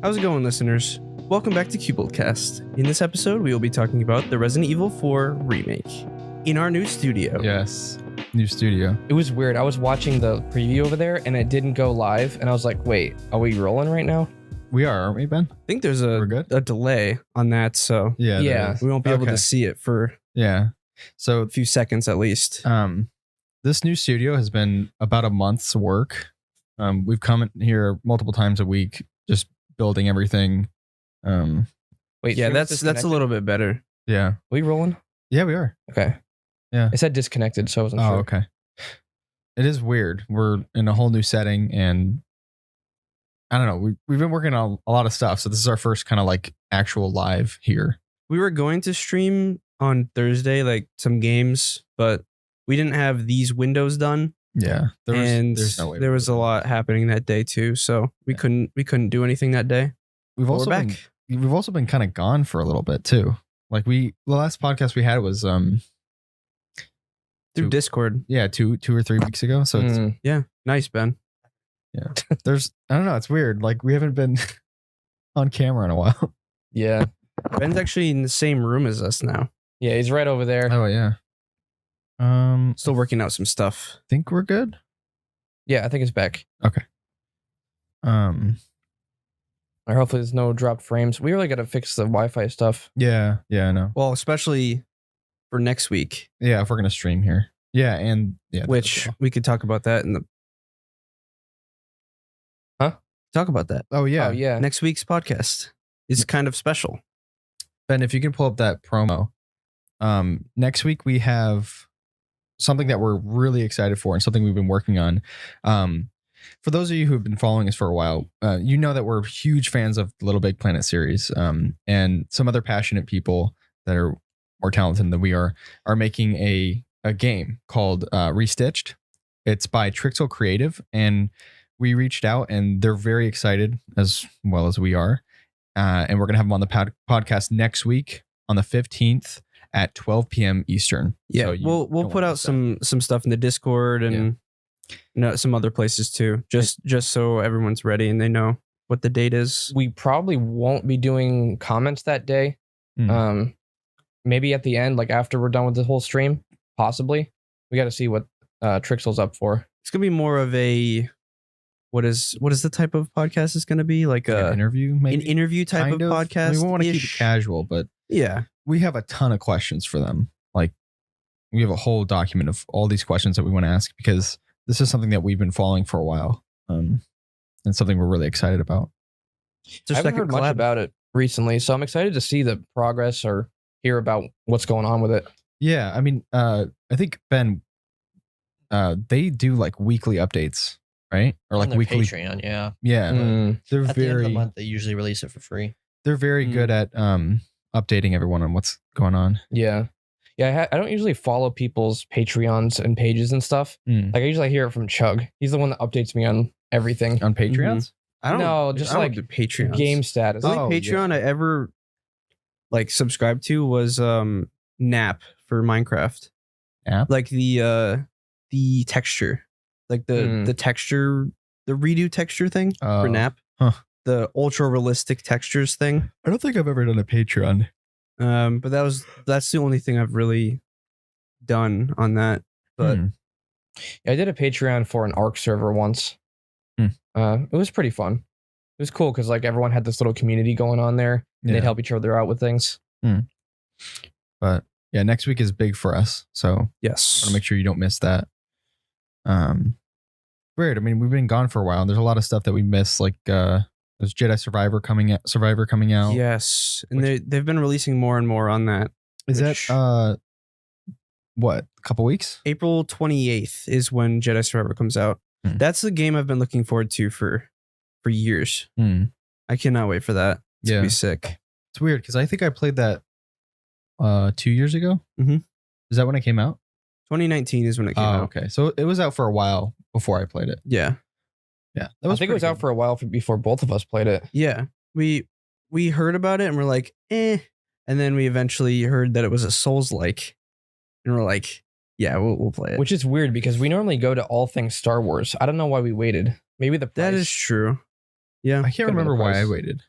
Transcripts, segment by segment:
How's it going, listeners? Welcome back to Cubold Cast. In this episode, we will be talking about the Resident Evil 4 remake in our new studio. Yes, new studio. It was weird. I was watching the preview over there and it didn't go live. And I was like, wait, are we rolling right now? We are, aren't we, Ben? I think there's a delay on that, so Yeah. we won't be able to see it for So a few seconds at least. this new studio has been about a month's work. We've come in here multiple times a week, just building everything. Wait, Yeah, that's a little bit better. Yeah. Are we rolling? Yeah, we are. Okay. Yeah. It said disconnected, so I wasn't sure. Oh, okay. It is weird. We're in a whole new setting, and I don't know. We've been working on a lot of stuff, so this is our first kind of like actual live here. We were going to stream on Thursday, like some games, but we didn't have these windows done. Yeah, There's a lot happening that day too, so we couldn't do anything that day. We've But also we're been, back. we've also been kind of gone for a little bit too. Like the last podcast we had was Through Discord. 2 or 3 weeks ago. So it's, Yeah, nice, Ben. I don't know, it's weird. Like we haven't been on camera in a while. Yeah. Ben's actually in the same room as us now. Yeah, he's right over there. Oh yeah. Still working out some stuff. Think we're good. Yeah, I think it's back. Okay. Or hopefully there's no dropped frames. We really got to fix the Wi-Fi stuff. Yeah, I know. Well, especially for next week, Yeah, if we're gonna stream here. Yeah, and yeah, which we could talk about that in the. Talk about that. Oh yeah. Oh, yeah. Next week's podcast is kind of special. Ben, if you can pull up that promo. Next week we have something that we're really excited for and something we've been working on. For those of you who have been following us for a while, you know that we're huge fans of the Little Big Planet series, and some other passionate people that are more talented than we are making a game called Restitched. It's by Trixel Creative, and we reached out and they're very excited as well as we are. And we're going to have them on the podcast next week on the 15th at 12 p.m. Eastern. Yeah, So we'll put out some stuff in the Discord and some other places too, just so everyone's ready and they know what the date is. We probably won't be doing comments that day. Maybe at the end, like after we're done with the whole stream, possibly. We got to see what Trixel's up for. It's gonna be more of a what is the type of podcast it's gonna be, like an interview, maybe an interview type kind of podcast. I mean, we want to keep it casual, but yeah, we have a ton of questions for them. Like we have a whole document of all these questions that we want to ask because this is something that we've been following for a while, and something we're really excited about. I haven't heard much about it recently, so I'm excited to see the progress or hear about what's going on with it. Yeah, I mean, I think Ben, they do like weekly updates, right? Or like on their weekly Patreon, yeah. Yeah, they're At the end of the very month, they usually release it for free. they're very good at updating everyone on what's going on. Yeah. Yeah, I don't usually follow people's Patreons and pages and stuff. Like I usually hear it from Chug. He's the one that updates me on everything. On Patreons? I don't know, just I don't like do Patreons. Game status. The only Patreon I ever like subscribed to was Nap for Minecraft. App? Like the texture, like the texture, the redo texture thing for Nap. Huh. The ultra realistic textures thing. I don't think I've ever done a Patreon. But that's the only thing I've really done on that. But I did a Patreon for an Ark server once. It was pretty fun. It was cool because like everyone had this little community going on there. And they'd help each other out with things. But yeah, next week is big for us. So yes, I want to make sure you don't miss that. Weird. I mean, we've been gone for a while. And there's a lot of stuff that we missed, like there's Jedi Survivor coming out. Yes, and they've been releasing more and more on that. Is that what, a couple weeks? April 28th is when Jedi Survivor comes out. That's the game I've been looking forward to for years. I cannot wait for that. It's gonna be sick. It's weird because I think I played that 2 years ago. Is that when it came out? 2019 is when it came out. Okay, so it was out for a while before I played it. Yeah. I think it was out for a while before both of us played it. Yeah, we heard about it and we're like, and then we eventually heard that it was a Souls-like, and we're like, yeah, we'll play it. Which is weird because we normally go to all things Star Wars. I don't know why we waited. Maybe the price. That is true. Yeah, I can't remember why I waited.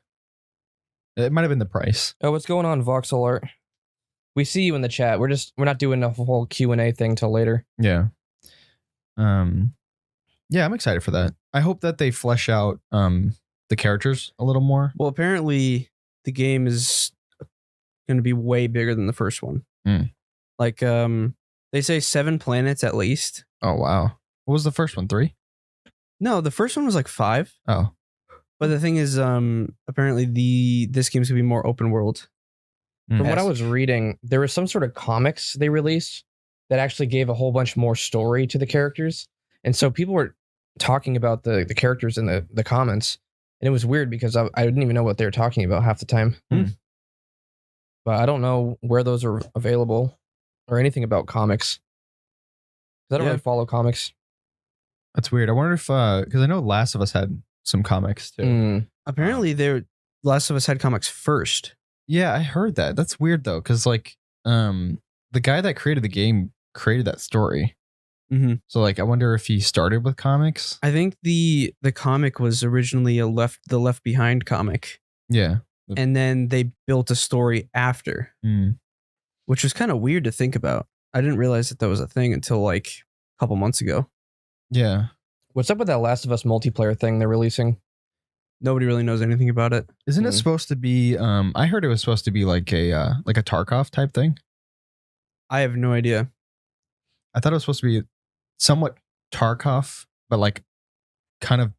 It might have been the price. Oh, what's going on, Voxel Art? We see you in the chat. We're not doing a whole Q&A thing till later. Yeah. Yeah, I'm excited for that. I hope that they flesh out the characters a little more. Well, apparently the game is going to be way bigger than the first one. Like, they say 7 planets at least. Oh, wow. What was the first one? 3? No, the first one was like 5. Oh. But the thing is, apparently this game's going to be more open world. From what I was reading, there was some sort of comics they released that actually gave a whole bunch more story to the characters. And so people were talking about the characters in the comments. And it was weird because I didn't even know what they were talking about half the time. But I don't know where those are available or anything about comics. I don't really follow comics. That's weird. I wonder if, because I know Last of Us had some comics too. Apparently, Last of Us had comics first. Yeah, I heard that. That's weird though, because like, the guy that created the game created that story. So like, I wonder if he started with comics. I think the comic was originally the Left Behind comic. Yeah, and then they built a story after, which was kind of weird to think about. I didn't realize that was a thing until like a couple months ago. Yeah. What's up with that Last of Us multiplayer thing they're releasing? Nobody really knows anything about it. Isn't it supposed to be? I heard it was supposed to be like a Tarkov type thing. I have no idea. I thought it was supposed to be somewhat Tarkov, but like kind of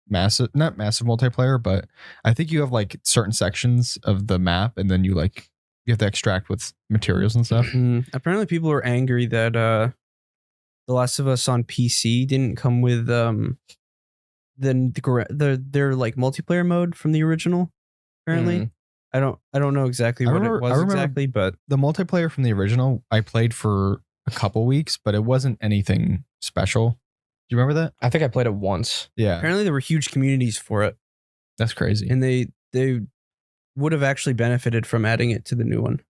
massive, not massive multiplayer, but I think you have like certain sections of the map and then you have to extract with materials and stuff. Apparently people are angry that The Last of Us on PC didn't come with their like multiplayer mode from the original. Apparently. I don't know exactly what it was exactly, but the multiplayer from the original I played for a couple weeks, but it wasn't anything special. Do you remember that? I think I played it once. Yeah. Apparently there were huge communities for it. That's crazy. And they would have actually benefited from adding it to the new one.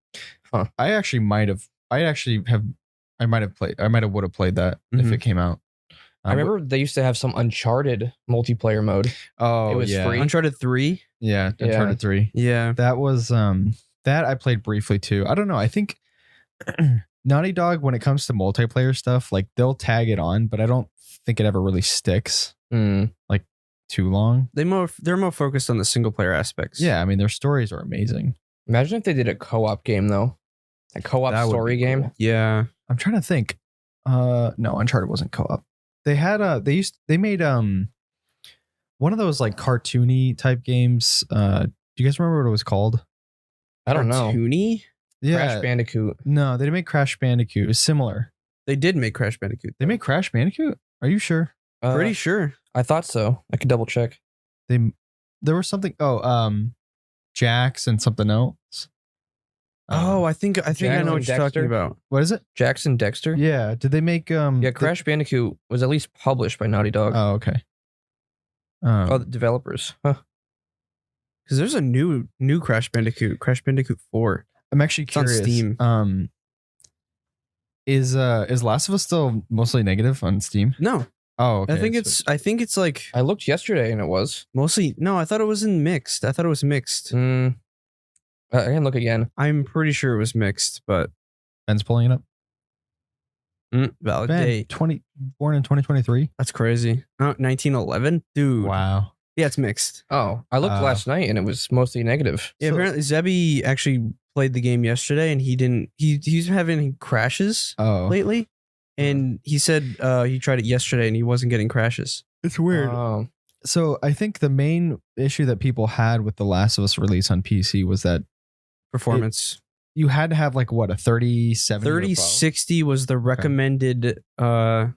Huh. I might have would have played that if it came out. I remember they used to have some Uncharted multiplayer mode. Oh, it was free. Uncharted 3? Yeah, Uncharted 3. Yeah. That was that I played briefly too. I don't know. I think Naughty Dog, when it comes to multiplayer stuff, like they'll tag it on, but I don't think it ever really sticks like too long. They're more focused on the single player aspects. Yeah, I mean their stories are amazing. Imagine if they did a co-op game though. A co-op story game. Cool. Yeah. I'm trying to think. No, Uncharted wasn't co-op. They had they made one of those like cartoony type games. Do you guys remember what it was called? I don't know. Cartoony? Yeah. Crash Bandicoot. No, they didn't make Crash Bandicoot. It was similar. They did make Crash Bandicoot. They made Crash Bandicoot? Are you sure? Pretty sure. I thought so. I could double check. There was something. Jax and something else. I think I know what you're talking about. What is it? Jackson Dexter? Yeah. Did they make Yeah, Crash Bandicoot was at least published by Naughty Dog. Oh, okay. The developers. Huh. Because there's a new Crash Bandicoot 4. I'm actually curious. It's on Steam. Is Last of Us still mostly negative on Steam? No. Oh, okay. I think it's like I looked yesterday and it was mostly. No, I thought it was mixed. I thought it was mixed. I can look again. I'm pretty sure it was mixed, but Ben's pulling it up. Valid Ben, date. Born in 2023. That's crazy. 1911, dude. Wow. Yeah, it's mixed. Oh, I looked last night and it was mostly negative. Yeah, apparently Zebby actually played the game yesterday and he's having crashes lately. And he said he tried it yesterday and he wasn't getting crashes. It's weird. So I think the main issue that people had with The Last of Us release on PC was that performance. You had to have like what, a 3070? 3060 was the recommended. I'm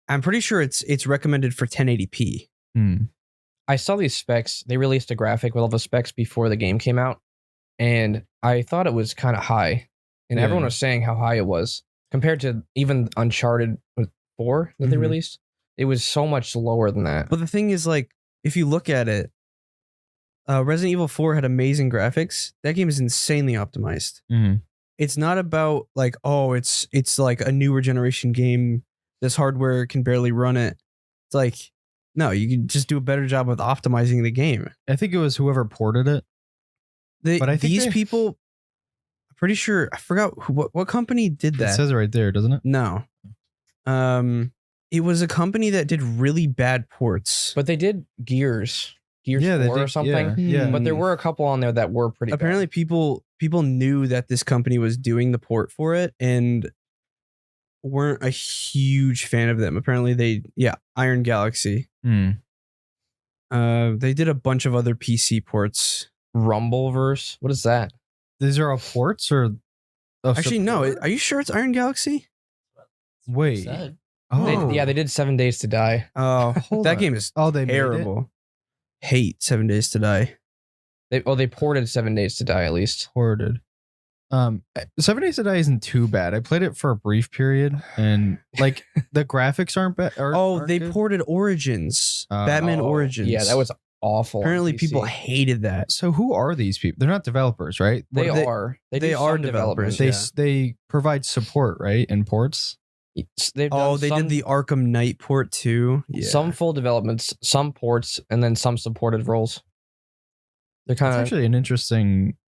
pretty sure it's recommended for 1080p. I saw these specs. They released a graphic with all the specs before the game came out, and I thought it was kind of high. And everyone was saying how high it was compared to even Uncharted 4 that they released. It was so much lower than that. But the thing is, like, if you look at it, Resident Evil 4 had amazing graphics. That game is insanely optimized. It's not about like, oh, it's like a newer generation game. This hardware can barely run it. It's like, no, you can just do a better job with optimizing the game. I think it was whoever ported it. But I think these people, I'm pretty sure, I forgot what company did that. It says it right there, doesn't it? No. It was a company that did really bad ports. But they did Gears 4 or something. Yeah. But there were a couple on there that were pretty Apparently bad. people knew that this company was doing the port for it and weren't a huge fan of them. Apparently Iron Galaxy. They did a bunch of other PC ports. Rumbleverse. What is that? These are all ports or actually no, are you sure it's Iron Galaxy? Wait. They did 7 Days to Die. Oh, that game is they terrible. Hate 7 Days to Die. They ported 7 Days to Die at least. Ported. 7 Days to Die isn't too bad. I played it for a brief period and like the graphics aren't bad. They ported Origins. Batman Origins. Yeah, that was awful. Apparently people hated that. So who are these people? They're not developers, right? They are. They are developers. They provide support, right? In ports. They did the Arkham Knight port too. Yeah. Some full developments, some ports, and then some supported roles. They're kind of actually an interesting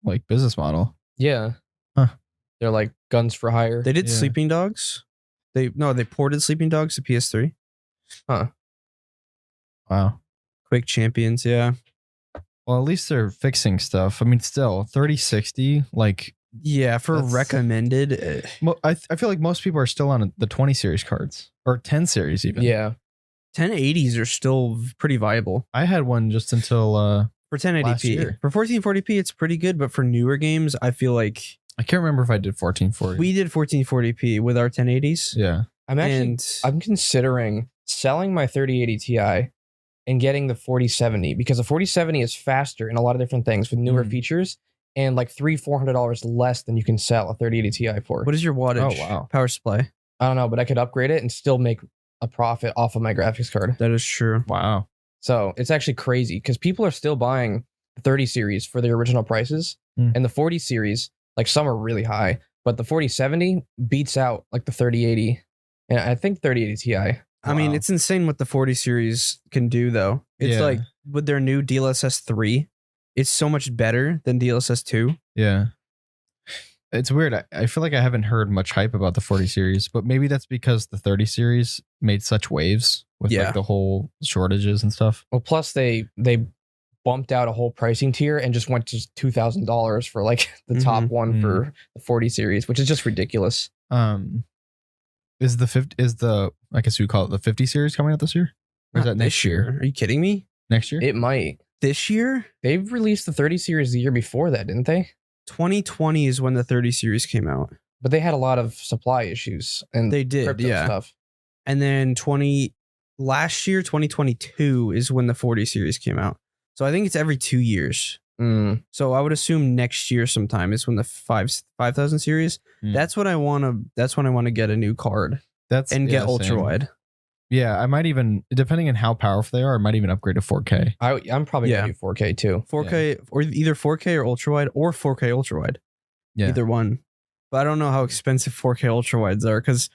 like business model. Yeah. Huh. They're like guns for hire. They did Sleeping Dogs. They ported Sleeping Dogs to PS3. Huh. Wow. Quake Champions, yeah. Well, at least they're fixing stuff. I mean, still 3060, like for recommended. I feel like most people are still on the 20 series cards or 10 series even. Yeah. 1080s are still pretty viable. I had one just until for 1080p. For 1440p, it's pretty good, but for newer games, I feel like I can't remember if I did 1440. We did 1440p with our 1080s. Yeah. I'm considering selling my 3080 Ti and getting the 4070 because the 4070 is faster in a lot of different things with newer features and like $400 less than you can sell a 3080 Ti for. What is your wattage? Oh, wow. Power supply? I don't know, but I could upgrade it and still make a profit off of my graphics card. That is true. Wow. So it's actually crazy because people are still buying the 30 series for the original prices and the 40 series, like some are really high, but the 4070 beats out like the 3080 and I think 3080 Ti. I mean, it's insane what the 40 series can do, though. It's like with their new DLSS 3, it's so much better than DLSS 2. Yeah. It's weird. I feel like I haven't heard much hype about the 40 series, but maybe that's because the 30 series made such waves with like the whole shortages and stuff. Well, plus they bumped out a whole pricing tier and just went to $2,000 for like the top one for the 40 series, which is just ridiculous. Is the I guess we call it the 50 series coming out this year? Or is that next year? Are you kidding me? Next year? It might. This year? They've released the 30 series the year before that, didn't they? 2020 is when the 30 series came out. But they had a lot of supply issues and they did, stuff. And then last year, 2022 is when the 40 series came out. So I think it's every 2 years. So I would assume next year sometime is when the 5000 series. That's when I want to get a new card. Get ultra wide. Yeah, I might even, depending on how powerful they are, I might even upgrade to 4K. I'm probably gonna do 4K too. 4K or either 4K or ultra wide or 4K ultra wide. Yeah, either one. But I don't know how expensive 4K ultra wides are because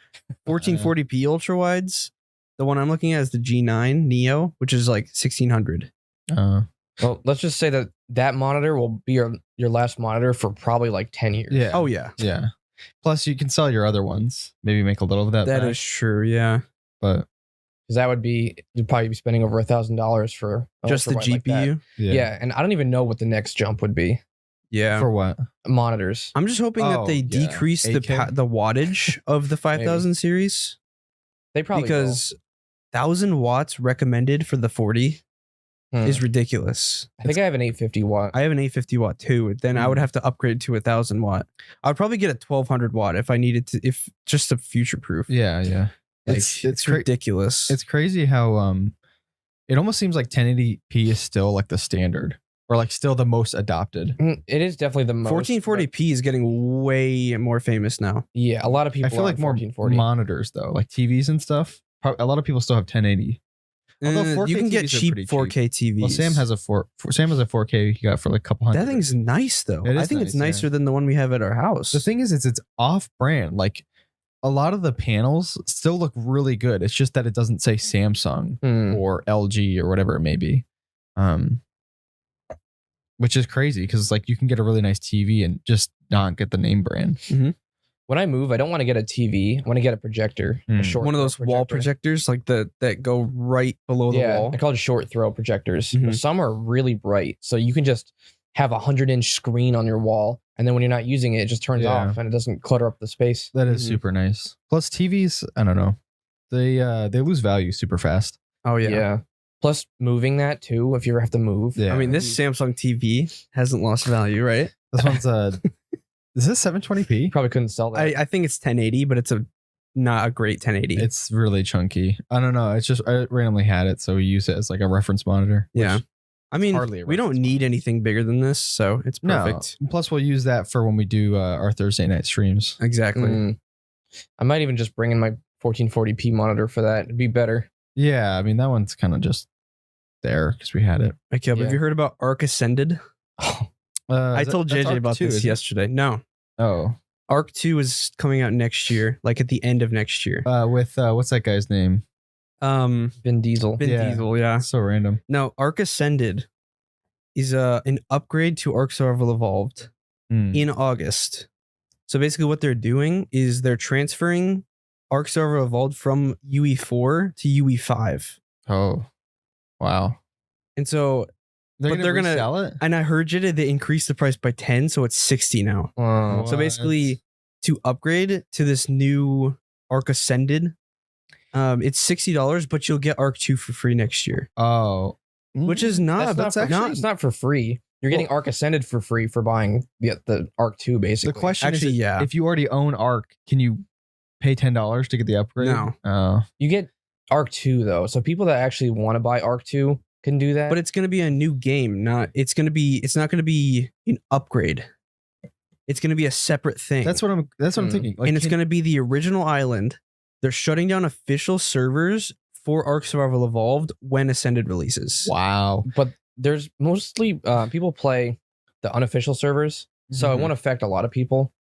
1440p ultra wides. The one I'm looking at is the G9 Neo, which is like 1600. Well, let's just say that monitor will be your last monitor for probably like 10 years. Yeah. Oh yeah. Yeah. Plus, you can sell your other ones. Maybe make a little of that. That is true. Yeah. But because that would be, you'd probably be spending over $1,000 for just the GPU. Like yeah. And I don't even know what the next jump would be. Yeah. For what? Monitors. I'm just hoping that they decrease the wattage of the 5000 series. They probably because 1000 watts recommended for the 40 is ridiculous. I think I have an 850 watt. I have an 850 watt too. Then I would have to upgrade to 1000 watt. I'd probably get a 1200 watt if I needed to, if just to future proof. Yeah, yeah. Like, it's ridiculous. It's crazy how it almost seems like 1080p is still like the standard or like still the most adopted. It is definitely the most. 1440p is getting way more famous now. Yeah, a lot of people. I feel like more 1440 monitors though, like TVs and stuff. A lot of people still have 1080. Although you can get cheap 4K TVs. Well, Sam has a 4K he got for like a couple hundred. That thing's nice though. I think it's nicer than the one we have at our house. The thing is, it's off brand. Like a lot of the panels still look really good. It's just that it doesn't say Samsung or LG or whatever it may be. which is crazy because like you can get a really nice TV and just not get the name brand. Mm-hmm. When I move, I don't want to get a TV. I want to get a projector, a short one of those wall projectors, like that go right below the wall. I call it short throw projectors. Mhm. But some are really bright, so you can just have a 100-inch screen on your wall, and then when you're not using it, it just turns off and it doesn't clutter up the space. That is super nice. Plus TVs, I don't know, they lose value super fast. Oh yeah. Plus moving that too, if you ever have to move. Yeah. I mean, this Samsung TV hasn't lost value, right? This one's is this 720p? Probably couldn't sell that. I think it's 1080, but it's not a great 1080. It's really chunky. I don't know. It's just I randomly had it, so we use it as like a reference monitor. Yeah. I mean, hardly a we don't need anything bigger than this, so it's perfect. No. Plus, we'll use that for when we do our Thursday night streams. Exactly. I might even just bring in my 1440p monitor for that. It'd be better. Yeah, I mean that one's kind of just there because we had it. Okay, have you heard about Arc Ascended? I told JJ about this yesterday. No. Oh. Arc 2 is coming out next year, like at the end of next year. With what's that guy's name? Vin Diesel. Diesel, yeah. So random. No, Arc Ascended is an upgrade to Arc Survival Evolved in August. So basically what they're doing is they're transferring Arc Survival Evolved from UE4 to UE5. Oh. Wow. And so they're gonna sell it? And I heard they increased the price by 10, so it's 60 now. Wow. So basically to upgrade to this new Arc Ascended, it's $60, but you'll get Arc 2 for free next year. Oh. Which is it's not for free. You're getting Arc Ascended for free for buying the Arc 2, basically. The question is, if you already own Arc, can you pay $10 to get the upgrade? No. Oh. You get Arc 2 though. So people that actually want to buy Arc 2 can do that. But it's going to be a new game, it's not going to be an upgrade. It's going to be a separate thing. That's what I'm thinking. Like, and it's going to be the original island. They're shutting down official servers for Ark Survival Evolved when Ascended releases. Wow. But there's mostly people play the unofficial servers, so it won't affect a lot of people.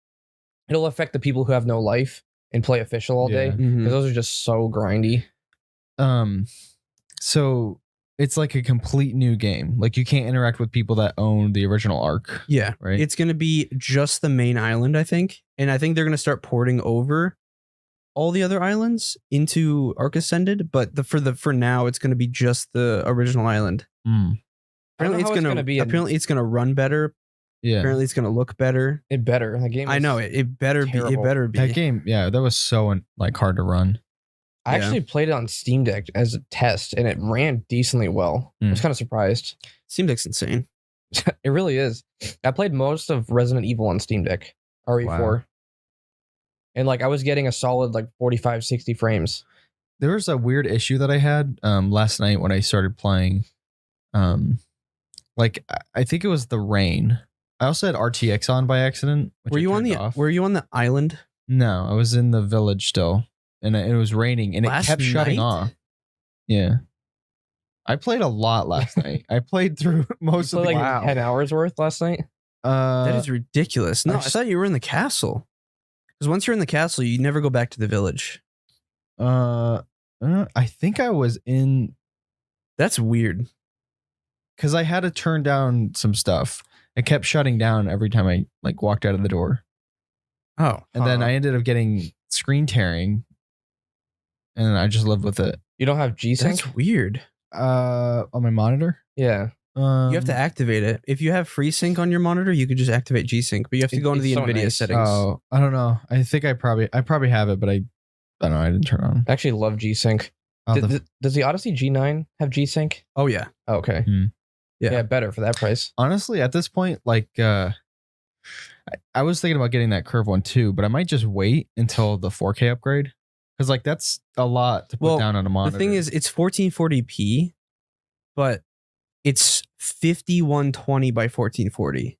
It'll affect the people who have no life and play official all day, because those are just so grindy. So it's like a complete new game. Like you can't interact with people that own the original Ark. Yeah, right. It's going to be just the main island, I think, and I think they're going to start porting over all the other islands into Ark Ascended. But for now, it's going to be just the original island. Apparently, it's going to run better. Yeah. Apparently, it's going to look better. It better. That game. I know it. It better terrible. be. It better be. That game. Yeah, that was so like hard to run. I actually played it on Steam Deck as a test, and it ran decently well. I was kind of surprised. Steam Deck's insane. It really is. I played most of Resident Evil on Steam Deck, RE4. Wow. And like I was getting a solid like 45, 60 frames. There was a weird issue that I had last night when I started playing. Like I think it was the rain. I also had RTX on by accident. Were you on the island? No, I was in the village still. And it was raining, and it kept shutting off. Yeah. I played a lot last night. I played through most of the game. 10 hours worth last night? That is ridiculous. No, I thought you were in the castle. Because once you're in the castle, you never go back to the village. I think I was in... That's weird. Because I had to turn down some stuff. It kept shutting down every time I like walked out of the door. Oh. And then I ended up getting screen tearing. And I just lived with it. You don't have G-Sync? That's weird. On my monitor? Yeah. You have to activate it. If you have FreeSync on your monitor, you could just activate G-Sync, but you have to go into the NVIDIA settings. Oh, I don't know. I think I probably have it, but I don't know. I didn't turn it on. I actually love G-Sync. Does the Odyssey G9 have G-Sync? Oh, yeah. Oh, okay. Yeah, better for that price. Honestly, at this point, like, I was thinking about getting that Curve one too, but I might just wait until the 4K upgrade. Because like that's a lot to put down on a monitor. The thing is, it's 1440p, but it's 5120 by 1440,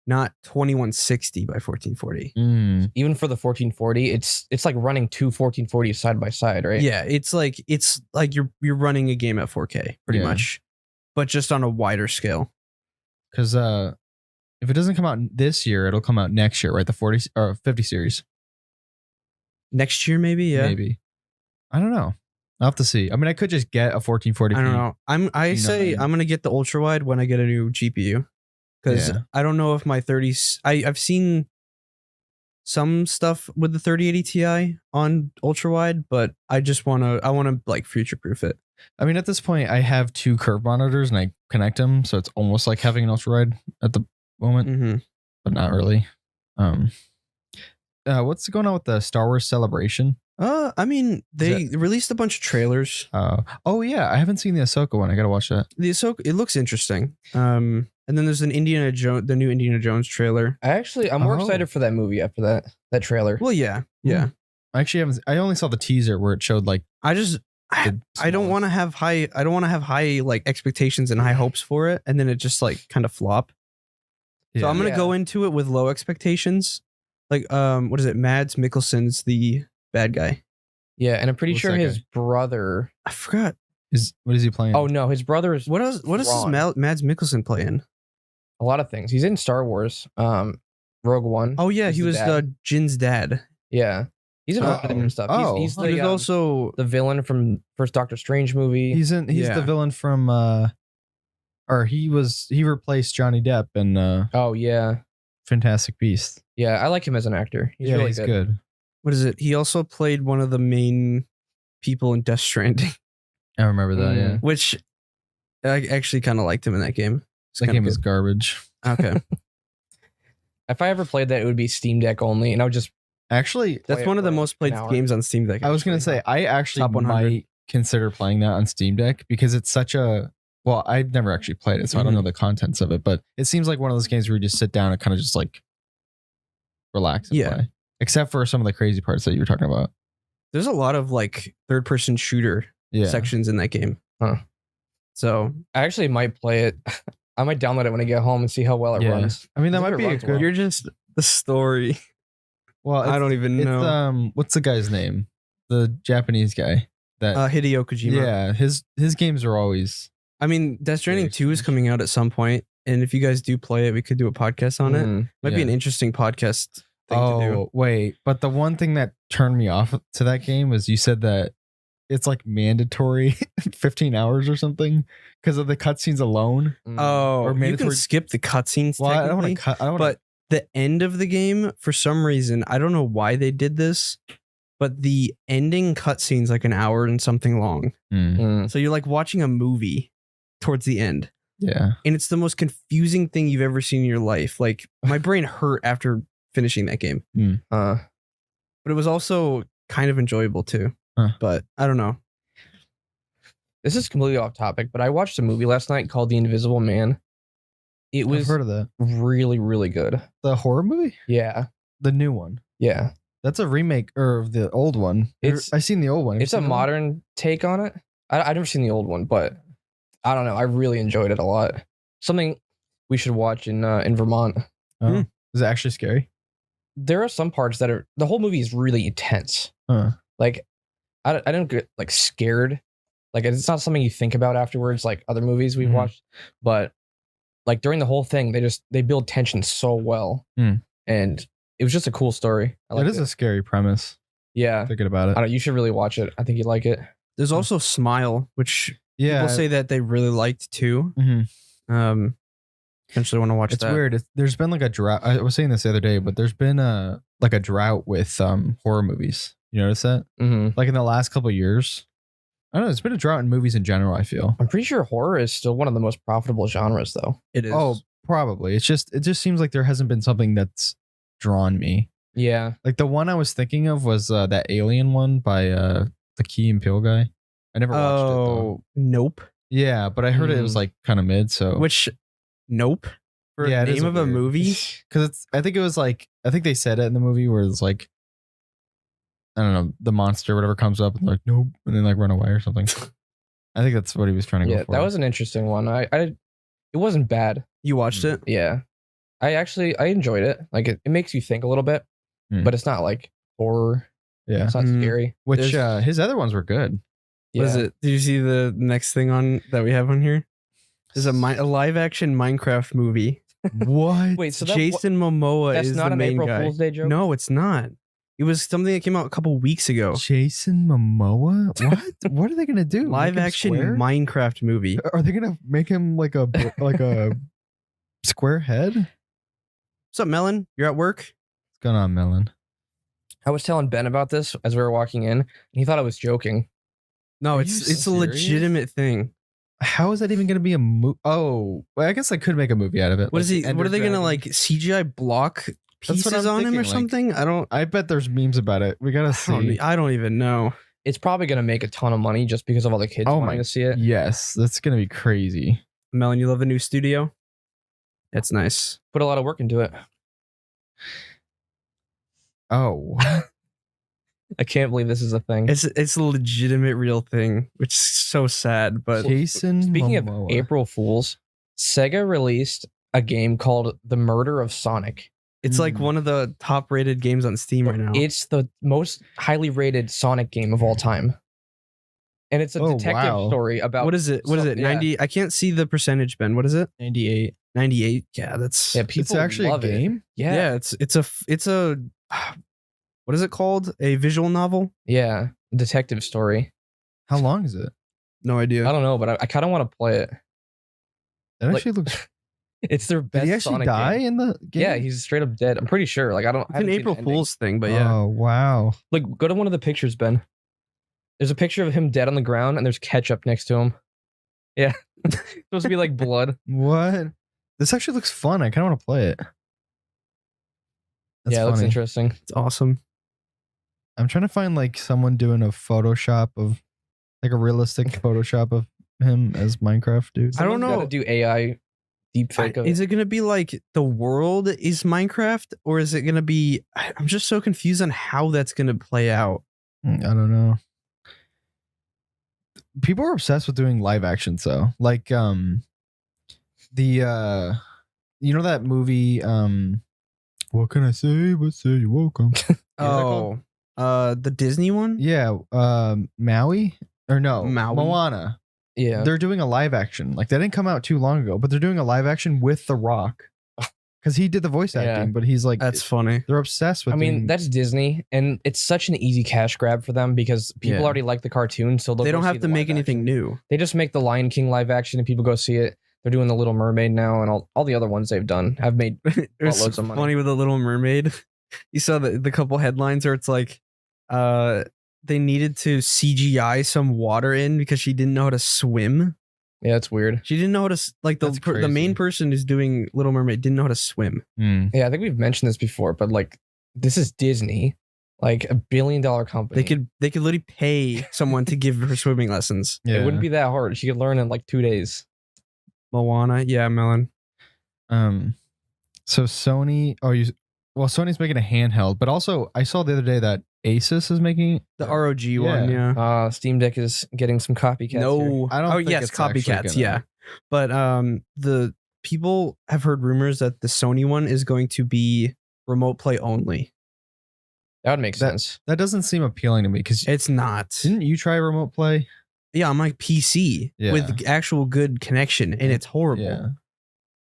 not 2160 by 1440. Even for the 1440, it's like running two 1440s side by side, right? Yeah, it's like you're running a game at 4K pretty much, but just on a wider scale. Because if it doesn't come out this year, it'll come out next year, right? The 40 or 50 series. Next year, maybe, yeah. Maybe. I don't know. I'll have to see. I mean, I could just get a 1440p. I don't know. I'm gonna get the ultra wide when I get a new GPU. because I don't know if my 30s. I've seen some stuff with the 3080 Ti on ultra wide, but I want to like future proof it. I mean, at this point, I have 2 curve monitors and I connect them, so it's almost like having an ultra wide at the moment, but not really. What's going on with the Star Wars Celebration? I mean, they released a bunch of trailers. Oh yeah, I haven't seen the Ahsoka one. I gotta watch that. The Ahsoka, it looks interesting. And then there's an the new Indiana Jones trailer. I'm more excited for that movie after that trailer. Well, yeah. I actually haven't. I only saw the teaser where it showed like. I don't want to have high like expectations and high hopes for it, and then it just like kind of flop. Yeah. So I'm gonna go into it with low expectations. Like what is it? Mads Mikkelsen's the bad guy. Yeah, and I'm pretty sure his brother. I forgot. What is he playing? Oh no, his brother is. What else? What is Mads Mikkelsen playing? A lot of things. He's in Star Wars. Rogue One. Oh yeah, he was Jin's dad. Yeah, he's in a lot of different stuff. He's he was also the villain from first Doctor Strange movie. He's the villain from or he replaced Johnny Depp in oh yeah, Fantastic Beasts. Yeah, I like him as an actor. He's really good. What is it? He also played one of the main people in Death Stranding. I remember that, yeah. Which I actually kind of liked him in that game. That game was garbage. Okay. If I ever played that, it would be Steam Deck only, and I would just that's one of the most played games on Steam Deck. I was gonna say I actually might consider playing that on Steam Deck because it's such a I'd never actually played it, so I don't know the contents of it, but it seems like one of those games where you just sit down and kind of just like relax and play. Except for some of the crazy parts that you were talking about. There's a lot of like third-person shooter sections in that game. Huh. So I actually might play it. I might download it when I get home and see how well it runs. I mean, that might be good. Well. You're just the story. Well, I don't even know. What's the guy's name? The Japanese guy. That Hideo Kojima. Yeah, his games are always. I mean, Death Stranding 2 is coming out at some point, and if you guys do play it, we could do a podcast on it. Might be an interesting podcast thing to do. Wait, but the one thing that turned me off to that game was you said that it's like mandatory 15 hours or something because of the cutscenes alone. Or you can skip the cutscenes. Well, I don't want to cut. But the end of the game, for some reason, I don't know why they did this, but the ending cutscene's like an hour and something long. So you're like watching a movie towards the end. Yeah. And it's the most confusing thing you've ever seen in your life. Like my brain hurt after finishing that game. But it was also kind of enjoyable too. But I don't know. This is completely off topic, but I watched a movie last night called The Invisible Man. It was I've heard of that. Really, really good. The horror movie? Yeah. The new one. Yeah. That's a remake of the old one. I've seen the old one. It's a modern take on it. I've never seen the old one, but I don't know. I really enjoyed it a lot. Something we should watch in Vermont. Oh. Is it actually scary? There are some parts that the whole movie is really intense. Like, I don't get like scared. Like, it's not something you think about afterwards, like other movies we've watched. But like during the whole thing, they build tension so well, and it was just a cool story. It is a scary premise. Yeah, thinking about it. I don't know, you should really watch it. I think you'd like it. There's also Smile, which people say that they really liked too. Eventually want to watch that. It's weird. There's been like a drought. I was saying this the other day, but there's been a drought with horror movies. You notice that? Like in the last couple of years. I don't know. It's been a drought in movies in general, I feel. I'm pretty sure horror is still one of the most profitable genres, though. It is. Oh, probably. It just seems like there hasn't been something that's drawn me. Yeah. Like the one I was thinking of was that Alien one by the Key and Peele guy. I never watched it though. Nope. Yeah, but I heard it was like kind of mid. So Nope. For the name of a movie? Because I think they said it in the movie where it's like, I don't know, the monster or whatever comes up and like nope, and then like run away or something. I think that's what he was trying to go for. That was an interesting one. It wasn't bad. You watched it? Yeah. I enjoyed it. Like it makes you think a little bit, but it's not like horror. Yeah. It's not scary. Which his other ones were good. Yeah. What is it? Did you see the next thing on that we have on here? There's a live action Minecraft movie. What? Wait, so Jason Momoa is the main guy. That's not an April Fool's Day joke? No, it's not. It was something that came out a couple weeks ago. Jason Momoa? What? What are they gonna do? Live action Minecraft movie. Are they gonna make him like a Square head? What's up, Melon? You're at work? What's going on, Melon? I was telling Ben about this as we were walking in, and he thought I was joking. No, Are it's you a serious? legitimate thing. How is that even going to be a movie? Oh, well, I guess I could make a movie out of it. What is he? Ender What are they gonna Dragon. like CGI block That's what pieces I'm on him or thinking, like- something? I bet there's memes about it. We gotta see. I don't even know. It's probably going to make a ton of money just because of all the kids Oh wanting my- to see it. Yes, that's gonna be crazy. Melon, you love the new studio? That's nice. Put a lot of work into it. Oh, I can't believe this is a thing. It's a legitimate real thing, which is so sad. But Jason. Speaking Momoa. of April Fools, Sega released a game called The Murder of Sonic. it's like one of the top rated games on Steam right now. It's the most highly rated Sonic game of all time. And it's a Oh, detective wow. story about What is it? What is So- it? yeah. 90? I can't see the percentage, Ben. What is it? 98. 98. Yeah, that's Yeah, people It's actually a love it. game. Yeah. it's a what is it called? A visual novel? Yeah. Detective story. How long is it? No idea. I don't know, but I kind of want to play it. That Like, actually looks. It's their Did best he actually Sonic die game. in the game? Yeah, he's straight up dead. I'm pretty sure. Like I don't. I It's an haven't seen April the ending. Fool's thing, but yeah. Oh wow. Look, go to one of the pictures, Ben. There's a picture of him dead on the ground, and there's ketchup next to him. Yeah, supposed to be like blood. What? This actually looks fun. I kind of want to play it. That's yeah, it looks funny. interesting. It's awesome. I'm trying to find like someone doing a Photoshop of like a realistic Photoshop of him as Minecraft dude. I don't Someone's gotta know. do AI deep fake of Is it. it gonna be like the world is Minecraft, or is it gonna be? I'm just so confused on how that's gonna play out. I don't know. People are obsessed with doing live actions though. Like the you know that movie what can I say but say you're welcome. Oh, the Disney one. Yeah, Maui or no, Maui? Moana. Yeah, They're doing a live action. Like that didn't come out too long ago, but they're doing a live action with The Rock. Cuz he did the voice Yeah. acting, but he's like That's funny. they're obsessed with I mean doing- that's Disney, and it's such an easy cash grab for them because people Yeah. already like the cartoon, so they'll They go don't see have the to make live anything action. new. They just make the Lion King live action, and people go see it. They're doing the Little Mermaid now, and all the other ones they've done have made. It was Buttloads of money. funny with the Little Mermaid. You saw the couple headlines where it's like, they needed to CGI some water in because she didn't know how to swim. Yeah, it's weird. She didn't know how to like the That's the main crazy. person who's doing Little Mermaid didn't know how to swim. Yeah, I think we've mentioned this before, but like, this is Disney, like $1 billion company. They could literally pay someone to give her swimming lessons. yeah. It wouldn't be that hard. She could learn in like 2 days. Moana, yeah, Melon. So Sony Sony's making a handheld, but also I saw the other day that Asus is making The ROG one, Yeah. yeah. Steam Deck is getting some copycats. here. No, I don't Oh think yes, it's actually copycats. gonna- Yeah, but the people have heard rumors that the Sony one is going to be remote play only. That would make That- sense. That doesn't seem appealing to me because It's not. didn't you try remote play? Yeah, on my PC Yeah. with actual good connection, and it's horrible. Yeah.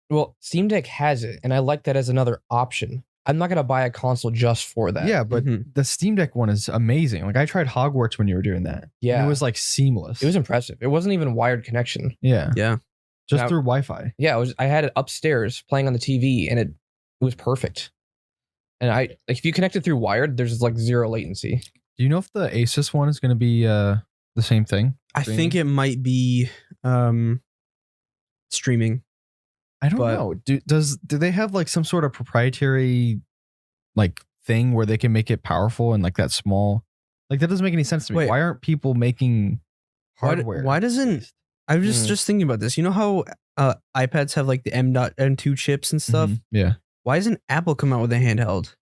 Well, Steam Deck has it, and I like that as another option. I'm not gonna buy a console just for that. Yeah, but Mhm. the Steam Deck one is amazing. Like I tried Hogwarts when you were doing that. yeah, And it was like seamless. it was impressive. It wasn't even wired connection. yeah. Yeah. Just Now- through Wi-Fi. Yeah, I had it upstairs playing on the TV, and it was perfect. And like if you connect it through wired, there's like zero latency. Do you know if the Asus one is going to be the same thing? I think it might be streaming. I don't But- know. Do they have like some sort of proprietary like thing where they can make it powerful and like that small? Like that doesn't make any sense to me. Wait. Why aren't people making Why- hardware? why doesn't- I was Mm. just thinking about this. You know how iPads have like the M.2 chips and stuff? Mhm. Yeah. Why doesn't Apple come out with a handheld?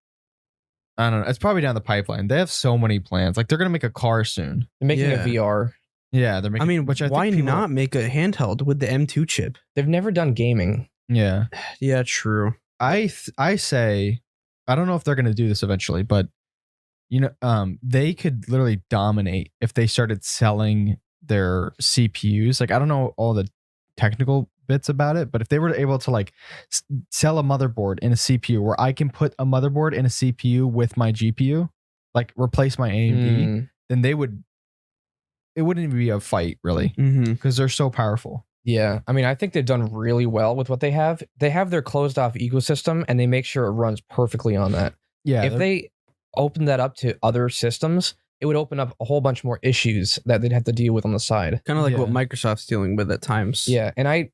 I don't know. It's probably down the pipeline. They have so many plans. Like they're gonna make a car soon. They're making Yeah. a VR. Yeah, they're making. I mean, which I why think people- not make a handheld with the M.2 chip? They've never done gaming. Yeah, Yeah, true. I say, I don't know if they're gonna do this eventually, but they could literally dominate if they started selling their CPUs. Like I don't know all the technical bits about it, but if they were able to like sell a motherboard in a CPU where I can put a motherboard in a CPU with my GPU, like replace my AMD, Mm. then it wouldn't even be a fight really Mm-hmm. because they're so powerful. Yeah, I mean, I think they've done really well with what they have. They have their closed off ecosystem, and they make sure it runs perfectly on that. Yeah. If they open that up to other systems, it would open up a whole bunch more issues that they'd have to deal with on the side. Kind of like what Microsoft's dealing with at times. Yeah, and I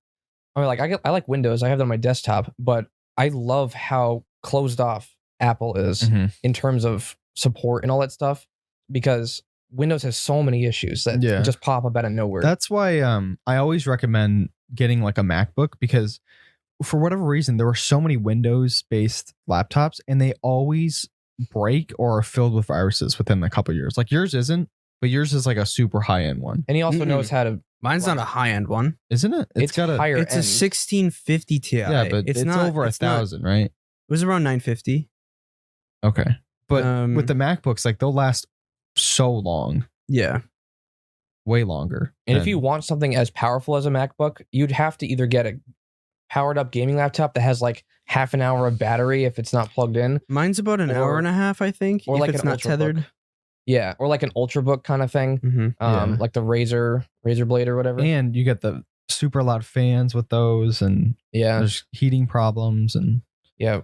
like Windows. I have that on my desktop, but I love how closed off Apple is in terms of support and all that stuff, because Windows has so many issues that just pop up out of nowhere. That's why I always recommend getting like a MacBook, because for whatever reason there were so many Windows based laptops and they always break or are filled with viruses within a couple of years. Like yours isn't, but yours is like a super high end one. And he also knows how to. Mine's not a high end one, isn't it? It's got higher. It's a 1650 Ti. Yeah, but it's not over 1,000, right? It was around 950. Okay, but with the MacBooks, like they'll last so long. Yeah, way longer. And if you want something as powerful as a MacBook, you'd have to either get a powered up gaming laptop that has like half an hour of battery if it's not plugged in. Mine's about an hour and a half, I think, or if like it's an not tethered. Yeah, or like an Ultrabook kind of thing, like the Razer Blade or whatever. And you get the super loud fans with those, and there's heating problems. And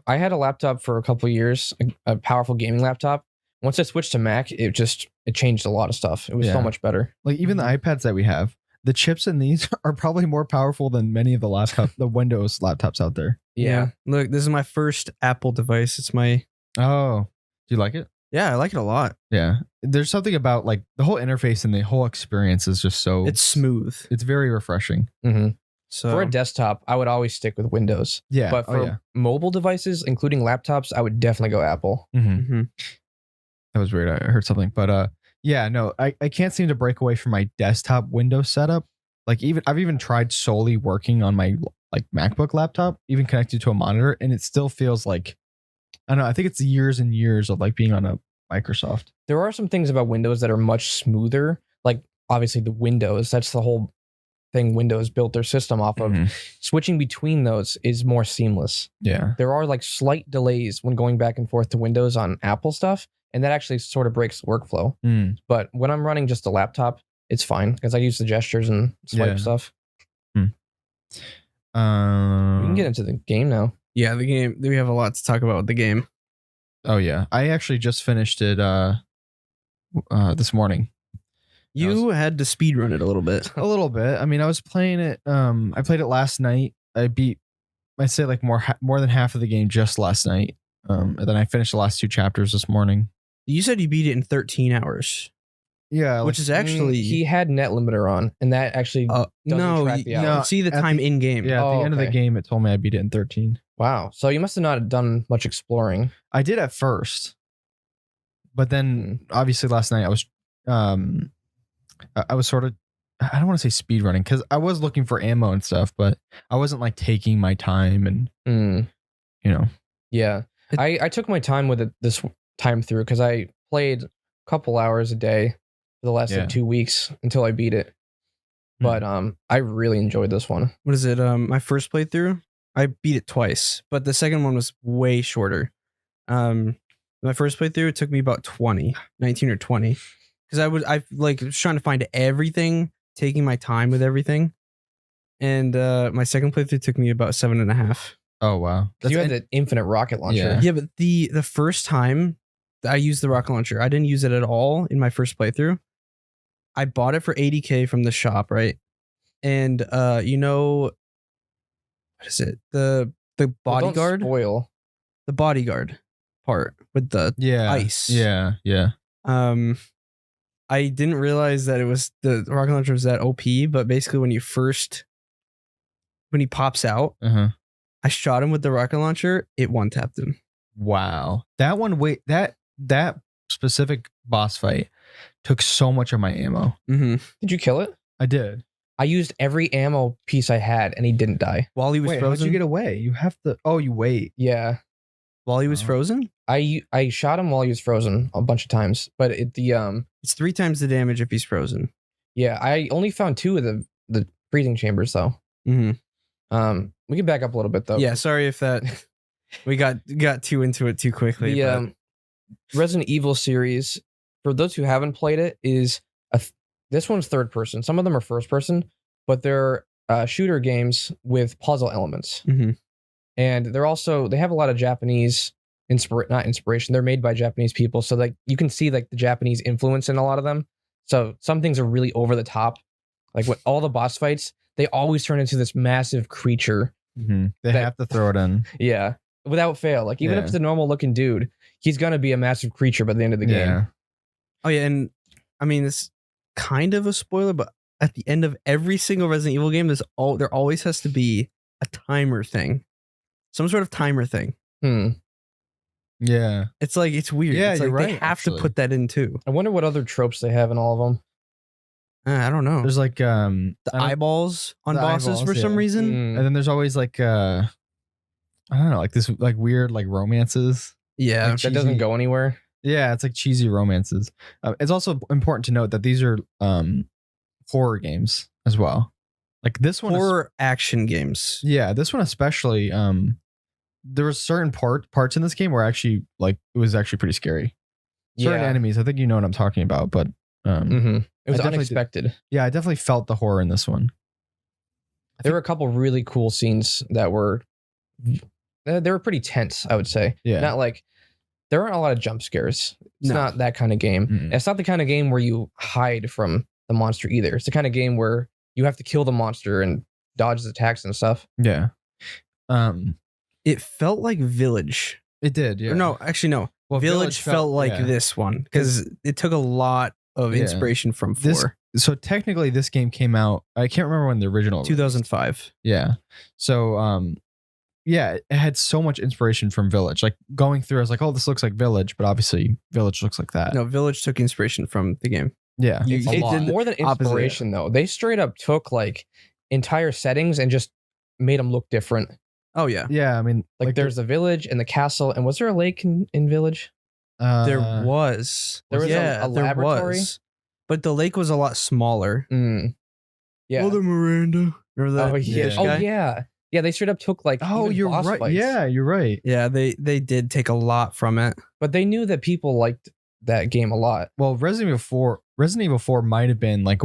I had a laptop for a couple of years, a powerful gaming laptop. Once I switched to Mac, it changed a lot of stuff. It was so much better. Like even the iPads that we have, the chips in these are probably more powerful than many of the Windows laptops out there. Yeah. Look, this is my first Apple device. It's my. Oh, do you like it? Yeah, I like it a lot. Yeah. There's something about like the whole interface and the whole experience is just so. It's smooth. It's very refreshing. So for a desktop, I would always stick with Windows. Yeah. But for mobile devices, including laptops, I would definitely go Apple. That was weird. I heard something, but I can't seem to break away from my desktop Windows setup. Like I've even tried solely working on my like MacBook laptop, even connected to a monitor, and it still feels like, I don't know. I think it's years and years of like being on a Microsoft. There are some things about Windows that are much smoother. Like obviously the Windows, that's the whole thing Windows built their system off of. Switching between those is more seamless. Yeah. There are like slight delays when going back and forth to Windows on Apple stuff, and that actually sort of breaks the workflow. But when I'm running just a laptop, it's fine because I use the gestures and swipe stuff. We can get into the game now. Yeah, the game. We have a lot to talk about with the game. Oh yeah, I actually just finished it this morning. You had to speedrun it a little bit. A little bit. I mean, I was playing it. I played it last night. I'd say like more than half of the game just last night. And then I finished the last 2 chapters this morning. You said you beat it in 13 hours. Yeah, which is actually he had net limiter on, and that actually doesn't track the hours. See the time in game. Yeah, at the end of the game, it told me I beat it in 13. Wow, so you must have not done much exploring. I did at first, but then obviously last night I was sort of, I don't want to say speed running because I was looking for ammo and stuff, but I wasn't like taking my time and Yeah, I took my time with it this time through because I played a couple hours a day for the last like 2 weeks until I beat it. But I really enjoyed this one. What is it? My first playthrough, I beat it twice, but the second one was way shorter. My first playthrough, it took me about 19 or 20. Because I was trying to find everything, taking my time with everything. And my second playthrough took me about 7.5. Oh wow. You had the infinite rocket launcher. Yeah, but the first time I used the rocket launcher, I didn't use it at all in my first playthrough. I bought it for $80K from the shop, right? And what is it? The bodyguard? Don't spoil. The bodyguard part with the ice. Yeah. I didn't realize that it was the rocket launcher was that OP, but basically when he pops out, I shot him with the rocket launcher, it one-tapped him. Wow. That specific boss fight took so much of my ammo. Did you kill it? I did. I used every ammo piece I had and he didn't die. While he was frozen? How'd you get away? You have to... Oh, you wait. Yeah. While he was frozen? I shot him while he was frozen a bunch of times, but it's 3 times the damage if he's frozen. Yeah, I only found 2 of the freezing chambers though. We can back up a little bit though. Yeah, sorry if that we got too into it too quickly. The Resident Evil series, for those who haven't played it, is this one's third person. Some of them are first person, but they're shooter games with puzzle elements. Mm-hmm. And they have a lot of Japanese not inspiration. They're made by Japanese people. So like you can see like the Japanese influence in a lot of them. So some things are really over the top. Like with all the boss fights, they always turn into this massive creature. Mm-hmm. They have to throw it in. Yeah. Without fail. Like even if it's a normal looking dude, he's going to be a massive creature by the end of the game. Oh yeah. And I mean, it's kind of a spoiler, but at the end of every single Resident Evil game, there always has to be a timer thing. Some sort of timer thing. Yeah. It's like, it's weird. Yeah, it's you're like right. They have to put that in too. I wonder what other tropes they have in all of them. I don't know. There's like the eyeballs on bosses for some reason. And then there's always like I don't know, like this like weird like romances. Yeah. Like that doesn't go anywhere. Yeah, it's like cheesy romances. It's also important to note that these are horror games as well. Like this one, horror action games. Yeah, this one especially. There was certain parts in this game where actually like it was actually pretty scary. Certain enemies, I think you know what I'm talking about, but it was unexpected. I definitely felt the horror in this one. There were a couple really cool scenes that were pretty tense, I would say. Yeah. Not like there aren't a lot of jump scares. It's not that kind of game. Mm-mm. It's not the kind of game where you hide from the monster either. It's the kind of game where you have to kill the monster and dodge his attacks and stuff. Yeah. It felt like Village. It did, yeah. Or no, actually no. Well, Village felt like this one because it took a lot of inspiration from 4. So technically this game came out, I can't remember when the original 2005. Yeah. So it had so much inspiration from Village. Like going through, I was like, oh, this looks like Village, but obviously Village looks like that. No, Village took inspiration from the game. Yeah. It's more than inspiration though. They straight up took like entire settings and just made them look different. Oh yeah. Yeah, I mean like there's the village and the castle, and was there a lake in Village? There was a laboratory, but the lake was a lot smaller. Yeah. Mother Miranda. Remember that? Yeah. They straight up took like you're right. Fights. Yeah, you're right. Yeah, they did take a lot from it, but they knew that people liked that game a lot. Well, Resident Evil 4 might have been like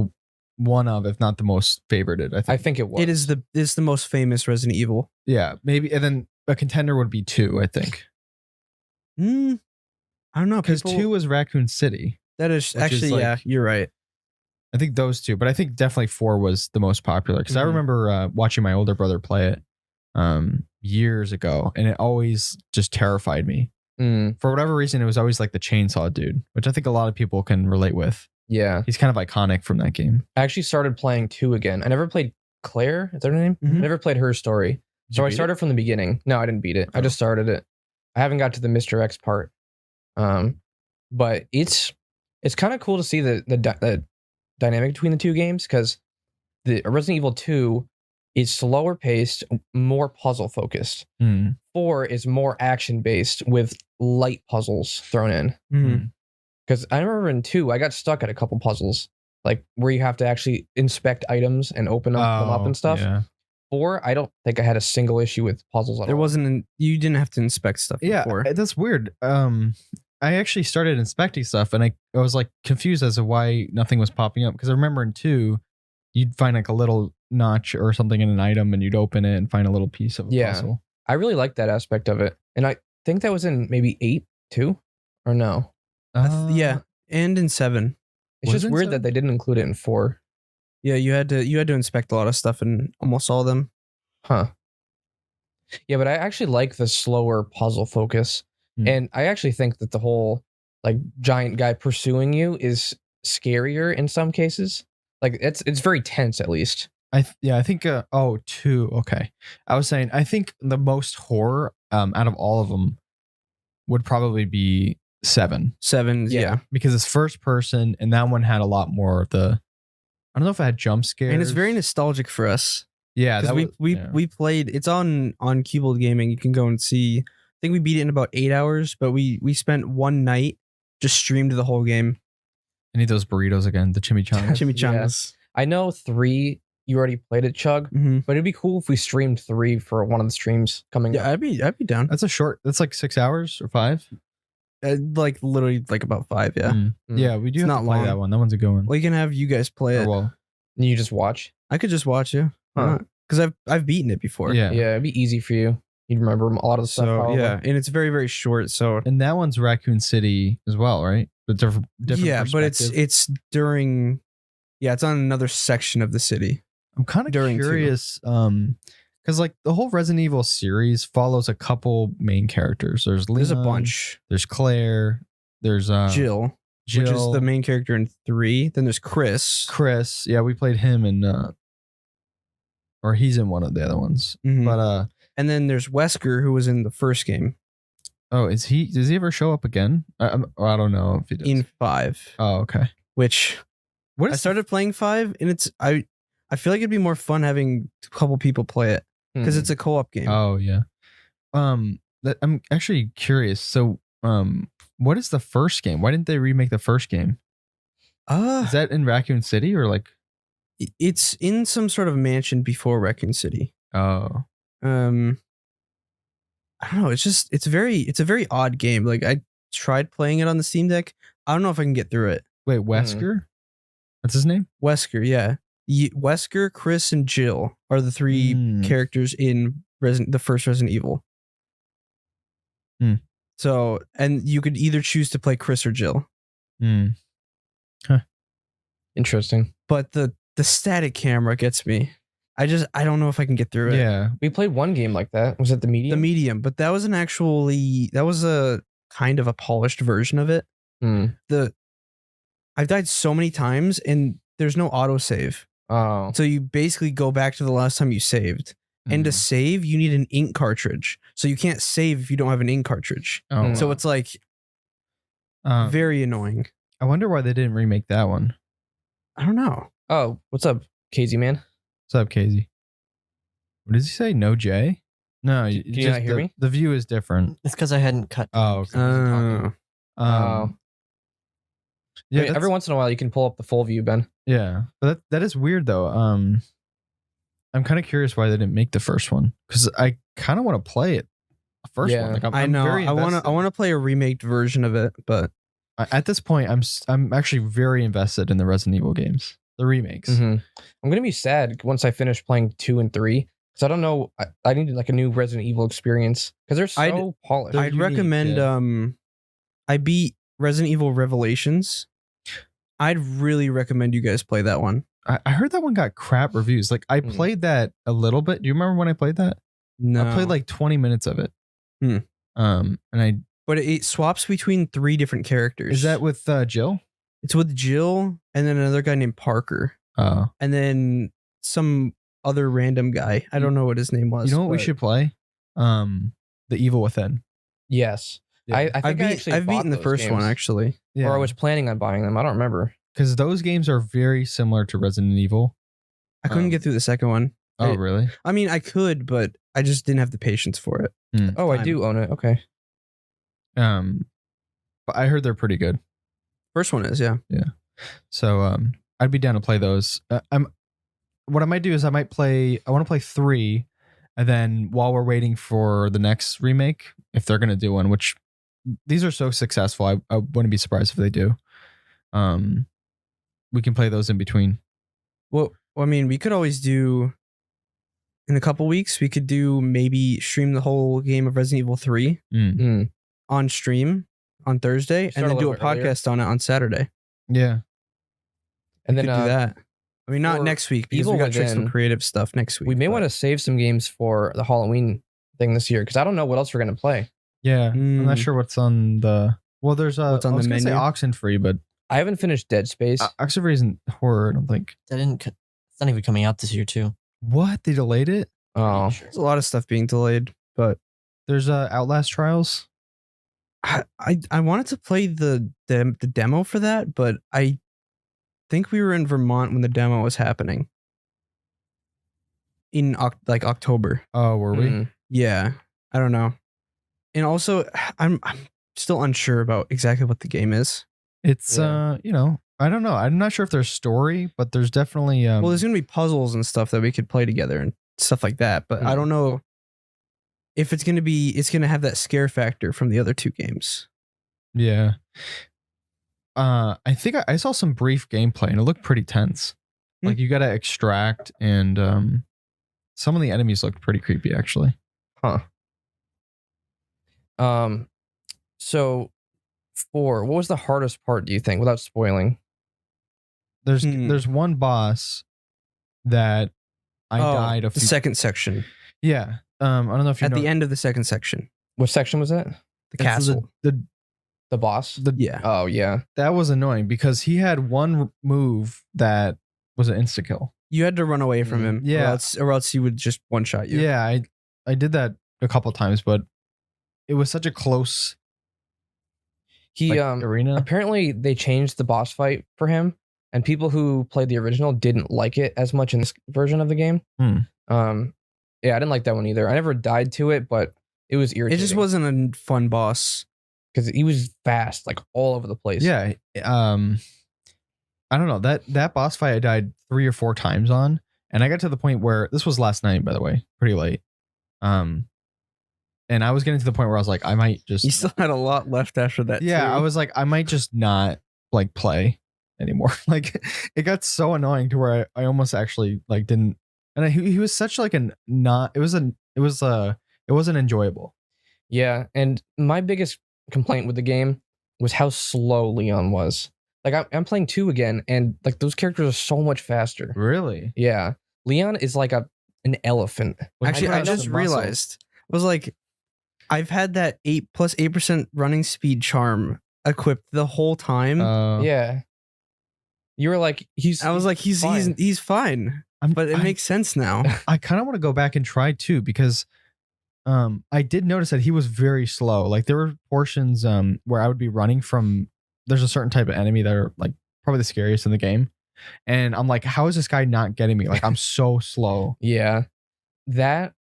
one of, if not the most favorited. I think it was. It's the most famous Resident Evil. Yeah, maybe, and then a contender would be 2. I think. I don't know, because 2 was Raccoon City. That is actually you're right. I think those 2, but I think definitely 4 was the most popular because I remember watching my older brother play it years ago, and it always just terrified me. For whatever reason, it was always like the chainsaw dude, which I think a lot of people can relate with. Yeah. He's kind of iconic from that game. I actually started playing 2 again. I never played Claire. Is that her name? I never played her story. So I started from the beginning. No, I didn't beat it. I just started it. I haven't got to the Mr. X part. But it's kind of cool to see the dynamic between the 2 games, because the Resident Evil 2 is slower paced, more puzzle focused. 4 is more action based with light puzzles thrown in. Because I remember in 2, I got stuck at a couple puzzles, like where you have to actually inspect items and open them up and stuff. Yeah. 4, I don't think I had a single issue with puzzles at all. You didn't have to inspect stuff before. Yeah, that's weird. I actually started inspecting stuff, and I was like confused as to why nothing was popping up. Because I remember in 2, you'd find like a little notch or something in an item, and you'd open it and find a little piece of a puzzle. I really like that aspect of it, and I think that was in maybe 8 too, or no? Yeah, and in 7. It's just weird that they didn't include it in 4. Yeah, you had to inspect a lot of stuff in almost all of them. Huh. Yeah, but I actually like the slower puzzle focus. And I actually think that the whole like giant guy pursuing you is scarier in some cases. Like it's very tense, at least. I think 2. Okay. I was saying I think the most horror out of all of them would probably be 7. 7, yeah. Because it's first person, and that one had a lot more of the, I don't know if it had jump scares. And it's very nostalgic for us. Yeah, that we played. It's on Cubold Gaming. You can go and see. I think we beat it in about 8 hours, but we spent one night just streamed the whole game. I need those burritos again. The chimichangas. Chimichangas. I know 3. You already played it, Chug, but it'd be cool if we streamed 3 for one of the streams coming up. I'd be down. That's like 6 hours or 5. Like literally like about 5. Yeah. Yeah, we do. It's have not to play long. That one. That one's a good one. Well, you can have you guys play it. Well, you just watch. I could just watch you. Because I've beaten it before. Yeah. Yeah, it'd be easy for you. You'd remember a lot of the stuff. So Probably. yeah, and it's very, very short. So And that one's Raccoon City as well, right? But different yeah, but perspective. it's during. Yeah, it's on another section of the city. I'm kind of during curious, because like the whole Resident Evil series follows a couple main characters. There's Leon, There's a bunch. There's Claire. There's Jill, which is the main character in 3. Then there's Chris. Chris. Yeah, we played him in, or he's in one of the other ones. Mhm. But And then there's Wesker, who was in the first game oh, does he ever show up again? I don't know if he does. in 5. Oh, okay. Which What I is started playing 5, and I feel like it'd be more fun having a couple people play it because it's a co-op game. Oh yeah. I'm actually curious. So what is the first game? Why didn't they remake the first game? Is that in Raccoon City or like? It's in some sort of mansion before Raccoon City. Oh. I don't know. It's a very odd game. Like I tried playing it on the Steam Deck. I don't know if I can get through it. Wait, Wesker? What's his name? Wesker, yeah. Wesker, Chris, and Jill are the 3 characters in the first Resident Evil. So, and you could either choose to play Chris or Jill. Huh. Interesting. But the static camera gets me. I don't know if I can get through it. Yeah. We played one game like that. Was it the Medium? The Medium, but that was a kind of a polished version of it. I've died so many times and there's no autosave. Oh. So you basically go back to the last time you saved. And to save, you need an ink cartridge. So you can't save if you don't have an ink cartridge. Oh, so it's like very annoying. I wonder why they didn't remake that one. I don't know. Oh, what's up, Casey man? What's up, Casey? What does he say? No J? No, Can you not hear me? The view is different. It's because I hadn't cut. Oh, okay. Yeah. Every once in a while, you can pull up the full view, Ben. Yeah, but that is weird though. I'm kind of curious why they didn't make the first one because I kind of want to play it. The first one. Like, I know. I want to play a remake version of it, but at this point, I'm actually very invested in the Resident Evil games, the remakes. I'm gonna be sad once I finish playing 2 and 3 because I don't know. I need like a new Resident Evil experience because they're so polished. I'd recommend. I beat Resident Evil Revelations. I'd really recommend you guys play that one. I heard that one got crap reviews. Like I played that a little bit. Do you remember when I played that? No, I played like 20 minutes of it. But it swaps between 3 different characters. Is that with Jill? It's with Jill and then another guy named Parker. Oh, and then some other random guy. I don't know what his name was. You know what we should play? The Evil Within. Yes. Yeah. I've beaten the first one actually. Yeah. Or I was planning on buying them. I don't remember. Because those games are very similar to Resident Evil. I couldn't get through the second one. Oh, really? I mean, I could, but I just didn't have the patience for it. Oh, I do own it. Okay. But I heard they're pretty good. First one is, yeah. Yeah. So I'd be down to play those. What I might do is I want to play 3, and then while we're waiting for the next remake, if they're gonna do one, which these are so successful, I wouldn't be surprised if they do. We can play those in between. Well, I mean, we could always do in a couple weeks. We could do maybe stream the whole game of Resident Evil 3 on stream on Thursday, and then do a podcast on it on Saturday. Yeah, and then do that. I mean, not next week because we got some creative stuff next week. We may want to save some games for the Halloween thing this year because I don't know what else we're gonna play. Yeah, I'm not sure what's on the. Well, there's what's on the menu. Say Oxenfree, but I haven't finished Dead Space. Oxenfree isn't horror. I don't think. It's not even coming out this year too. What? They delayed it? Oh, there's a lot of stuff being delayed, but there's Outlast Trials. I wanted to play the demo for that, but I think we were in Vermont when the demo was happening in October. Oh, were we? Yeah, I don't know. And also, I'm still unsure about exactly what the game is. It's I don't know. I'm not sure if there's story, but there's definitely well, there's gonna be puzzles and stuff that we could play together and stuff like that. But I don't know if it's gonna have that scare factor from the other 2 games. Yeah. I think I saw some brief gameplay and it looked pretty tense. Like you gotta extract and some of the enemies look pretty creepy, actually. Huh. So 4, what was the hardest part, do you think, without spoiling? There's one boss that I died the second section. Yeah. I don't know if you At know. the end of the second section. What section was that? The it's castle. The boss? Yeah. Oh, yeah. That was annoying because he had one move that was an insta kill. You had to run away from him. Yeah. Or else he would just one-shot you. Yeah, I did that a couple times, but it was such a close He arena. apparently they changed the boss fight for him, and people who played the original didn't like it as much in this version of the game. Yeah, I didn't like that one either. I never died to it, but it was irritating. It just wasn't a fun boss. because he was fast, like all over the place. Yeah. I don't know. That boss fight I died 3 or 4 times on. And I got to the point where this was last night, by the way, pretty late. And I was getting to the point where I was like, I might just. You still had a lot left after that. Yeah, too. I was like, I might just not like play anymore. Like it got so annoying to where I almost actually like didn't. And he was such like it wasn't enjoyable. Yeah, and my biggest complaint with the game was how slow Leon was. Like I'm playing 2 again, and like those characters are so much faster. Really? Yeah, Leon is like an elephant. Actually, I tried just the realized was like, I've had that 8% running speed charm equipped the whole time. Yeah, you were like he's. I was like, he's fine. But it makes sense now. I kind of want to go back and try too because I did notice that he was very slow. Like there were portions where I would be running from. There's a certain type of enemy that are like probably the scariest in the game, and I'm like, how is this guy not getting me? Like I'm so slow. Yeah, that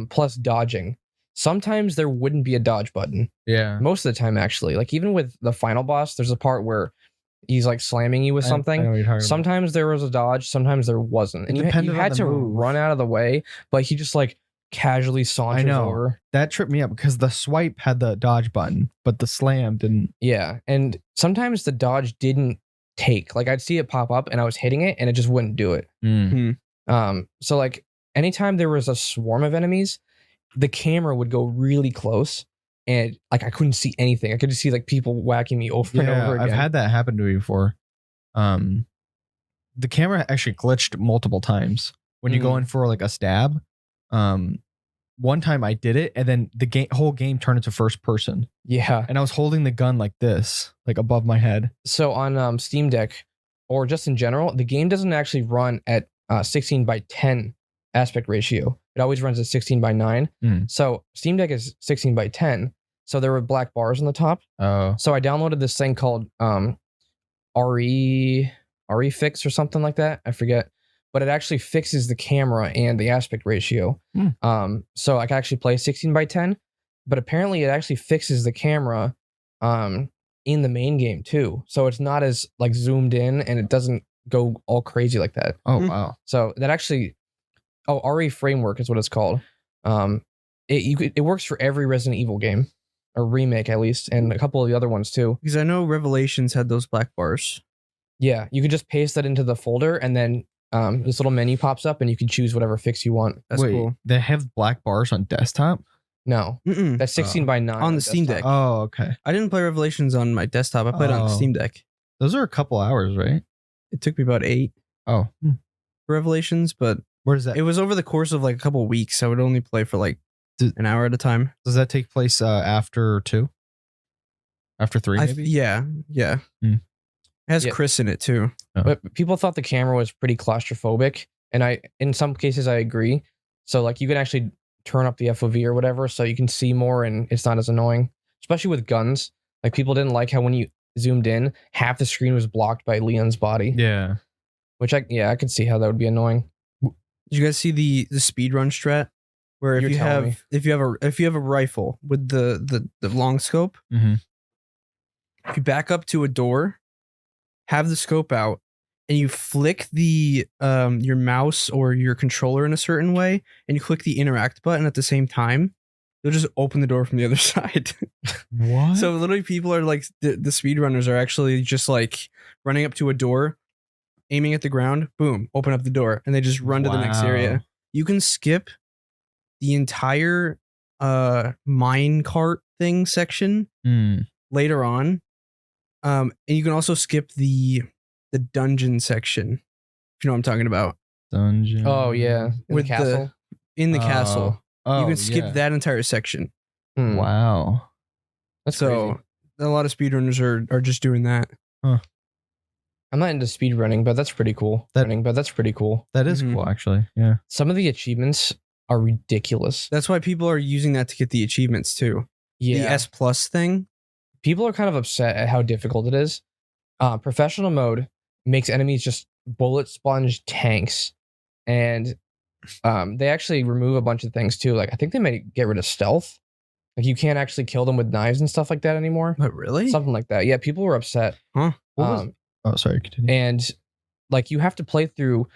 plus dodging. Sometimes there wouldn't be a dodge button. Yeah. Most of the time, actually, like even with the final boss, there's a part where he's like slamming you with something. I know what you're talking about. Sometimes there was a dodge, sometimes there wasn't, and you depended had on to the move. run out of the way. But he just like casually saunters over. That tripped me up because the swipe had the dodge button, but the slam didn't. Yeah, and sometimes the dodge didn't take. Like I'd see it pop up, and I was hitting it, and it just wouldn't do it. So like anytime there was a swarm of enemies, the camera would go really close, and like I couldn't see anything. I could just see like people whacking me over and over again. I've had that happen to me before. The camera actually glitched multiple times when you go in for like a stab. One time I did it, and then the whole game turned into first person. Yeah. And I was holding the gun like this, like above my head. So on Steam Deck, or just in general, the game doesn't actually run at 16:10 aspect ratio. It always runs at 16:9. So Steam Deck is 16:10. So there were black bars on the top. Oh. So I downloaded this thing called RE Fix or something like that. I forget. But it actually fixes the camera and the aspect ratio. So I can actually play 16:10. But apparently it actually fixes the camera in the main game too. So it's not as like zoomed in, and it doesn't go all crazy like that. Oh, wow. So that actually, RE Framework is what it's called. It works for every Resident Evil game, or remake at least, and a couple of the other ones too. Because I know Revelations had those black bars. Yeah, you could just paste that into the folder, and then this little menu pops up, and you can choose whatever fix you want. That's cool. They have black bars on desktop? No, that's 16:9 on the Steam Deck. Oh, okay. I didn't play Revelations on my desktop. I played it on the Steam Deck. Those are a couple hours, right? It took me about 8 Oh. Revelations, but Where is that? it was over the course of like a couple of weeks. I would only play for like an hour at a time. Does that take place after 2? After 3, maybe? Yeah. It has Chris in it too. But people thought the camera was pretty claustrophobic, and in some cases I agree. So like you can actually turn up the FOV or whatever, so you can see more, and it's not as annoying. Especially with guns, like people didn't like how when you zoomed in, half the screen was blocked by Leon's body. Yeah. Which I could see how that would be annoying. Did you guys see the speedrun strat? Where if you have a rifle with the long scope, if you back up to a door, have the scope out, and you flick the your mouse or your controller in a certain way, and you click the interact button at the same time, you'll just open the door from the other side. What? So literally people are like, the speedrunners are actually just like running up to a door, aiming at the ground, boom, open up the door, and they just run to the next area. you can skip the entire mine cart thing section later on. And you can also skip the dungeon section, if you know what I'm talking about. Dungeon. Oh yeah, With the castle. In the castle. Oh, You can skip that entire section. Wow. That's so crazy. a lot of speedrunners are just doing that. I'm not into speedrunning, but that's pretty cool. That is Mhm. cool, actually. Yeah. Some of the achievements are ridiculous. That's why people are using that to get the achievements too. Yeah. The S plus thing. People are kind of upset at how difficult it is. Professional mode makes enemies just bullet sponge tanks, and they actually remove a bunch of things too. Like I think they might get rid of stealth. Like you can't actually kill them with knives and stuff like that anymore. But really? Something like that. Yeah, people were upset. Huh? Oh, sorry. Continue. And like you have to play through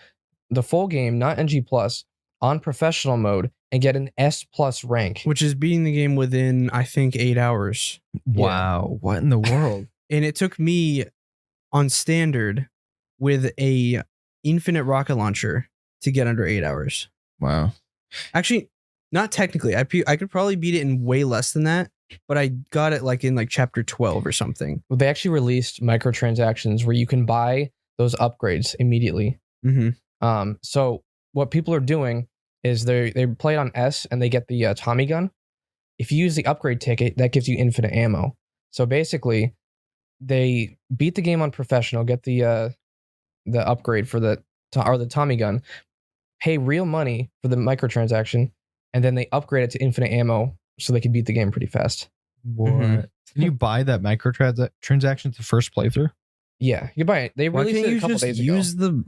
the full game, not NG plus, on professional mode and get an S plus rank. Which is beating the game within, I think, 8 hours. Wow. What in the world? And it took me on standard with a infinite rocket launcher to get under 8 hours. Wow. Actually, not technically. I could probably beat it in way less than that, but I got it like in like chapter 12 or something. Well, they actually released microtransactions where you can buy those upgrades immediately. Mm-hmm. So what people are doing is they play it on S and they get the Tommy gun. If you use the upgrade ticket, that gives you infinite ammo. So basically, they beat the game on professional, get the upgrade for the Tommy gun, pay real money for the microtransaction, and then they upgrade it to infinite ammo so they can beat the game pretty fast. What? Mhm. Can you buy that microtransaction to first playthrough? Yeah, you can buy it. They Why released can't it a you couple just days use ago. the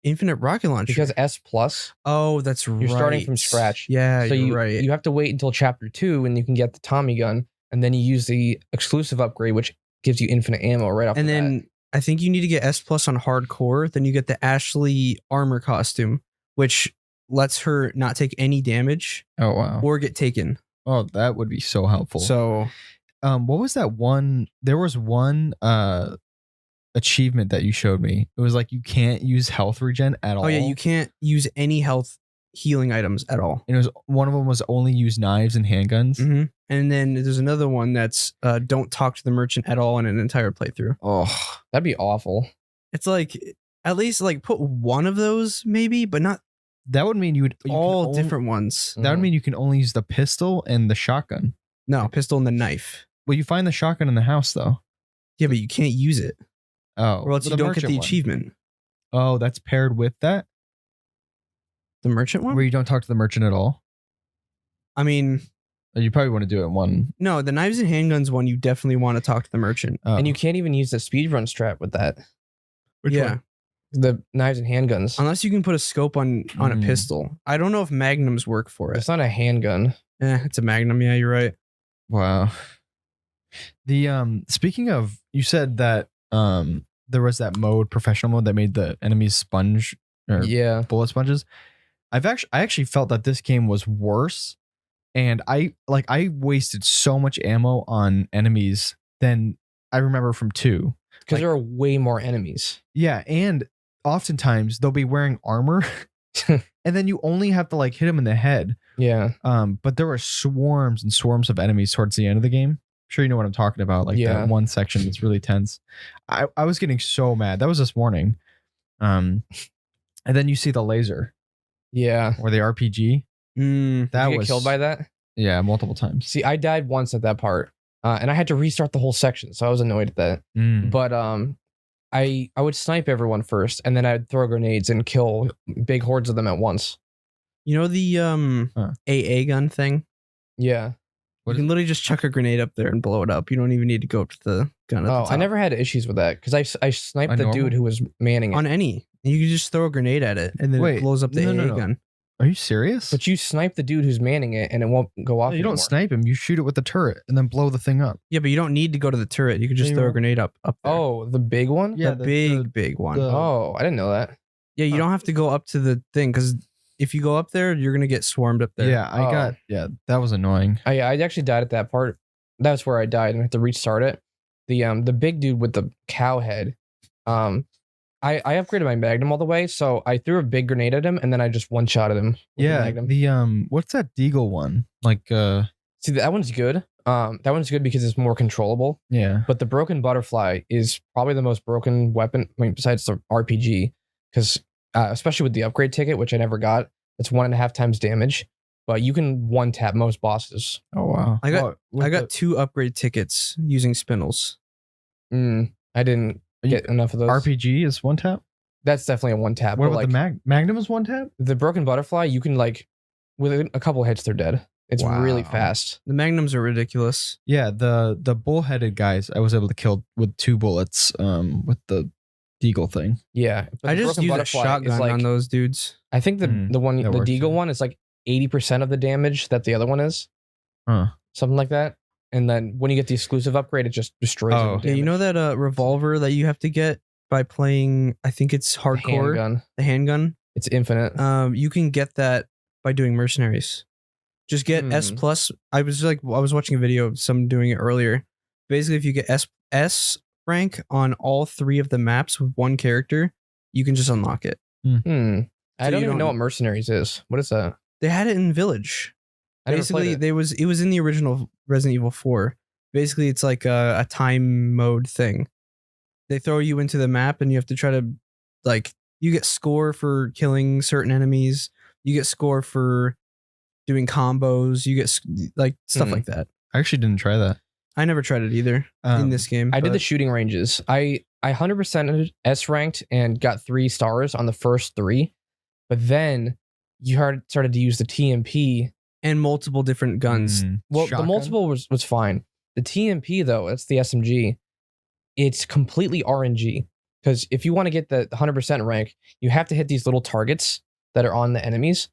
infinite rocket launcher? Because S plus, oh, that's right. you're starting from scratch. Yeah, so you're right. You have to wait until chapter 2 and you can get the Tommy gun, and then you use the exclusive upgrade, which gives you infinite ammo right off. And the then bat. I think you need to get S plus on hardcore. Then you get the Ashley armor costume, which lets her not take any damage Oh, wow. or get taken. Oh, that would be so helpful. So what was that one? There was one achievement that you showed me. It was like you can't use health regen at all. oh yeah, you can't use any health healing items at all. And it was one of them was only use knives and handguns. Mm-hmm. And then there's another one that's don't talk to the merchant at all in an entire playthrough. Oh, That'd be awful. It's like at least like put one of those maybe, but not that would mean you can all only- different ones. That would mean you can only use the pistol and the shotgun. No, pistol and the knife. Well, you find the shotgun in the house though. Yeah, but you can't use it, Oh, or else but you don't get merchant the one. achievement. Oh, that's paired with that, The merchant one? where you don't talk to the merchant at all. I mean, You probably want to do it in one. no, the knives and handguns one, you definitely want to talk to the merchant. Oh. And you can't even use the speedrun strat with that. Which yeah, one? The knives and handguns. unless you can put a scope on a Mm. pistol. I don't know if magnums work for it. It's not a handgun. It's a magnum. Yeah, you're right. Wow. The speaking of, you said that there was that mode, professional mode, that made the enemies sponge or Yeah. bullet sponges. I actually felt that this game was worse, and I wasted so much ammo on enemies than I remember from 2. Because Like- there are way more enemies. Yeah, and oftentimes they'll be wearing armor, and then you only have to like hit them in the head. Yeah. But there were swarms and swarms of enemies towards the end of the game. I'm sure you know what I'm talking about. Like Yeah. that one section that's really tense. I was getting so mad. That was this morning. And then you see the laser Yeah. or the RPG. Mm, That Did you get was killed by that? Yeah, multiple times. See, I died once at that part. And I had to restart the whole section, so I was annoyed at that. Mm. But I would snipe everyone first, and then I'd throw grenades and kill big hordes of them at once. you know the AA gun thing? Yeah. What You can literally just chuck a grenade up there and blow it up. You don't even need to go up to the gun at the Oh, top. I never had issues with that because I sniped A the normal? dude who was manning it. On any. You can just throw a grenade at it and then Wait, it blows up the no, AA no, no. gun. Are you serious? But you snipe the dude who's manning it, and it won't go off. No, you don't anymore. snipe him. You shoot it with the turret and then blow the thing up. Yeah, but you don't need to go to the turret. You could just Yeah, you throw a won't. grenade up there. Oh, the big one. Yeah, the the big one. the- Oh, I didn't know that. Yeah, you don't have to go up to the thing because if you go up there, you're gonna get swarmed up there. Yeah, that was annoying. I actually died at that part. That's where I died, and I had to restart it. The big dude with the cow head, I upgraded my Magnum all the way, so I threw a big grenade at him, and then I just one-shotted him. With the Magnum. The what's that Deagle one? Like See, that one's good. That one's good because it's more controllable. yeah. But the broken butterfly is probably the most broken weapon, I mean, besides the RPG, because especially with the upgrade ticket, which I never got, it's 1.5 times damage. But you can one tap most bosses. Oh wow. I got 2 upgrade tickets using spindles. I didn't get enough of those. RPG is one tap. That's definitely a one tap. What but about like the Magnum is one tap? the broken butterfly, you can like within a couple hits they're dead. It's really Wow. fast. The magnums are ridiculous. Yeah, the bullheaded guys I was able to kill with 2 bullets with the Deagle thing. Yeah, but I the just broken use a butterfly is shotgun like, on those dudes. I think the one that the works, Deagle yeah. one is like 80% of the damage that the other one is. Huh. Something like that. And then when you get the exclusive upgrade, it just destroys Oh. it. Yeah, you know that revolver that you have to get by playing, I think it's hardcore, handgun. the handgun. It's infinite. You can get that by doing mercenaries. Just get S plus. I was watching a video of someone doing it earlier. Basically, if you get S rank on all 3 of the maps with one character, you can just unlock it. I don't even know what mercenaries is. What is that? They had it in Village. I never Basically, played it. it was in the original Resident Evil 4. Basically, it's like a time mode thing. They throw you into the map and you have to try to, like, you get score for killing certain enemies. You get score for doing combos. You get like stuff like that. I actually didn't try that. I never tried it either in this game. I did but- the shooting ranges. I 100% S ranked and got 3 stars on the first 3, but then you started to use the TMP. and multiple different guns. Well, Shotgun? the multiple was fine. The TMP though, that's the SMG. It's completely RNG because if you want to get the 100% rank, you have to hit these little targets that are on the enemies.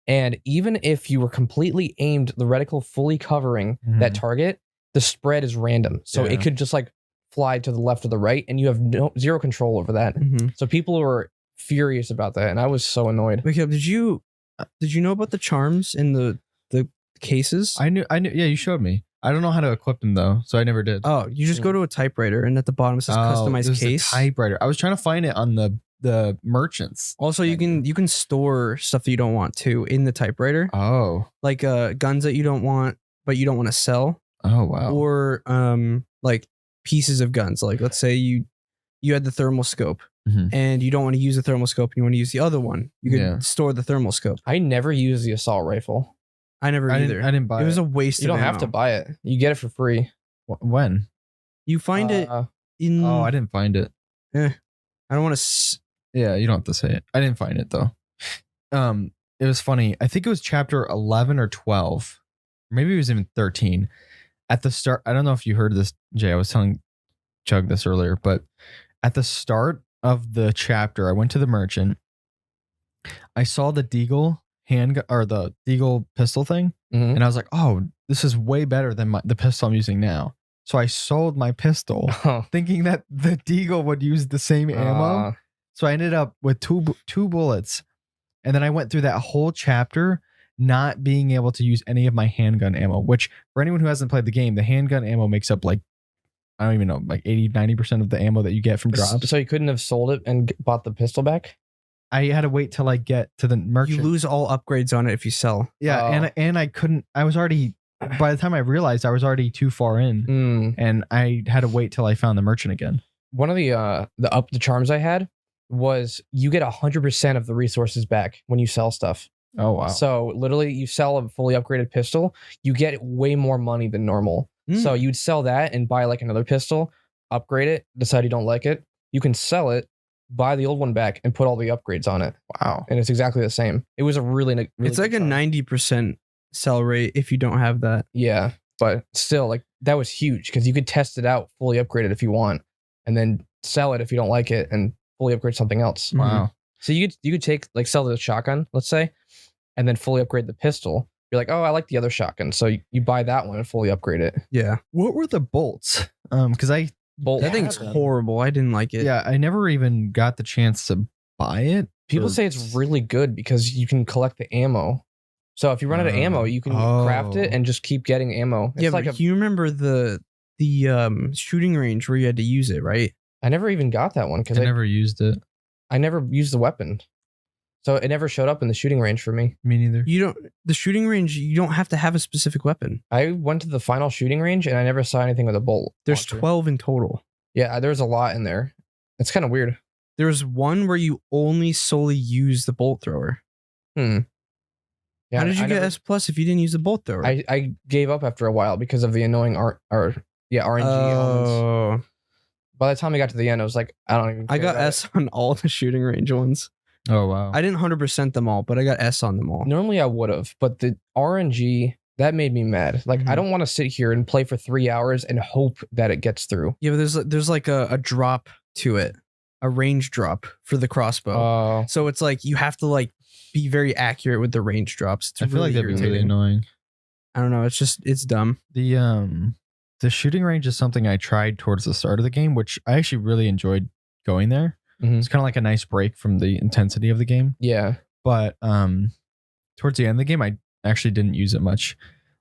And even if you were completely aimed, the reticle fully covering that target, the spread is random. So Yeah. it could just like fly to the left or the right, and you have zero control over that. So people were furious about that, and I was so annoyed. Wait, did you know about the charms in the cases? I knew. Yeah, you showed me. I don't know how to equip them though, so I never did. Oh, you just go to a typewriter, and at the bottom it says customized there's the case. typewriter. I was trying to find it on the merchants. Also, you can store stuff that you don't want to in the typewriter, Oh. like guns that you don't want, but you don't want to sell, Oh wow. or like pieces of guns. Like let's say you had the thermal scope, and you don't want to use the thermal scope, and you want to use the other one. You can store the thermal scope. I never used the assault rifle. I never either. I didn't buy it. It was a waste. You of don't have to ammo. buy it. You get it for free. When? You find it in. Oh, I didn't find it. I don't want to. Yeah, you don't have to say it. I didn't find it though. It was funny. I think it was chapter 11 or 12. Maybe it was even 13. At the start, I don't know if you heard this, Jay. I was telling Chug this earlier, but at the start of the chapter, I went to the merchant. I saw the Deagle handgun or the Deagle pistol thing, and I was like, "Oh, this is way better than the pistol I'm using now." So I sold my pistol, thinking that the Deagle would use the same ammo. So I ended up with two bullets, and then I went through that whole chapter not being able to use any of my handgun ammo. Which, for anyone who hasn't played the game, the handgun ammo makes up like, I don't even know, like 80-90% of the ammo that you get from drops. So you couldn't have sold it and bought the pistol back? I had to wait till I get to the merchant. You lose all upgrades on it if you sell. Yeah, and I couldn't. I was already. By the time I realized, I was already too far in, and I had to wait till I found the merchant again. One of the charms I had was you get 100% of the resources back when you sell stuff. Oh wow! So literally, you sell a fully upgraded pistol, you get way more money than normal. So you'd sell that and buy like another pistol, upgrade it, decide you don't like it. You can sell it, buy the old one back, and put all the upgrades on it. Wow! And it's exactly the same. It was a really It's like a 90% sell rate if you don't have that. Yeah, but still, like that was huge because you could test it out, fully upgrade it if you want, and then sell it if you don't like it, and fully upgrade something else. Wow! So you could take like sell the shotgun, let's say, and then fully upgrade the pistol. You're like, oh, I like the other shotgun, so you buy that one and fully upgrade it. Yeah. What were the bolts? Because I That thing's horrible. I didn't like it. Yeah, I never even got the chance to buy it. People say it's really good because you can collect the ammo. So if you run out of ammo, you can craft it and just keep getting ammo. It's Yeah, like but you remember the shooting range where you had to use it, right? I never even got that one because I never used it. I never used the weapon. So it never showed up in the shooting range for me. Me neither. The shooting range, you don't have to have a specific weapon. I went to the final shooting range and I never saw anything with a bolt. There's launcher. 12 in total. Yeah, there's a lot in there. It's kind of weird. There's one where you only solely use the bolt thrower. Yeah, How did you get S plus if you didn't use the bolt thrower? I gave up after a while because of the annoying RNG elements. Oh, By the time I got to the end, I was like, I don't even. I got S on all the shooting range ones. Oh wow. I didn't 100% them all, but I got S on them all. Normally I would have, but the RNG that made me mad. Like I don't want to sit here and play for 3 hours and hope that it gets through. Yeah, but there's like a drop to it, a range drop for the crossbow. So it's like you have to like be very accurate with the range drops. It's I feel like that'd be really annoying. I don't know. It's dumb. The shooting range is something I tried towards the start of the game, which I actually really enjoyed going there. It's kind of like a nice break from the intensity of the game. Yeah. But towards the end of the game, I actually didn't use it much.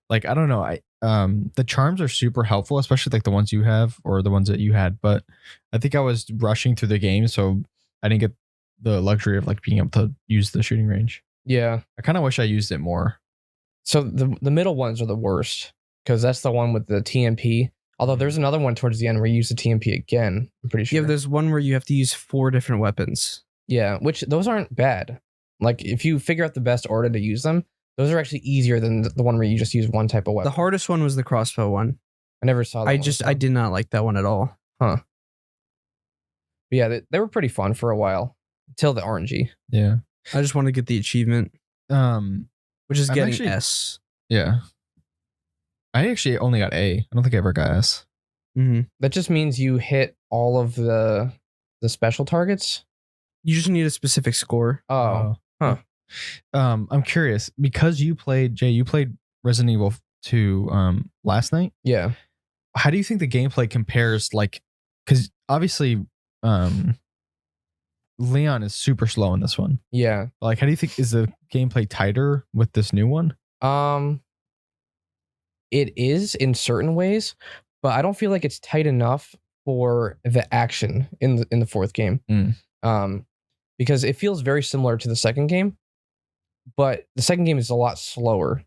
Like, I don't know. The charms are super helpful, especially like the ones you have or the ones that you had. But I think I was rushing through the game, so I didn't get the luxury of like being able to use the shooting range. Yeah. I kind of wish I used it more. So the middle ones are the worst because that's the one with the TMP. Although there's another one towards the end where you use the TMP again. I'm pretty sure. Yeah, there's one where you have to use 4 different weapons. Yeah, which those aren't bad. Like if you figure out the best order to use them, those are actually easier than the one where you just use one type of weapon. The hardest one was the crossbow one. I never saw that. I did not like that one at all. Huh. But yeah, they were pretty fun for a while until the RNG. Yeah. I just want to get the achievement, which is getting S. Yeah. I actually only got A. I don't think I ever got S. Mm-hmm. That just means you hit all of the special targets. You just need a specific score. Oh. Huh. I'm curious because you played Resident Evil 2 last night. Yeah. How do you think the gameplay compares? Like, because obviously, Leon is super slow in this one. Yeah. Like, how do you think is the gameplay tighter with this new one? It is in certain ways, but I don't feel like it's tight enough for the action in the fourth game. Because it feels very similar to the second game, but the second game is a lot slower.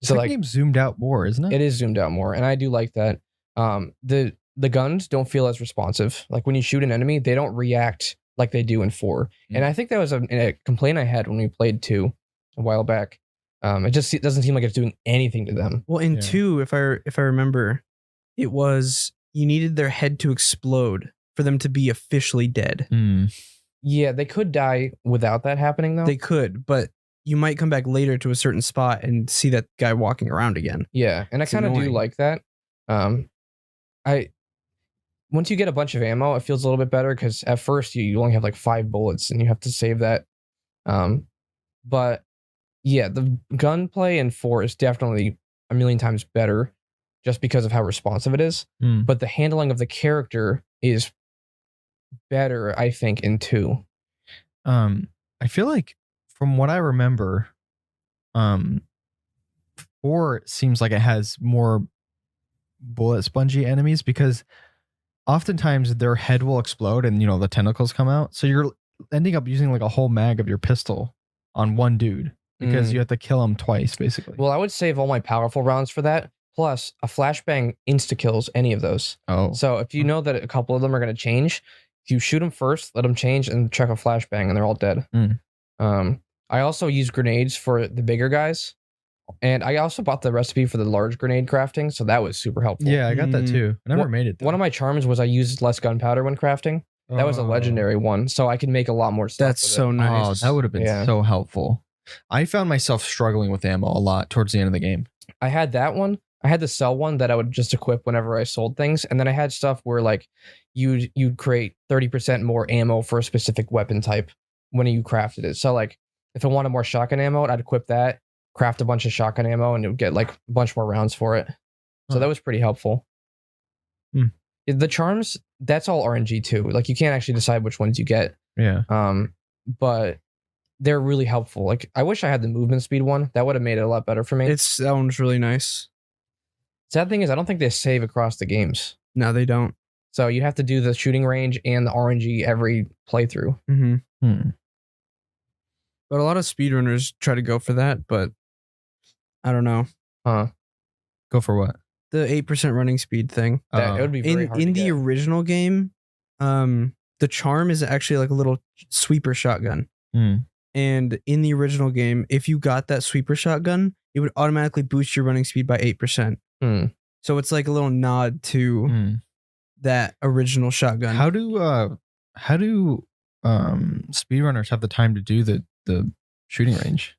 So the game's zoomed out more, isn't it? It is zoomed out more, and I do like that. The guns don't feel as responsive. Like when you shoot an enemy, they don't react like they do in 4. And I think that was a complaint I had when we played 2 a while back. It just doesn't seem like it's doing anything to them. Well, in 2, if I remember, it was you needed their head to explode for them to be officially dead. Yeah, they could die without that happening, though. They could, but you might come back later to a certain spot and see that guy walking around again. Yeah, and I kind of do like that. Once you get a bunch of ammo, it feels a little bit better because at first you only have like 5 bullets and you have to save that. But yeah, the gunplay in 4 is definitely a million times better just because of how responsive it is. But the handling of the character is better, I think, in 2. I feel like from what I remember, 4 seems like it has more bullet spongy enemies because oftentimes their head will explode and the tentacles come out. So you're ending up using like a whole mag of your pistol on one dude because you have to kill him twice, basically. Well, I would save all my powerful rounds for that. Plus, a flashbang insta-kills any of those. Oh. So if you know that a couple of them are going to change, you shoot them first, let them change, and check a flashbang, and they're all dead. I also use grenades for the bigger guys. And I also bought the recipe for the large grenade crafting, so that was super helpful. Yeah, I got that too. I never made it, though. One of my charms was I used less gunpowder when crafting. That was a legendary one, so I can make a lot more stuff. That's so nice. Oh, that would have been so helpful. I found myself struggling with ammo a lot towards the end of the game. I had that one. I had the sell one that I would just equip whenever I sold things, and then I had stuff where like you'd create 30% more ammo for a specific weapon type when you crafted it. So like if I wanted more shotgun ammo, I'd equip that, craft a bunch of shotgun ammo, and you'll get like a bunch more rounds for it. So that was pretty helpful. The charms, that's all RNG too. Like you can't actually decide which ones you get. Yeah. But they're really helpful. Like I wish I had the movement speed one. That would have made it a lot better for me. That one's really nice. Sad thing is I don't think they save across the games. No, they don't. So you have to do the shooting range and the RNG every playthrough. Mm-hmm. But a lot of speedrunners try to go for that, but I don't know. Go for what? The 8% running speed thing. It would be very hard in to the get. original game, the charm is actually like a little sweeper shotgun. And in the original game, if you got that sweeper shotgun, it would automatically boost your running speed by 8%. So it's like a little nod to that original shotgun. How do speedrunners have the time to do the shooting range?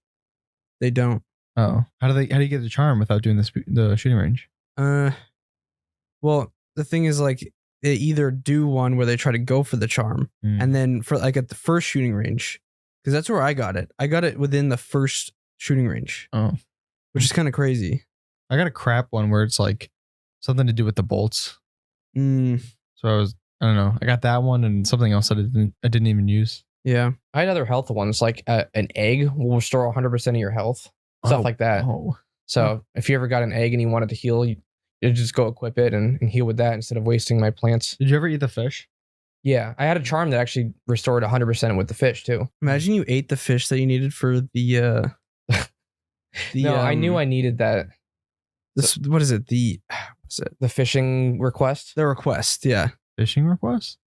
They don't. Oh, how do you get the charm without doing the shooting range? Well, the thing is, like, they either do one where they try to go for the charm, and then for like at the first shooting range, because that's where I got it. I got it within the first shooting range. Oh, which is kind of crazy. I got a crap one where it's like something to do with the bolts. So I don't know. I got that one and something else that I didn't even use. Yeah, I had other health ones like an egg will restore 100% of your health, stuff like that. So if you ever got an egg and you wanted to heal, you just go equip it and heal with that instead of wasting my plants. Did you ever eat the fish? Yeah, I had a charm that actually restored 100% with the fish too. Imagine you ate the fish that you needed for the. I knew I needed that. What is it? The fishing request? The request, yeah. Fishing request?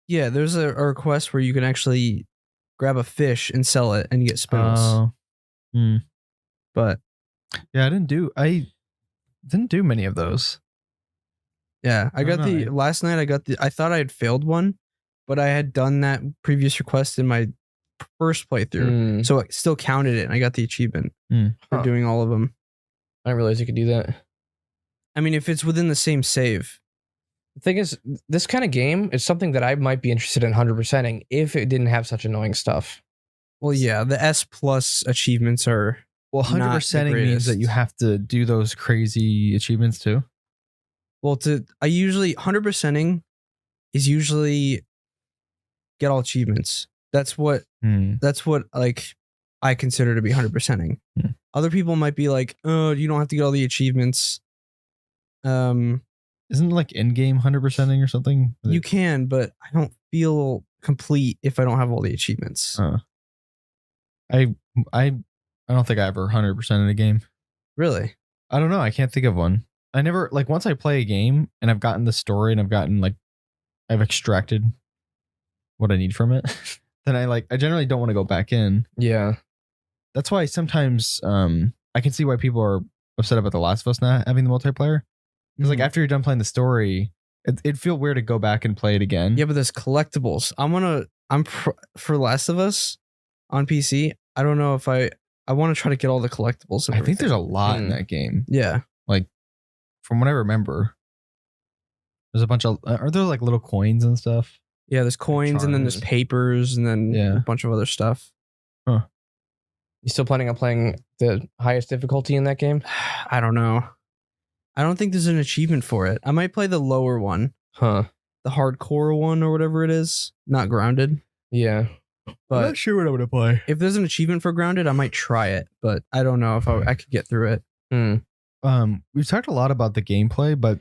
Yeah, there's a request where you can actually grab a fish and sell it and you get spoons. But yeah, I didn't do many of those. Yeah, I got last night. I thought I had failed one, but I had done that previous request in my first playthrough, so it still counted it, and I got the achievement for doing all of them. I didn't realize you could do that. I mean, if it's within the same save. The thing is, this kind of game is something that I might be interested in 100%ing if it didn't have such annoying stuff. Well, yeah, the S+ achievements are 100%ing means that you have to do those crazy achievements too. Well, I usually 100%ing is usually get all achievements. That's what like I consider to be 100%ing. Other people might be like, oh, you don't have to get all the achievements. Isn't it like in-game 100%ing or something? You can, but I don't feel complete if I don't have all the achievements. I don't think I ever 100% in a game. Really? I don't know. I can't think of one. I never, like, once I play a game and I've gotten the story and I've extracted what I need from it, then I generally don't want to go back in. Yeah. That's why sometimes I can see why people are upset about The Last of Us not having the multiplayer. Because like after you're done playing the story, it'd feel weird to go back and play it again. Yeah, but there's collectibles. For Last of Us on PC. I don't know if I want to try to get all the collectibles. I think there's a lot in that game. Yeah. Like from what I remember, there's a bunch of, are there like little coins and stuff? Yeah, there's coins and then there's papers and then a bunch of other stuff. Huh. You still planning on playing the highest difficulty in that game? I don't know. I don't think there's an achievement for it. I might play the lower one. The hardcore one or whatever it is. Not grounded. Yeah. But I'm not sure what I'm going to play. If there's an achievement for grounded, I might try it. But I don't know if I could get through it. We've talked a lot about the gameplay, but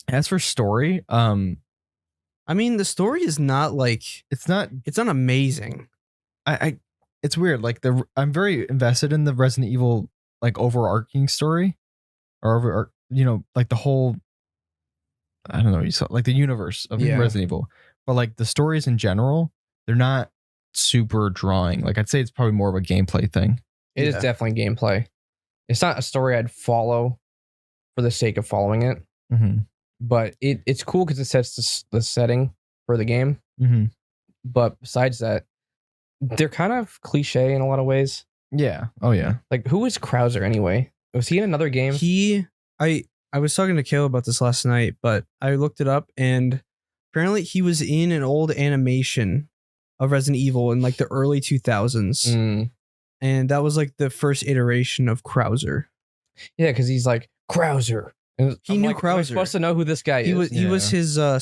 as for story, I mean, the story is not like... It's not amazing. It's weird. Like I'm very invested in the Resident Evil like overarching story, or like the whole. I don't know. You saw like the universe of Resident Evil, but like the stories in general, they're not super drawing. Like I'd say it's probably more of a gameplay thing. It is definitely gameplay. It's not a story I'd follow for the sake of following it, but it's cool because it sets the setting for the game. But besides that, they're kind of cliche in a lot of ways. Yeah. Oh yeah. Like who is Krauser anyway? Was he in another game? I was talking to Kale about this last night, but I looked it up and apparently he was in an old animation of Resident Evil in like the early 2000s. And that was like the first iteration of Krauser. Yeah, because he's like Krauser. And he knew Krauser. I'm supposed to know who this guy is. He was his not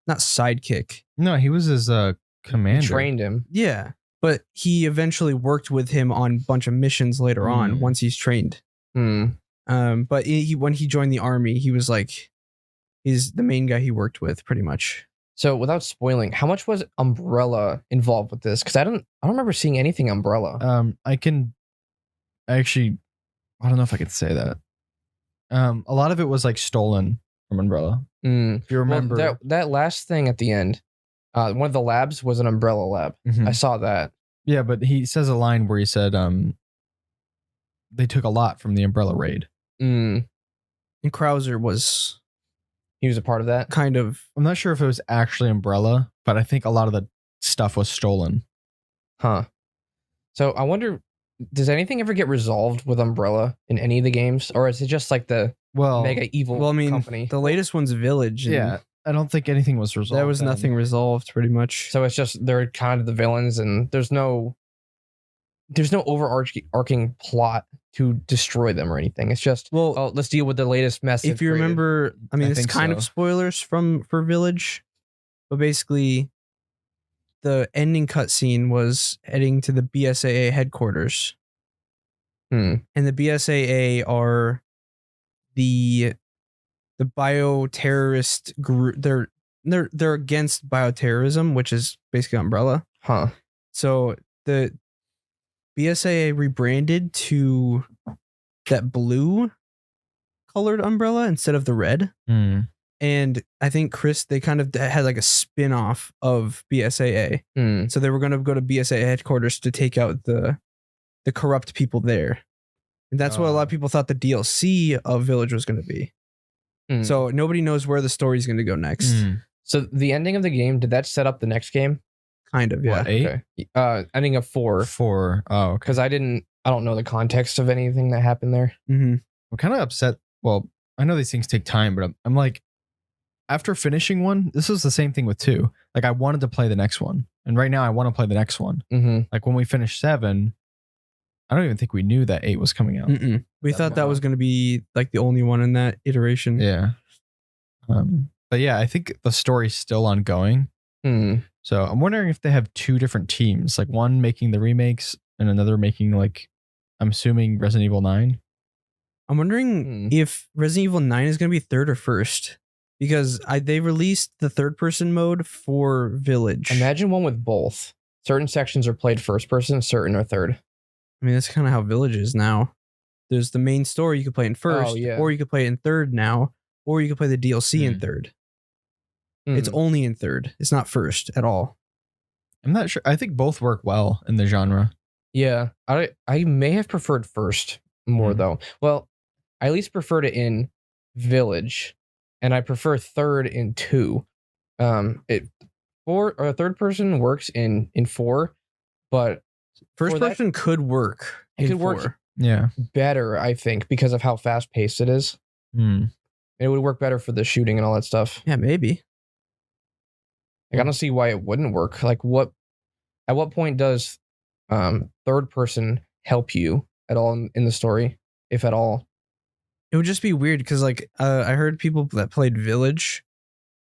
sidekick. No, he was his commander. He trained him. Yeah, but he eventually worked with him on a bunch of missions later on once he's trained. But when he joined the army, he was like is the main guy he worked with, pretty much. So without spoiling, how much was Umbrella involved with this? Because I don't remember seeing anything Umbrella. I don't know if I could say that. A lot of it was like stolen from Umbrella. If you remember, well, that last thing at the end, one of the labs was an Umbrella lab. I saw that. Yeah, but he says a line where he said, they took a lot from the Umbrella raid. And Krauser was... He was a part of that? Kind of. I'm not sure if it was actually Umbrella, but I think a lot of the stuff was stolen. Huh. So I wonder, does anything ever get resolved with Umbrella in any of the games? Or is it just like the mega evil company? The latest one's Village. Yeah. I don't think anything was resolved. There was nothing resolved, pretty much. So it's just they're kind of the villains, and there's no overarching plot to destroy them or anything. It's just, let's deal with the latest mess. If you remember, I mean, it's kind of spoilers for Village, but basically, the ending cutscene was heading to the BSAA headquarters, and the BSAA are the bioterrorist group. They're against bioterrorism, which is basically Umbrella. So the BSAA rebranded to that blue colored Umbrella instead of the red. And I think they kind of had like a spin-off of BSAA. So they were going to go to BSAA headquarters to take out the corrupt people there. And that's what a lot of people thought the DLC of Village was going to be. So nobody knows where the story is going to go next. So the ending of the game, did that set up the next game? Kind of, yeah. What, 8? Okay. Ending of 4. 4. Oh, okay. Because I don't know the context of anything that happened there. I'm kind of upset. Well, I know these things take time, but I'm like, after finishing one, this was the same thing with 2. Like, I wanted to play the next one. And right now I want to play the next one. Like when we finished 7, I don't even think we knew that 8 was coming out. We thought that was going to be like the only one in that iteration. Yeah. But yeah, I think the story's still ongoing. So I'm wondering if they have 2 different teams, like one making the remakes and another making, like, I'm assuming Resident Evil 9. I'm wondering if Resident Evil 9 is going to be third or first, because they released the third person mode for Village. Imagine one with both. Certain sections are played first person, certain are third. I mean, that's kind of how Village is now. There's the main story you could play in first, or you could play it in third now, or you could play the DLC in third. It's only in third. It's not first at all. I'm not sure. I think both work well in the genre. Yeah. I may have preferred first more though. Well, I at least preferred it in Village, and I prefer third in 2. Third person works in 4, but first person could work. It could work better, I think, because of how fast paced it is. It would work better for the shooting and all that stuff. Yeah, maybe. Like, I don't see why it wouldn't work. Like, at what point does third person help you at all in the story, if at all? It would just be weird because, like, I heard people that played Village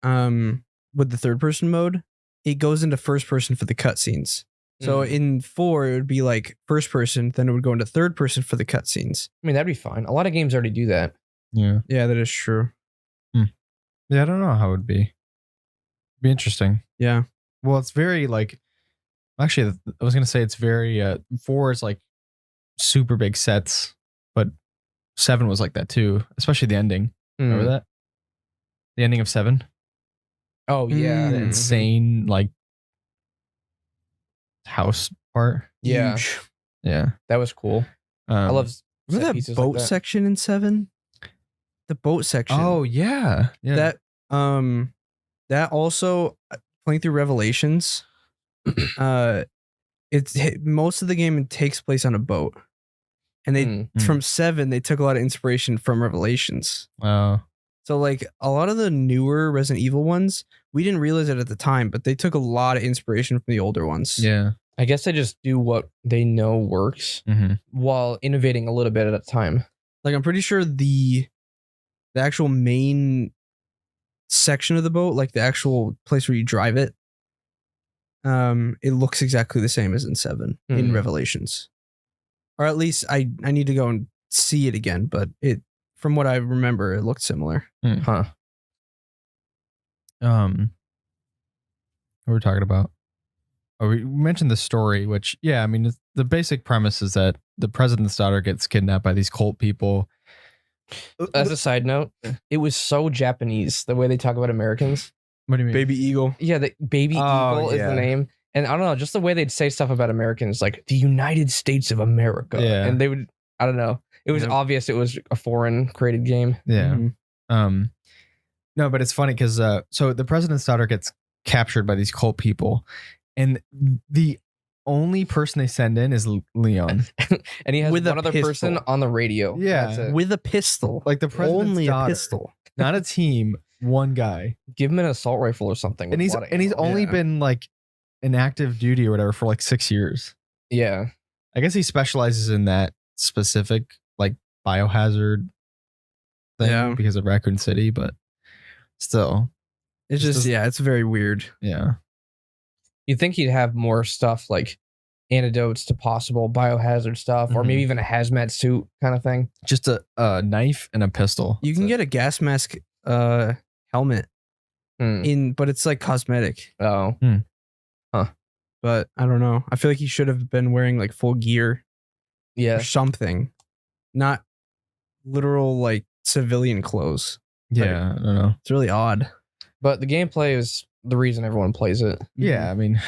with the third person mode, it goes into first person for the cutscenes. So in 4, it would be like first person, then it would go into third person for the cutscenes. I mean, that'd be fine. A lot of games already do that. Yeah. Yeah, that is true. Yeah, I don't know how it would be. Be interesting. Yeah. Well, it's very like, actually, I was gonna say it's very 4 is like super big sets, but 7 was like that too, especially the ending. Remember that? The ending of 7. Oh yeah, the insane like house part. Yeah, huge. Yeah, that was cool. I love remember that boat section in 7. The boat section. Oh yeah, yeah. That also, playing through Revelations, most of the game takes place on a boat, and from 7 they took a lot of inspiration from Revelations. Wow. So like a lot of the newer Resident Evil ones, we didn't realize it at the time, but they took a lot of inspiration from the older ones. Yeah. I guess they just do what they know works while innovating a little bit at a time. Like, I'm pretty sure the actual main section of the boat, like the actual place where you drive it, it looks exactly the same as in 7 in Revelations, or at least I need to go and see it again, but from what I remember, it looked similar. What we're talking about? Oh, we mentioned the story, which, yeah, I mean, the basic premise is that the president's daughter gets kidnapped by these cult people. As a side note, it was so Japanese the way they talk about Americans. What do you mean? Baby Eagle. Yeah, the Baby Eagle is yeah. the name. And I don't know, just the way they'd say stuff about Americans, like the United States of America. Yeah. And they would, I don't know. It was obvious it was a foreign created game. Yeah. Mm-hmm. No, but it's funny because so the president's daughter gets captured by these cult people, and the only person they send in is Leon. And he has With a one other pistol. person on the radio. Yeah. That's it. With a pistol. Like the president's Only daughter. a pistol. Not a team, one guy. Give him an assault rifle or something. And with he's a lot of and he's ammo. only Yeah. been like in active duty or whatever for like 6 years. Yeah. I guess he specializes in that specific like biohazard thing Yeah. because of Raccoon City, but still, It's Just just, doesn't- yeah, it's very weird. yeah. You'd think he'd have more stuff like antidotes to possible biohazard stuff, or maybe even a hazmat suit kind of thing. Just a knife and a pistol. You can get a gas mask helmet but it's like cosmetic. Oh. But I don't know. I feel like he should have been wearing like full gear Yeah. or something. Not literal like civilian clothes. Yeah, I don't know. It's really odd. But the gameplay is the reason everyone plays it. Yeah, I mean,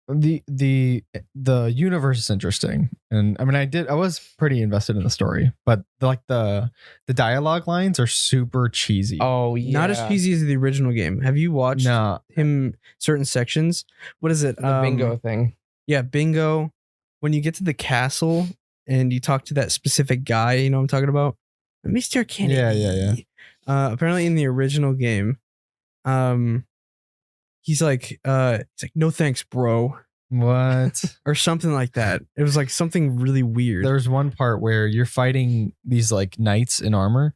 the universe is interesting, and I mean, I was pretty invested in the story, but the dialogue lines are super cheesy. Oh, yeah. Not as cheesy as the original game. Have you watched No, him certain sections? What is it? The bingo thing. Yeah, bingo. When you get to the castle and you talk to that specific guy, you know what I'm talking about? Mr. Kennedy. Yeah. Apparently in the original game, he's like, no thanks, bro. what? Or something like that. It was like something really weird. There's one part where you're fighting these like knights in armor,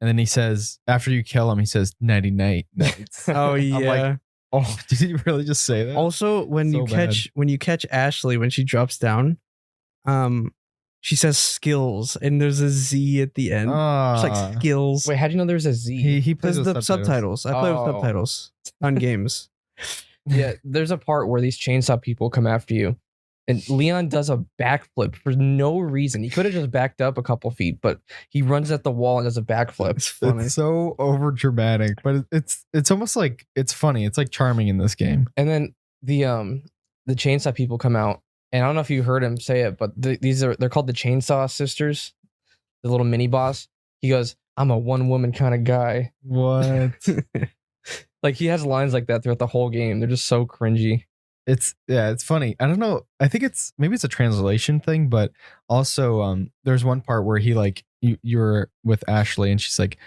and then he says, after you kill him, he says, "Nighty night, knights." Oh I'm yeah. like, oh, did he really just say that? Also, when So you catch Ashley when she drops down, she says skills and there's a Z at the end. It's like skills. Wait, how'd you know there's a Z? he plays There's with the subtitles. I play with Oh. subtitles on games. Yeah, there's a part where these chainsaw people come after you, and Leon does a backflip for no reason. He could have just backed up a couple feet, but he runs at the wall and does a backflip. It's funny. It's so over dramatic, but it's almost like it's funny. It's like charming in this game. And then the chainsaw people come out, and I don't know if you heard him say it, but they're called the Chainsaw Sisters, the little mini boss. He goes, "I'm a one woman kind of guy." What? Like he has lines like that throughout the whole game. They're just so cringy. It's funny. I don't know. I think maybe it's a translation thing, but also there's one part where he like you're with Ashley and she's like,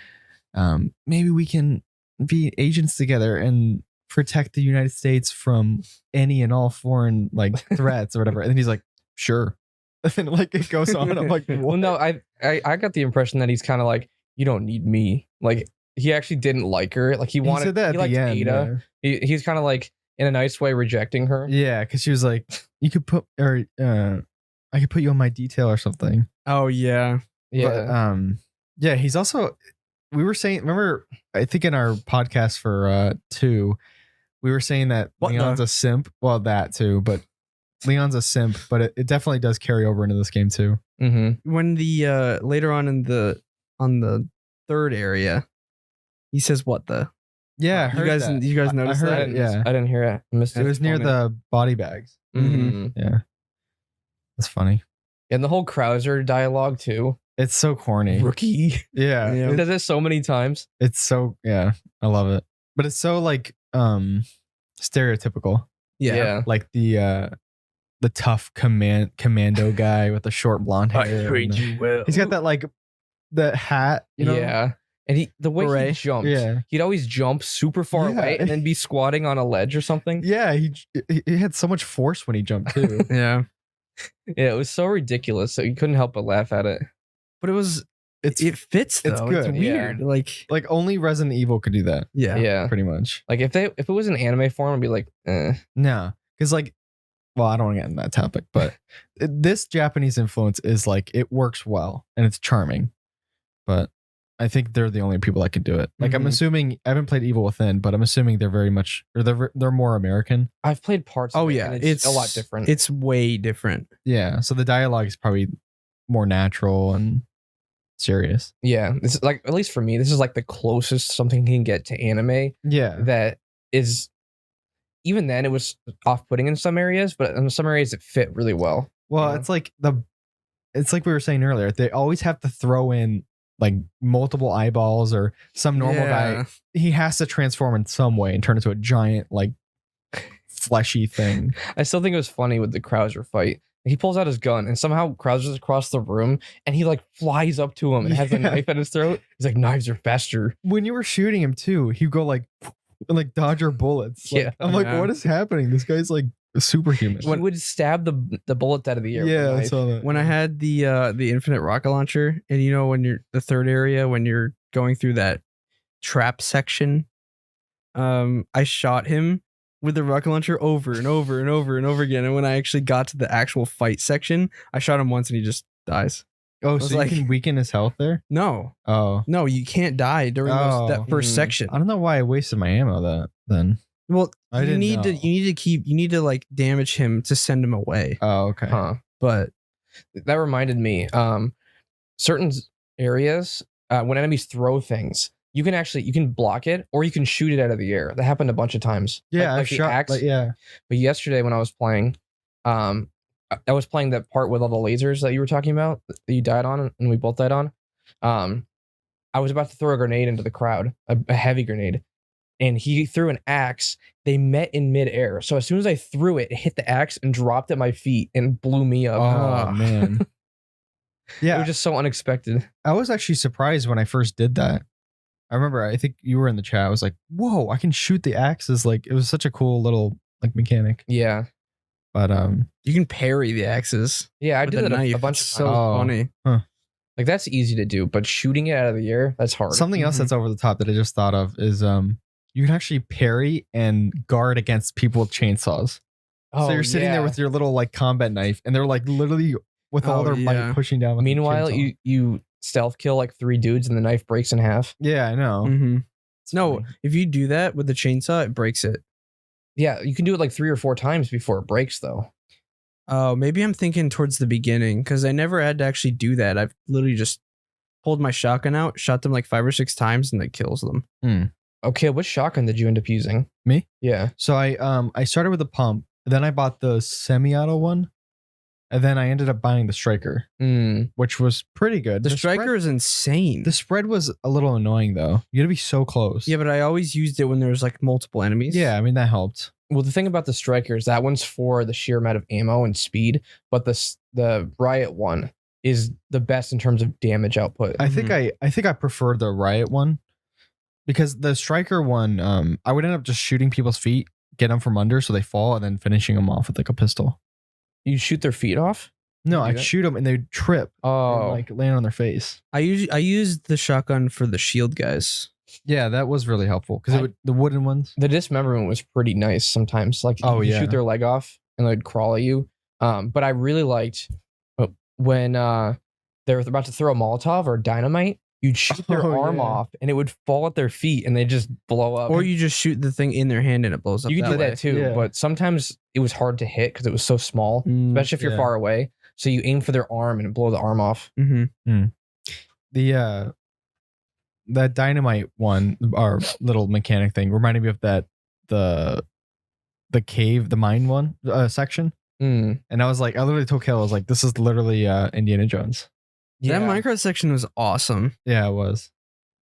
maybe we can be agents together and protect the United States from any and all foreign like threats or whatever. And then he's like, sure. And then like it goes on. I'm like, what? Well, no, I got the impression that he's kind of like, you don't need me. Like he actually didn't like her. Like he wanted. He said that at liked the end. Ada. He's kind of like in a nice way rejecting her. Yeah, because she was like, you could put or I could put you on my detail or something. Oh yeah. Yeah. But, yeah, he's also we were saying, remember, I think in our podcast for 2, we were saying that What Leon's the- a simp. Well, that too, but Leon's a simp, but it definitely does carry over into this game too. Mm-hmm. When the later on in the third area, he says what the Yeah, I heard that. you guys noticed heard that? it, yeah. I didn't hear it. I missed It was near Funny. the body bags. Mhm. Yeah. That's funny. And the whole Krauser dialogue too. It's so corny. Rookie. Yeah. Yeah. He does it so many times. It's so, yeah, I love it. But it's so like stereotypical. Yeah. Like the tough commando guy with the short blonde hair. and well. he's got that like the hat, you know? Yeah. And the way he Beret. jumped, Yeah. he'd always jump super far Yeah. away and then be squatting on a ledge or something. Yeah, he had so much force when he jumped too. Yeah. Yeah, it was so ridiculous. So you couldn't help but laugh at it. But It's it fits though. it's It's, good. weird. Like like only Resident Evil could do that, yeah. Yeah. pretty much. Like if it was an anime form, I'd be like, No, because like, well, I don't want to get into that topic, but this Japanese influence is like it works well and it's charming, but I think they're the only people that can do it. Like I'm Mhm. assuming I haven't played Evil Within, but I'm assuming they're very much or they're more American. I've played parts. Oh of it, yeah, and it's a lot different. It's way different. Yeah, so the dialogue is probably more natural and serious. Yeah, this is like, at least for me, this is like the closest something can get to anime Yeah. that is. Even then, it was off-putting in some areas, but in some areas it fit really well. Well, Yeah. it's like we were saying earlier. They always have to throw in like multiple eyeballs or some normal guy. He has to transform in some way and turn into a giant like fleshy thing. I still think it was funny with the Krauser fight. He pulls out his gun and somehow Krauser's across the room and he like flies up to him and has a knife at his throat. He's like, knives are faster. When you were shooting him too, he'd go like and like dodge your bullets. Like, Yeah. I'm like, Yeah. what is happening? This guy's like a superhuman. He would stab the bullet out of the air. with a Yeah, I knife. saw that. When I had the infinite rocket launcher, and you know when you're the third area when you're going through that trap section, I shot him with the rocket launcher over and over and over and over again. And when I actually got to the actual fight section, I shot him once and he just dies. Oh, was so like- you can weaken his health there? No, Oh. no, you can't die during Oh. that first Mm. section. I don't know why I wasted my ammo that then. Well, I you didn't need know. you need to like damage him to send him away. Oh, okay. Huh. But That reminded me. Certain areas, when enemies throw things, you can block it or you can shoot it out of the air. That happened a bunch of times. Yeah, like I've the shot. axe. Like, yeah. But yesterday when I was playing, I was playing that part with all the lasers that you were talking about that you died on and we both died on. I was about to throw a grenade into the crowd, a heavy grenade, and he threw an axe. They met in midair. So as soon as I threw it, it hit the axe and dropped at my feet and blew me up. Oh man. It Yeah, was just so unexpected. I was actually surprised when I first did that. I remember, I think you were in the chat. I was like, "Whoa, I can shoot the axes!" Like it was such a cool little like mechanic. Yeah. But you can parry the axes. Yeah, I with did the it knife. a bunch of It's times. so Oh. funny. Like that's easy to do, but shooting it out of the air, that's hard. something else that's over the top that I just thought of is you can actually parry and guard against people with chainsaws. So you're sitting there with your little like combat knife, and they're like literally with all Oh, their might yeah. pushing down. With the Meanwhile, chainsaw. you stealth kill like 3 dudes and the knife breaks in half. Yeah, I know. Mm-hmm. It's No, funny. if you do that with the chainsaw, it breaks it. Yeah, you can do it like 3 or 4 times before it breaks though. Oh, maybe I'm thinking towards the beginning because I never had to actually do that. I've literally just pulled my shotgun out, shot them like 5 or 6 times, and it kills them. Okay, what shotgun did you end up using? Me? Yeah. So I started with the pump, then I bought the semi-auto one, and then I ended up buying the striker, which was pretty good. The striker spread, is insane. the spread was a little annoying though. You gotta be so close. Yeah, but I always used it when there was like multiple enemies. Yeah, I mean that helped. Well, the thing about the striker is that one's for the sheer amount of ammo and speed, but the riot one is the best in terms of damage output. I think I prefer the riot one because the striker one, I would end up just shooting people's feet, get them from under so they fall, and then finishing them off with like a pistol. You shoot their feet off? No, You do I'd that? shoot them and they'd trip and Oh, like land on their face. I used the shotgun for the shield guys. Yeah, that was really helpful because the wooden ones. the dismemberment was pretty nice sometimes. Like Oh, you yeah. shoot their leg off and they'd crawl at you. But I really liked when they're about to throw a Molotov or dynamite, you'd shoot their Oh, arm yeah. off and it would fall at their feet and they just blow up. Or you just shoot the thing in their hand and it blows up. You can do way. that too, Yeah. but sometimes it was hard to hit because it was so small, especially if you're yeah. far away. So you aim for their arm and blow the arm off. Mm-hmm. The that dynamite one, our little mechanic thing, reminded me of the cave, the mine one section. Mm. And I was like, I literally told Kale, I was like, this is literally Indiana Jones. Yeah. That Minecraft section was awesome. Yeah, it was.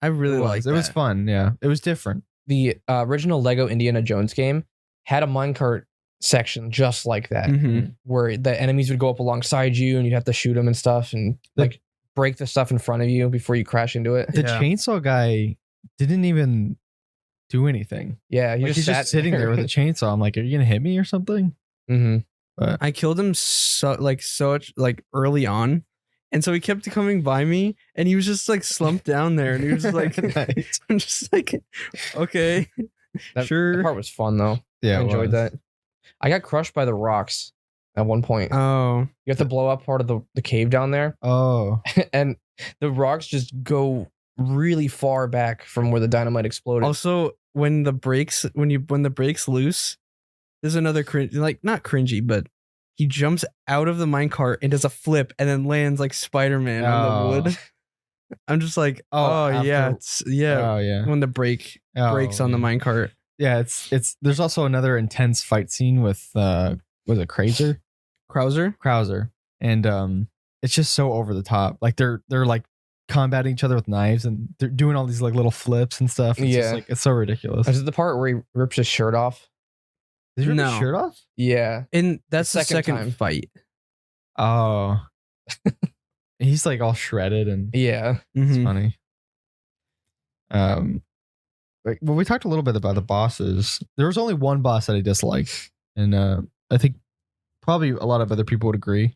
I really liked It was that. fun. Yeah, it was different. The original Lego Indiana Jones game had a minecart section just like that, Mhm. where the enemies would go up alongside you and you'd have to shoot them and stuff and like break the stuff in front of you before you crash into it. The Yeah. chainsaw guy didn't even do anything. Yeah, he Like, he's sat just sitting there with a chainsaw. I'm like, are you gonna hit me or something? Mhm. But I killed him so early on. And so he kept coming by me and he was just like slumped down there and he was just like Nice. I'm just like okay. That Sure. part was fun though. Yeah, I it enjoyed was. that. I got crushed by the rocks at one point. Oh. You have to blow up part of the cave down there, Oh, and the rocks just go really far back from where the dynamite exploded. Also, when the brakes loose, there's another like not cringy, but he jumps out of the minecart and does a flip and then lands like Spider-Man on the wood. I'm just like, oh yeah, when the brake breaks on the minecart. Yeah, it's there's also another intense fight scene with was it Krauser, and it's just so over the top. Like they're like combating each other with knives and they're doing all these like little flips and stuff. It's just like it's so ridiculous. Is it the part where he rips his shirt off? Did he rip his shirt off? Yeah, and that's the second fight. Oh, he's like all shredded and it's funny. Well, we talked a little bit about the bosses. There was only one boss that I disliked, and I think probably a lot of other people would agree.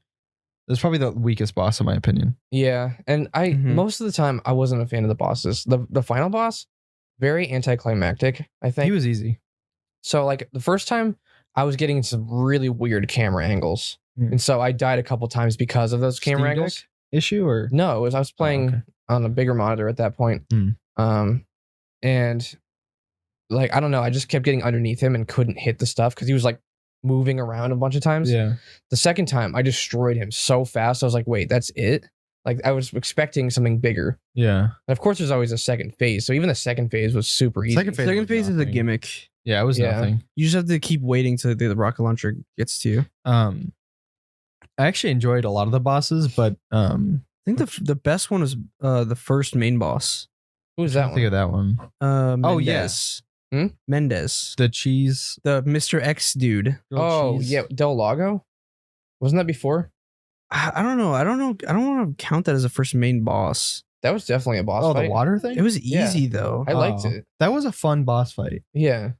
It's probably the weakest boss in my opinion. Yeah, and most of the time I wasn't a fan of the bosses. The final boss, very anticlimactic. I think he was easy. So like the first time, I was getting some really weird camera angles, and so I died a couple times because of those camera angles. Issue or no? It was I was playing on a bigger monitor at that point. And like I don't know, I just kept getting underneath him and couldn't hit the stuff because he was like moving around a bunch of times. Yeah. The second time, I destroyed him so fast. I was like, wait, that's it? Like I was expecting something bigger. Yeah. And of course, there's always a second phase. So even the second phase was super easy. Second phase is a gimmick. Yeah, it was nothing. You just have to keep waiting till the rocket launcher gets to you. I actually enjoyed a lot of the bosses, but I think the best one was the first main boss. Who's that one? Think of that one. Mendes. Mendes. The cheese. The Mr. X dude. Yeah. Del Lago? Wasn't that before? I don't know. I don't want to count that as a first main boss. That was definitely a boss fight. The water thing? It was easy though. I liked it. That was a fun boss fight. Yeah.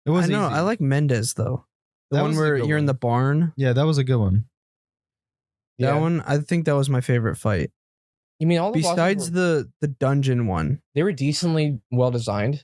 It was easy. I like Mendes though. The one where you're in the barn. Yeah, that was a good one. That one, I think that was my favorite fight. You mean all the besides the dungeon one? They were decently well designed.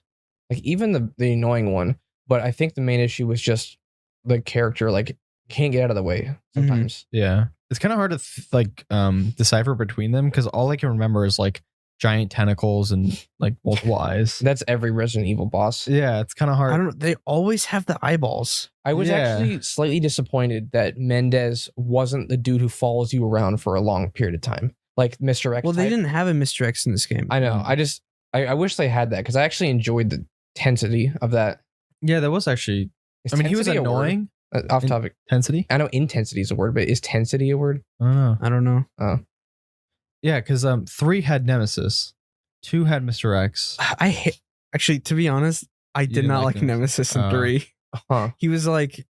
Like even the annoying one, but I think the main issue was just the character like can't get out of the way sometimes. Yeah. It's kind of hard to decipher between them because all I can remember is like giant tentacles and like multiple eyes. That's every Resident Evil boss. Yeah, it's kind of hard. I don't know. They always have the eyeballs. I was actually slightly disappointed that Mendes wasn't the dude who follows you around for a long period of time. Like Mr. X. Well, they didn't have a Mr. X in this game. I know. I wish they had that because I actually enjoyed the intensity of that. Yeah, that was actually. He was annoying. Off topic. Intensity? I know intensity is a word, but is tensity a word? I don't know. Oh. Yeah, because 3 had Nemesis, 2 had Mr. X. Actually, to be honest, I did not like Nemesis in 3. He was like,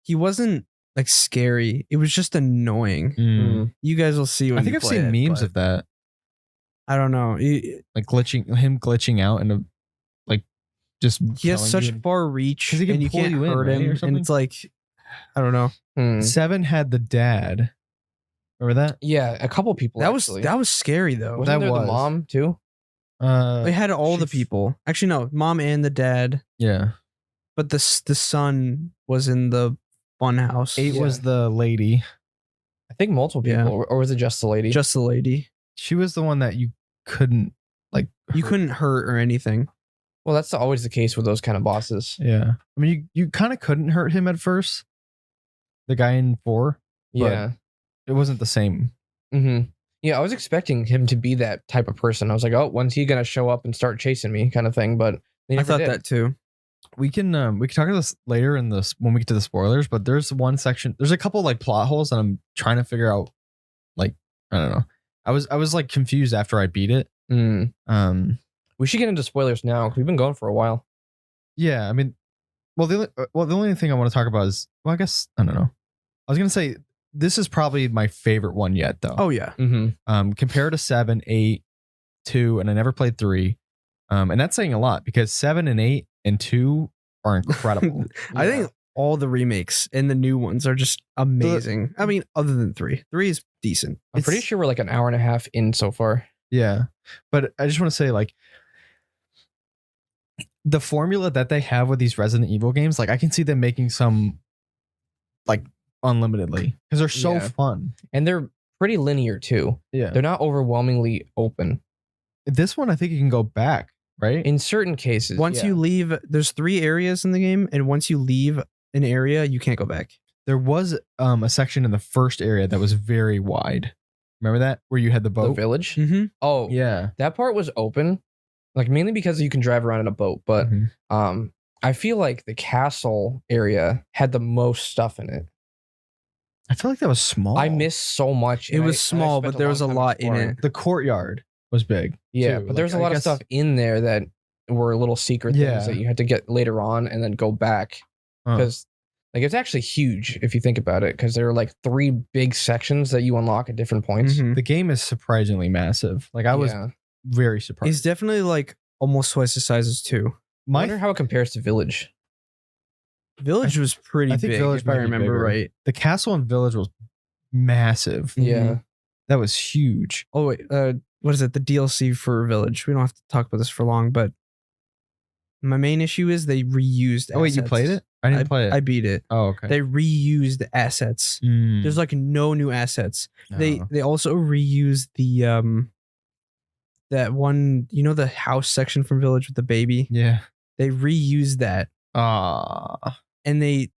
he wasn't like scary. It was just annoying. You guys will see when I think I've seen memes of that. I don't know. Like glitching out and like just he has such far reach and you can't hurt him. And it's like, I don't know. 7 had the dad. Remember that? Yeah, a couple people. That was scary though. Wasn't there the mom too? They had all the people. Actually, no, mom and the dad. Yeah, but the son was in the fun house. 8 was the lady. I think multiple people, or was it just the lady? Just the lady. She was the one that you couldn't like. You couldn't hurt or anything. Well, that's always the case with those kind of bosses. Yeah, I mean, you kind of couldn't hurt him at first. The guy in 4. Yeah. It wasn't the same. Yeah, I was expecting him to be that type of person. I was like, oh, when's he gonna show up and start chasing me, kind of thing. But I thought that too. We can talk about this later in this when we get to the spoilers. But there's one section. There's a couple like plot holes that I'm trying to figure out. Like I don't know. I was like confused after I beat it. We should get into spoilers now because we've been going for a while. Yeah, I mean, the only thing I want to talk about is I guess I don't know. I was gonna say. This is probably my favorite one yet, though. Oh yeah. Compared to 7, 8, 2, and I never played 3, and that's saying a lot because 7 and 8 and 2 are incredible. I think all the remakes and the new ones are just amazing. I mean, other than 3 is decent. I'm pretty sure we're like an hour and a half in so far. Yeah, but I just want to say like the formula that they have with these Resident Evil games, like I can see them making some like. Unlimitedly because they're so fun and they're pretty linear too. Yeah, they're not overwhelmingly open. This one, I think you can go back, right? In certain cases, Once you leave, there's 3 areas in the game, and once you leave an area, you can't go back. There was a section in the first area that was very wide. Remember that? Where you had the the boat? village. Mm-hmm. Oh, Yeah. that part was open, like mainly because you can drive around in a boat. But Mhm. I feel like the castle area had the most stuff in it. I feel like that was small. I missed so much. It and was I small, spent but there was a long time lot in exploring. it. The courtyard was big. Yeah, too. but there's a Like, I lot of guess- stuff in there that were little secret Yeah. things that you had to get later on and then go back Huh. because like it's actually huge if you think about it because there are like 3 big sections that you unlock at different points. Mhm. The game is surprisingly massive. Like I was Yeah. very surprised. It's definitely like almost twice the size as 2. I My wonder how it compares to Village. Village was pretty I think big, Village if I might be remember bigger. right. the castle and village was massive. Yeah. That was huge. Oh wait, what is it? The DLC for Village. We don't have to talk about this for long, but my main issue is they reused. Oh wait, you assets. played it? I didn't play it. I beat it. Oh okay. They reused assets. Mm. There's like no new assets. No. They also reused the that one, you know, the house section from Village with the baby. Yeah. They reused that, and they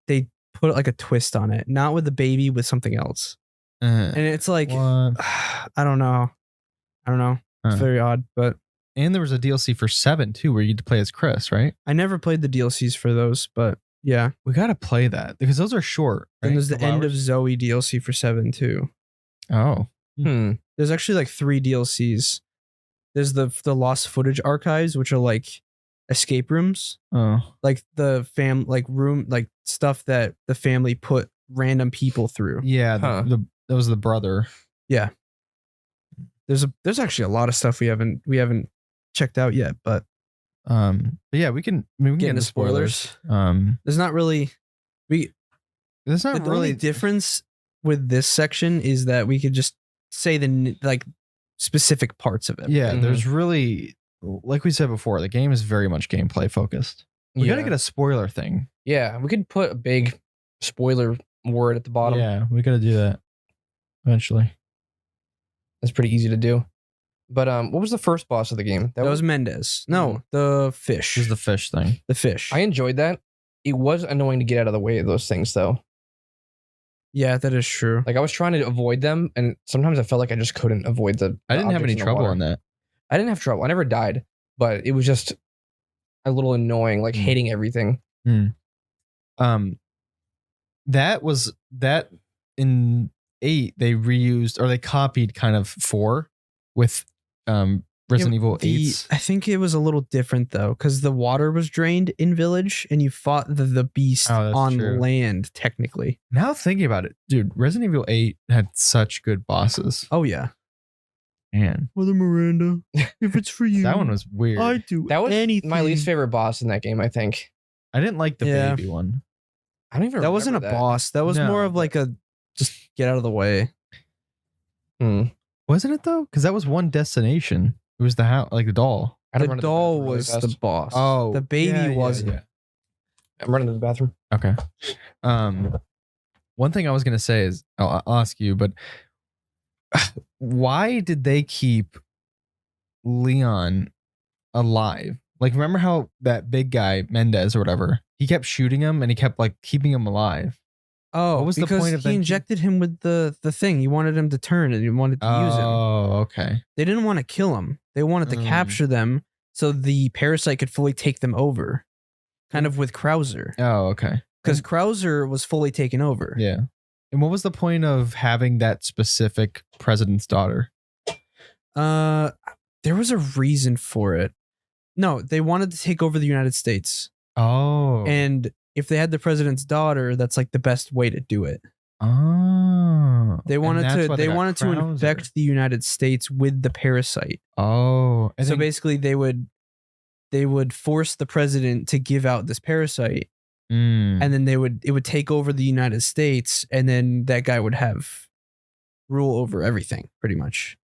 put like a twist on it, not with the baby, with something else. And it's like, What? I don't know. It's Huh. very odd, but And there was a DLC for 7 too, where you had to play as Chris, right? I never played the DLCs for those, but yeah. We gotta play that because those are short. And right? there's the 12 End of hours? Zoe DLC for 7 too. Oh. There's actually like 3 DLCs. There's the lost footage archives, which are like escape rooms, Oh. like the room, like stuff that the family put random people through. Yeah. Huh. That was the brother. There's actually a lot of stuff we haven't checked out yet, but But yeah, we can get into spoilers. There's not really There's the not only really difference with this section is that we could just say the like specific parts of it. Yeah, Mhm. there's really, like we said before, the game is very much gameplay focused. We gotta get a spoiler thing. Yeah, we could put a big spoiler word at the bottom. Yeah, we gotta do that eventually. That's pretty easy to do. But what was the first boss of the game? That was Mendez. No, the fish. This is the fish thing. the fish. I enjoyed that. It was annoying to get out of the way of those things though. Yeah, that is true. Like I was trying to avoid them, and sometimes I felt like I just couldn't avoid the. I didn't have any objects in the trouble water. on that. I didn't have trouble. I never died, but it was just a little annoying, like hating everything. That was that in 8 they reused or they copied kind of 4 with Resident Evil 8's. I think it was a little different though, because the water was drained in Village, and you fought the beast Oh, that's on true. land. Technically. Now thinking about it, dude, Resident Evil 8 had such good bosses. Oh yeah. Man, Mother Miranda, if it's for you, that one was weird. I do That was anything. my least favorite boss in that game. I think. I didn't like the Yeah. baby one. I don't even. That wasn't a remember boss. That was No, more of like a just get out of the way. Wasn't it though? Because that was one destination. It was the house, like the doll. I don't The run to doll bathroom really was fast. the boss. Oh, the baby yeah, yeah, wasn't. yeah. I'm running to the bathroom. Okay. One thing I was gonna say is I'll ask you, but why did they keep Leon alive? Like, remember how that big guy Mendez or whatever, he kept shooting him and he kept like keeping him alive. Oh, What was the because point of he them- injected him with the thing. He wanted him to turn, and he wanted to use him. Oh, okay. They didn't want to kill him. They wanted to Mm. capture them so the parasite could fully take them over. Kind of with Krauser, Oh, okay. because Krauser was fully taken over. Yeah. And what was the point of having that specific president's daughter? There was a reason for it. No, they wanted to take over the United States, Oh. and if they had the president's daughter, that's like the best way to do it. Oh. They And wanted that's to. why They got wanted to Krauser. infect the United States with the parasite. Oh. And So then- basically, they would force the president to give out this parasite, Mm. and then it would take over the United States, and then that guy would have rule over everything, pretty much.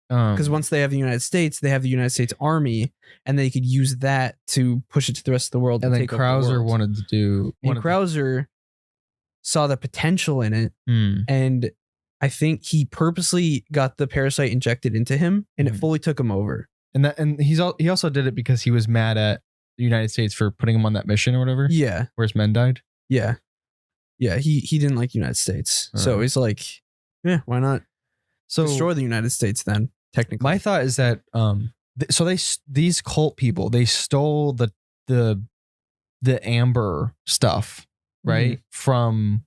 Because once they have the United States, they have the United States Army, and they could use that to push it to the rest of the world. and then take over the Krauser world. wanted to do. And Krauser saw the potential in it, and I think he purposely got the parasite injected into him, and it Mhm. fully took him over. And he also did it because he was mad at the United States for putting him on that mission or whatever. Yeah. Where his men died. Yeah. Yeah. He didn't like United States. So he's like, yeah, why not destroy the United States then? Technically. My thought is that these cult people, they stole the amber stuff, right? From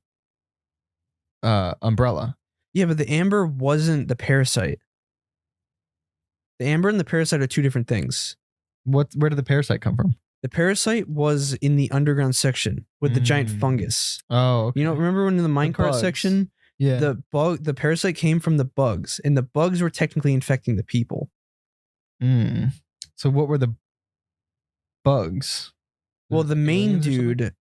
Umbrella. Yeah, but the amber wasn't the parasite. The amber and the parasite are two different things. Where did the parasite come from? The parasite was in the underground section with the giant fungus. Oh, okay. You know, remember when in the minecart section, the parasite came from the bugs, and the bugs were technically infecting the people. So what were the bugs? Well, the main dude,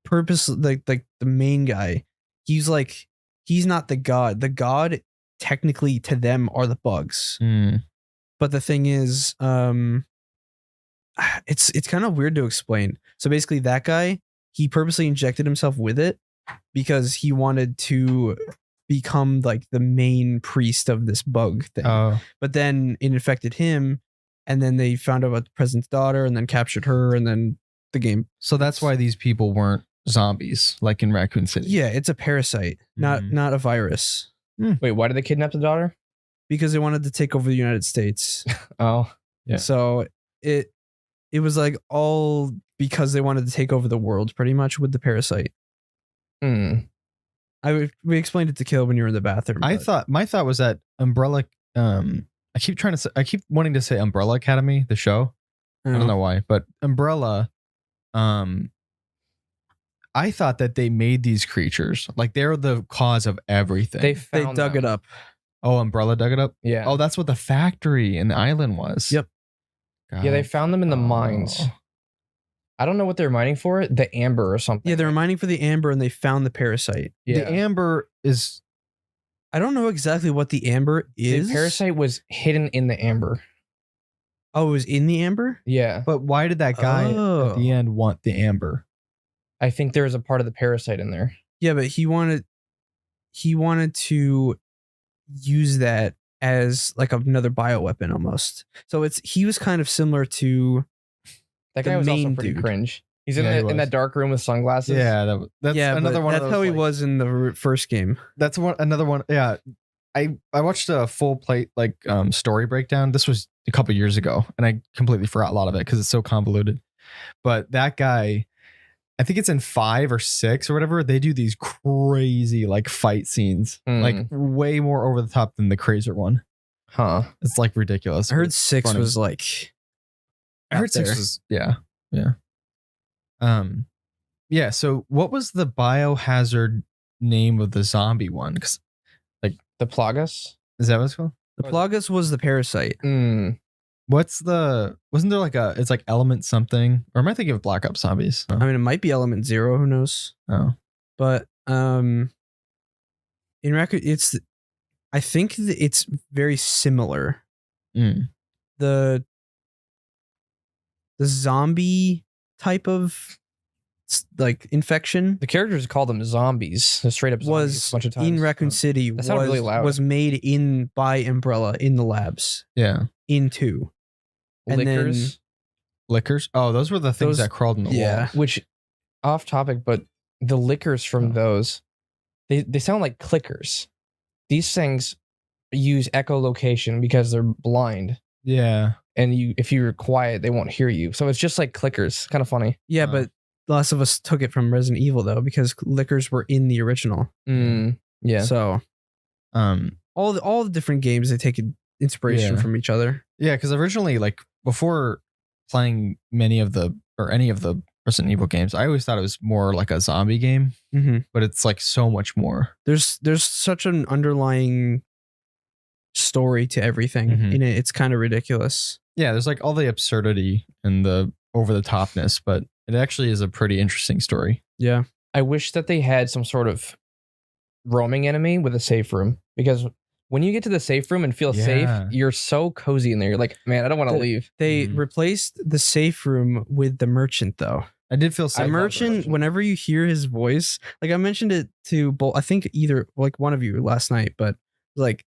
like the main guy, he's not the god. The god technically to them are the bugs. But the thing is, it's kind of weird to explain. So basically that guy, he purposely injected himself with it because he wanted to become like the main priest of this bug thing. But then it infected him, and then they found out about the president's daughter and then captured her, and then the game. So that's why these people weren't zombies like in Raccoon City. Yeah, it's a parasite, not a virus. Wait, why did they kidnap the daughter? Because they wanted to take over the United States. Oh, yeah. So it was like all because they wanted to take over the world pretty much with the parasite. We explained it to Kill when you were in the bathroom. My thought was that Umbrella. I keep wanting to say Umbrella Academy, the show. I don't know why, but Umbrella. I thought that they made these creatures like they're the cause of everything. They dug it up. Oh, Umbrella dug it up? Yeah. Oh, that's what the factory in the island was. Yep. God. Yeah, they found them in the mines. I don't know what they're mining for. The amber or something. Yeah, they were mining for the amber and they found the parasite. Yeah. The amber is... I don't know exactly what the amber is. The parasite was hidden in the amber. Oh, it was in the amber? Yeah. But why did that guy at the end want the amber? I think there was a part of the parasite in there. Yeah, but he wanted to use that as like another bioweapon almost. So he was kind of similar to that guy was also pretty cringe. He's in that dark room with sunglasses. Yeah, that's another one. That's how he was in the first game. That's another one. Yeah, I watched a full plate story breakdown. This was a couple years ago, and I completely forgot a lot of it because it's so convoluted. But that guy, I think it's in 5 or 6 or whatever. They do these crazy like fight scenes, like way more over the top than the Crazer one. Huh? It's like ridiculous. I heard 6 was like. I heard 6 was yeah. Yeah. So what was the biohazard name of the zombie one? Because like the Plagas. Is that what it's called? The Plagas was the parasite. Wasn't there it's like element something, or am I thinking of Black Ops Zombies? I mean, it might be element 0, who knows? But in record, I think it's very similar. The zombie type of like infection. The characters call them zombies. The straight up zombies was a bunch of times. In Raccoon City. That sounded really loud. Was made by Umbrella in the labs. Yeah. In 2. Lickers. Lickers? Oh, those were the things that crawled in the wall. Which, off topic, but the lickers from those, they sound like clickers. These things use echolocation because they're blind. Yeah. And if you're quiet, they won't hear you. So it's just like clickers. Kind of funny. Yeah, but Last of Us took it from Resident Evil though, because lickers were in the original. Yeah. So, all the different games, they take inspiration from each other. Yeah, because originally, like before playing any of the Resident Evil games, I always thought it was more like a zombie game, but it's like so much more. There's such an underlying story to everything in it. It's kind of ridiculous. Yeah, there's like all the absurdity and the over the topness, but it actually is a pretty interesting story. Yeah. I wish that they had some sort of roaming enemy with a safe room, because when you get to the safe room and feel safe, you're so cozy in there. You're like, man, I don't want to leave. They replaced the safe room with the merchant though. I did feel safe. The merchant, whenever you hear his voice, like I mentioned it to both, I think either like one of you last night, but like,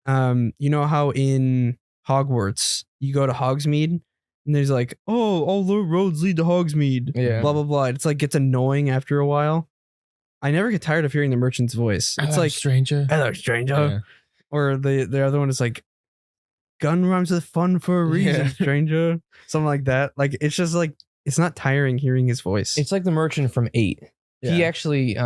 you know how in Hogwarts, you go to Hogsmeade, and there's like, oh, all the roads lead to Hogsmeade. Yeah. Blah blah blah. It's like gets annoying after a while. I never get tired of hearing the merchant's voice. It's like stranger. hello, stranger. Yeah. Or the other one is like, gun rhymes with fun for a reason, Yeah. stranger. Something like that. Like it's just like it's not tiring hearing his voice. It's like the merchant from 8. He Yeah. actually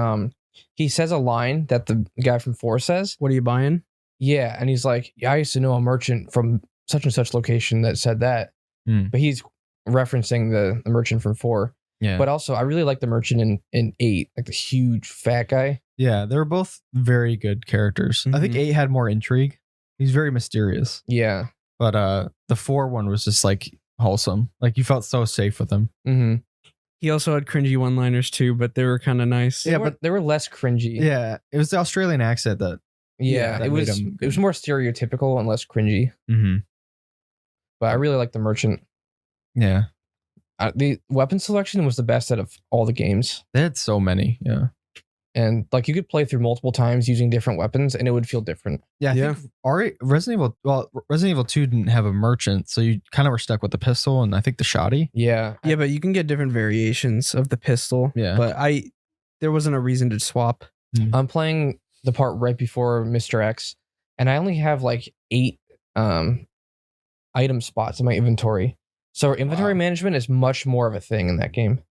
he says a line that the guy from 4 says. What are you buying? Yeah, and he's like, yeah, I used to know a merchant from such and such location that said that. But he's referencing the merchant from 4. Yeah. But also, I really like the merchant in 8, like the huge fat guy. Yeah, they were both very good characters. I think Mhm. 8 had more intrigue. He's very mysterious. Yeah. But the 4 one was just like wholesome. Like you felt so safe with him. Mm-hmm. He also had cringy one-liners too, but they were kind of nice. Yeah, but they were less cringy. Yeah, it was the Australian accent that. Yeah, that it made was him it was more stereotypical and less cringy. Mm-hmm. But I really like the merchant. Yeah, The weapon selection was the best out of all the games. they had so many. Yeah. And like you could play through multiple times using different weapons and it would feel different. Yeah, I think Resident Evil 2 didn't have a merchant, so you kind of were stuck with the pistol and I think the shotty. Yeah. Yeah, but you can get different variations of the pistol. Yeah. But there wasn't a reason to swap. I'm playing the part right before Mr. X, and I only have like 8 item spots in my inventory. So inventory management is much more of a thing in that game.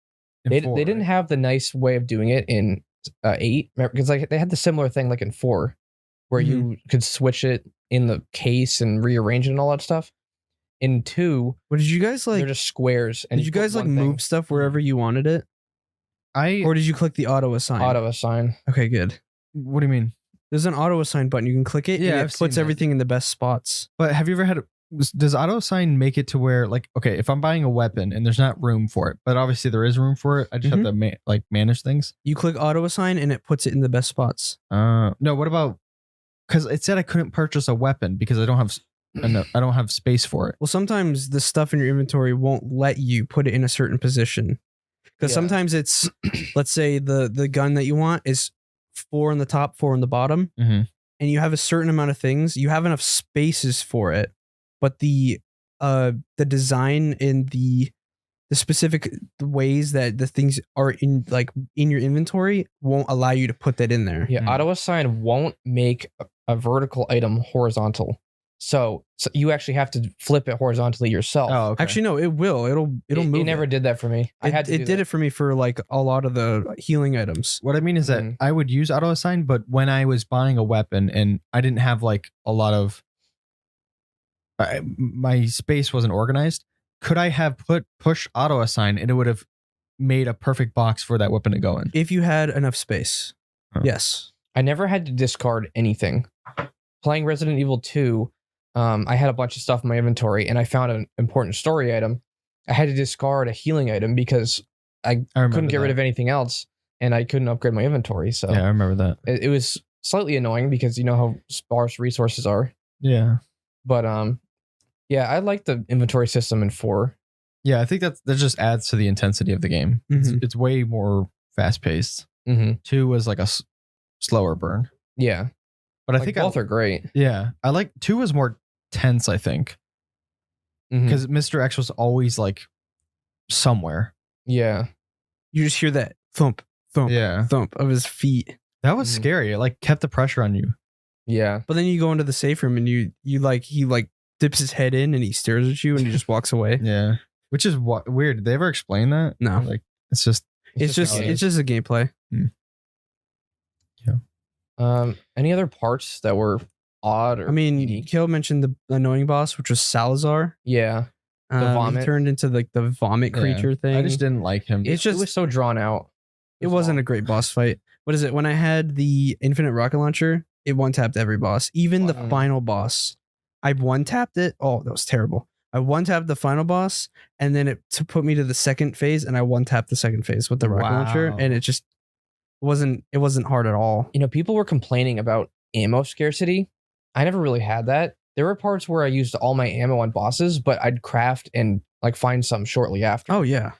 They didn't have the nice way of doing it in 8, because like they had the similar thing like in 4, where you could switch it in the case and rearrange it and all that stuff. In 2, What did you guys like? they're just squares. And Did you guys like move stuff wherever you wanted it, or did you click the auto assign? auto assign? Okay, good. What do you mean? There's an auto assign button. You can click it. Yeah, and I've it seen puts that. everything in the best spots. But have you ever had? Does auto assign make it to where like okay, if I'm buying a weapon and there's not room for it, but obviously there is room for it, I just have to manage things. You click auto assign and it puts it in the best spots. No, what about? Because it said I couldn't purchase a weapon because I don't have space for it. Well, sometimes the stuff in your inventory won't let you put it in a certain position. Because Yeah. sometimes it's, let's say the gun that you want is 4 on the top, 4 on the bottom, Mm-hmm. and you have a certain amount of things. You have enough spaces for it, but the design in the specific ways that the things are in your inventory won't allow you to put that in there. Yeah, auto assign won't make a vertical item horizontal. So you actually have to flip it horizontally yourself. Oh, okay. Actually, no, it will. It'll move. It never did that for me. I had to. It did it for me for like a lot of the healing items. What I mean is that I would use auto assign, but when I was buying a weapon and I didn't have like a lot of my space wasn't organized, could I have push auto assign and it would have made a perfect box for that weapon to go in? If you had enough space, yes. I never had to discard anything. Playing Resident Evil 2, I had a bunch of stuff in my inventory and I found an important story item. I had to discard a healing item because I couldn't get rid of anything else and I couldn't upgrade my inventory. So yeah, I remember that. it was slightly annoying because you know how sparse resources are. Yeah. But yeah, I like the inventory system in 4. Yeah, I think that just adds to the intensity of the game. It's way more fast paced. 2 was like a slower burn. Yeah. But I Like, think both are great. Yeah, I like 2 was more tense, I think, because Mr. X was always like somewhere. Yeah. You just hear that thump, thump, Yeah. thump of his feet. That was scary. It like kept the pressure on you. Yeah. But then you go into the safe room and he dips his head in and he stares at you and he just walks away. Yeah, which is weird. Did they ever explain that? No. Like it's just It's just a gameplay. Any other parts that were odd or I mean, unique? Kale mentioned the annoying boss, which was Salazar. Yeah. He turned into like the vomit creature thing. I just didn't like him. It was so drawn out. It wasn't a great boss fight. What is it? When I had the infinite rocket launcher, it one-tapped every boss. Even the final boss. I one-tapped it. Oh, that was terrible. I one-tapped the final boss, and then it put me to the second phase, and I one-tapped the second phase with the rocket launcher, and it just wasn't hard at all. You know, people were complaining about ammo scarcity. I never really had that. There were parts where I used all my ammo on bosses, but I'd craft and like find some shortly after. Oh yeah.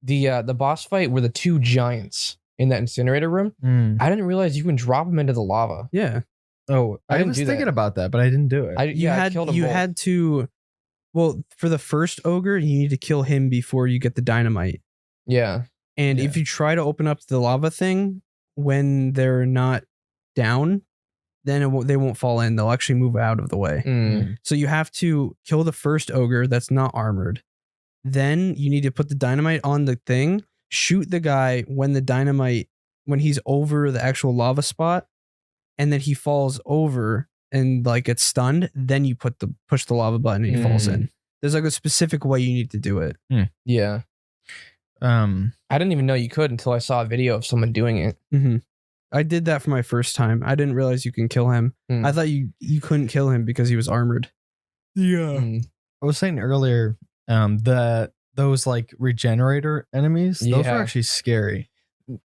The boss fight were the 2 giants in that incinerator room. I didn't realize you can drop them into the lava. Yeah. Oh, I I didn't was do thinking that. about that, but I didn't do it. I You killed him both. had to. Well, for the first ogre, you need to kill him before you get the dynamite. Yeah. And Yeah. if you try to open up the lava thing when they're not down, then they won't fall in. They'll actually move out of the way. Mm. So you have to kill the first ogre that's not armored. Then you need to put the dynamite on the thing, shoot the guy when he's over the actual lava spot, and then he falls over and like gets stunned. Then you push the lava button and he falls in. There's like a specific way you need to do it. Yeah. I didn't even know you could until I saw a video of someone doing it. Mm-hmm. I did that for my first time. I didn't realize you can kill him. I thought you couldn't kill him because he was armored. Yeah. I was saying earlier, those like regenerator enemies, those are actually scary.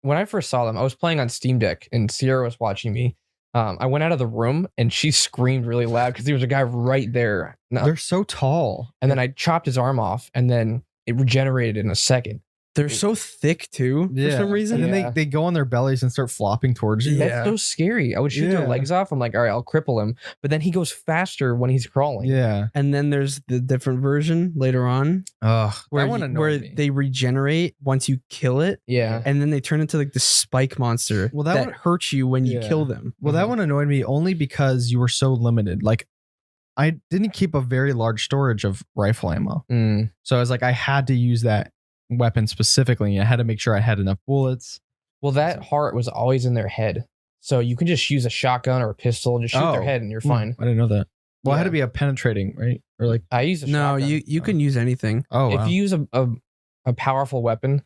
When I first saw them, I was playing on Steam Deck and Sierra was watching me. I went out of the room and she screamed really loud because there was a guy right there. They're so tall. And then I chopped his arm off and then it regenerated in a second. They're so thick too for some reason. And then they go on their bellies and start flopping towards you. That's so scary. I would shoot their legs off. I'm like, all right, I'll cripple him. But then he goes faster when he's crawling. Yeah. And then there's the different version later on. Where they regenerate once you kill it. Yeah. And then they turn into like the spike monster that hurts you when you kill them. Well, that one annoyed me only because you were so limited. Like, I didn't keep a very large storage of rifle ammo. So I was like, I had to use that weapon specifically. I had to make sure I had enough bullets. Well, that heart was always in their head. So you can just use a shotgun or a pistol and just shoot their head and you're fine. I didn't know that. Well, it had to be a penetrating, right? Or like I use a shotgun. No, you can use anything. Oh, if you use a powerful weapon,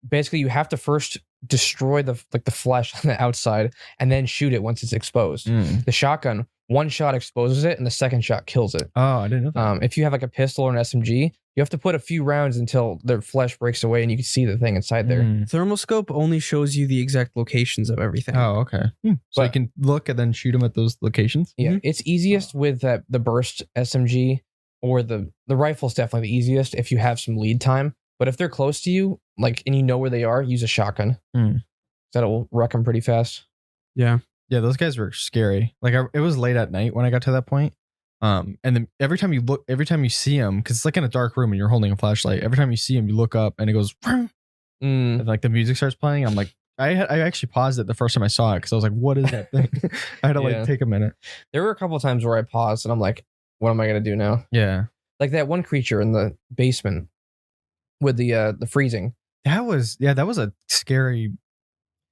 basically you have to first destroy the flesh on the outside and then shoot it once it's exposed. The shotgun, one shot exposes it and the second shot kills it. Oh, I didn't know that. If you have like a pistol or an SMG, you have to put a few rounds until their flesh breaks away and you can see the thing inside there. Thermal scope only shows you the exact locations of everything. Oh, okay. So you can look and then shoot them at those locations? Yeah, it's easiest with the burst SMG or the rifle's definitely the easiest if you have some lead time. But if they're close to you, like, and you know where they are, use a shotgun. That'll wreck them pretty fast. Yeah. Yeah, those guys were scary. Like, it was late at night when I got to that point. And then every time you see him, because it's like in a dark room and you're holding a flashlight, every time you see him, you look up and it goes, and like the music starts playing. I'm like, I actually paused it the first time I saw it because I was like, what is that thing? I had to like take a minute. There were a couple of times where I paused and I'm like, what am I going to do now? Yeah. Like that one creature in the basement with the freezing. That was a scary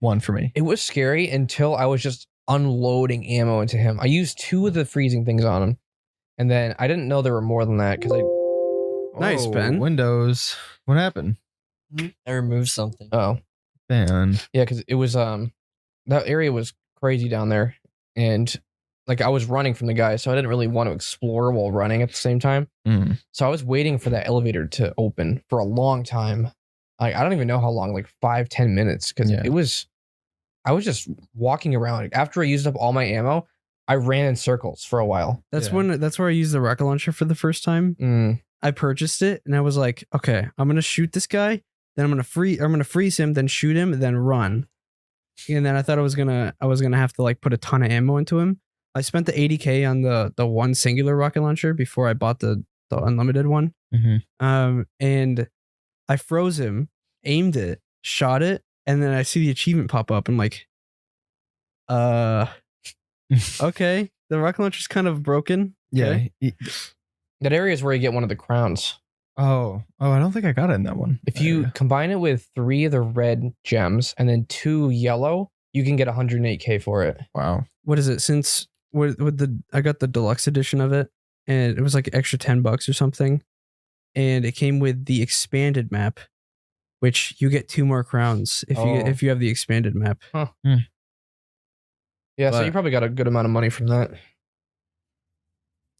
one for me. It was scary until I was just unloading ammo into him. I used 2 of the freezing things on him. And then I didn't know there were more than that because Nice, Ben. Windows. What happened? I removed something. Oh. Ben. Yeah, because it was that area was crazy down there. And like I was running from the guy, so I didn't really want to explore while running at the same time. So I was waiting for that elevator to open for a long time. Like I don't even know how long, like 5-10 minutes. Because I was just walking around. After I used up all my ammo, I ran in circles for a while. That's where I used the rocket launcher for the first time. I purchased it and I was like, okay, I'm gonna shoot this guy, then I'm gonna freeze him, then shoot him, then run. And then I thought I was gonna have to like put a ton of ammo into him. I spent the 80K on the one singular rocket launcher before I bought the unlimited one. And I froze him, aimed it, shot it, and then I see the achievement pop up. I'm like, okay, the rocket launcher's kind of broken. Yeah. That area is where you get one of the crowns. Oh, I don't think I got it in that one. If you combine it with 3 of the red gems and then 2 yellow, you can get 108K for it. Wow. What is it? Since I got the deluxe edition of it, and it was like extra $10 or something, and it came with the expanded map, which you get 2 more crowns if you have the expanded map. Huh. Yeah, so you probably got a good amount of money from that.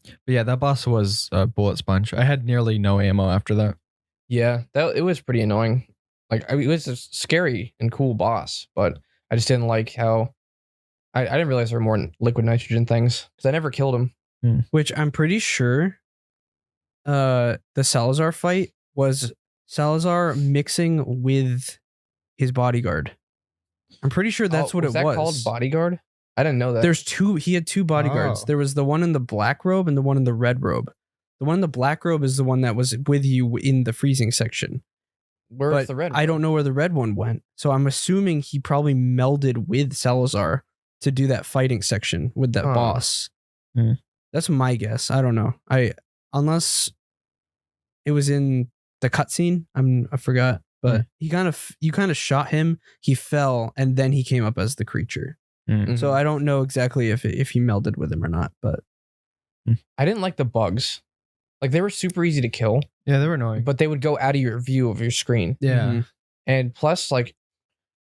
But yeah, that boss was a bullet sponge. I had nearly no ammo after that. Yeah, it was pretty annoying. Like it was a scary and cool boss, but I just didn't like how I didn't realize there were more liquid nitrogen things because I never killed him. Which I'm pretty sure the Salazar fight was Salazar mixing with his bodyguard. I'm pretty sure that's what it was. Was that called bodyguard? I didn't know that. There's two. He had two bodyguards. Oh. There was the one in the black robe and the one in the red robe. The one in the black robe is the one that was with you in the freezing section. Where's But the red? I don't know where the red one went. So I'm assuming he probably melded with Salazar to do that fighting section with that boss. Hmm. That's my guess. I don't know. Unless it was in the cutscene. I forgot. But you kind of shot him. He fell, and then he came up as the creature. Mm. So I don't know exactly if he melded with him or not. But I didn't like the bugs. Like they were super easy to kill, Yeah, they were annoying. but they would go out of your view of your screen. Yeah. Mhm. And plus, like,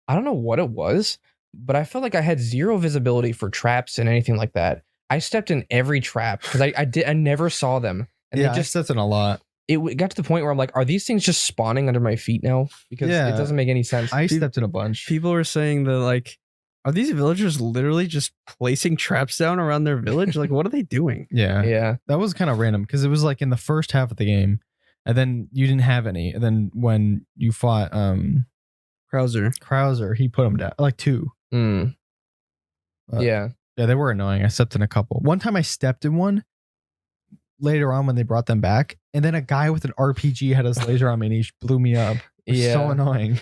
I don't know what it was, but I felt like I had zero visibility for traps and anything like that. I stepped in every trap because I never saw them. And Yeah, they I just stepped in a lot. it got to the point where I'm like, are these things just spawning under my feet now? Because Yeah. it doesn't make any sense. I stepped in a bunch. people were saying that, like, are these villagers literally just placing traps down around their village? Like, what are they doing? Yeah. Yeah. That was kind of random because it was like in the first half of the game, and then you didn't have any. And then when you fought Krauser, he put them down like 2. Mm. But- Yeah. Yeah, they were annoying. I stepped in a couple. One time I stepped in one later on when they brought them back, and then a guy with an RPG had his laser on me and he blew me up. It was Yeah. so annoying.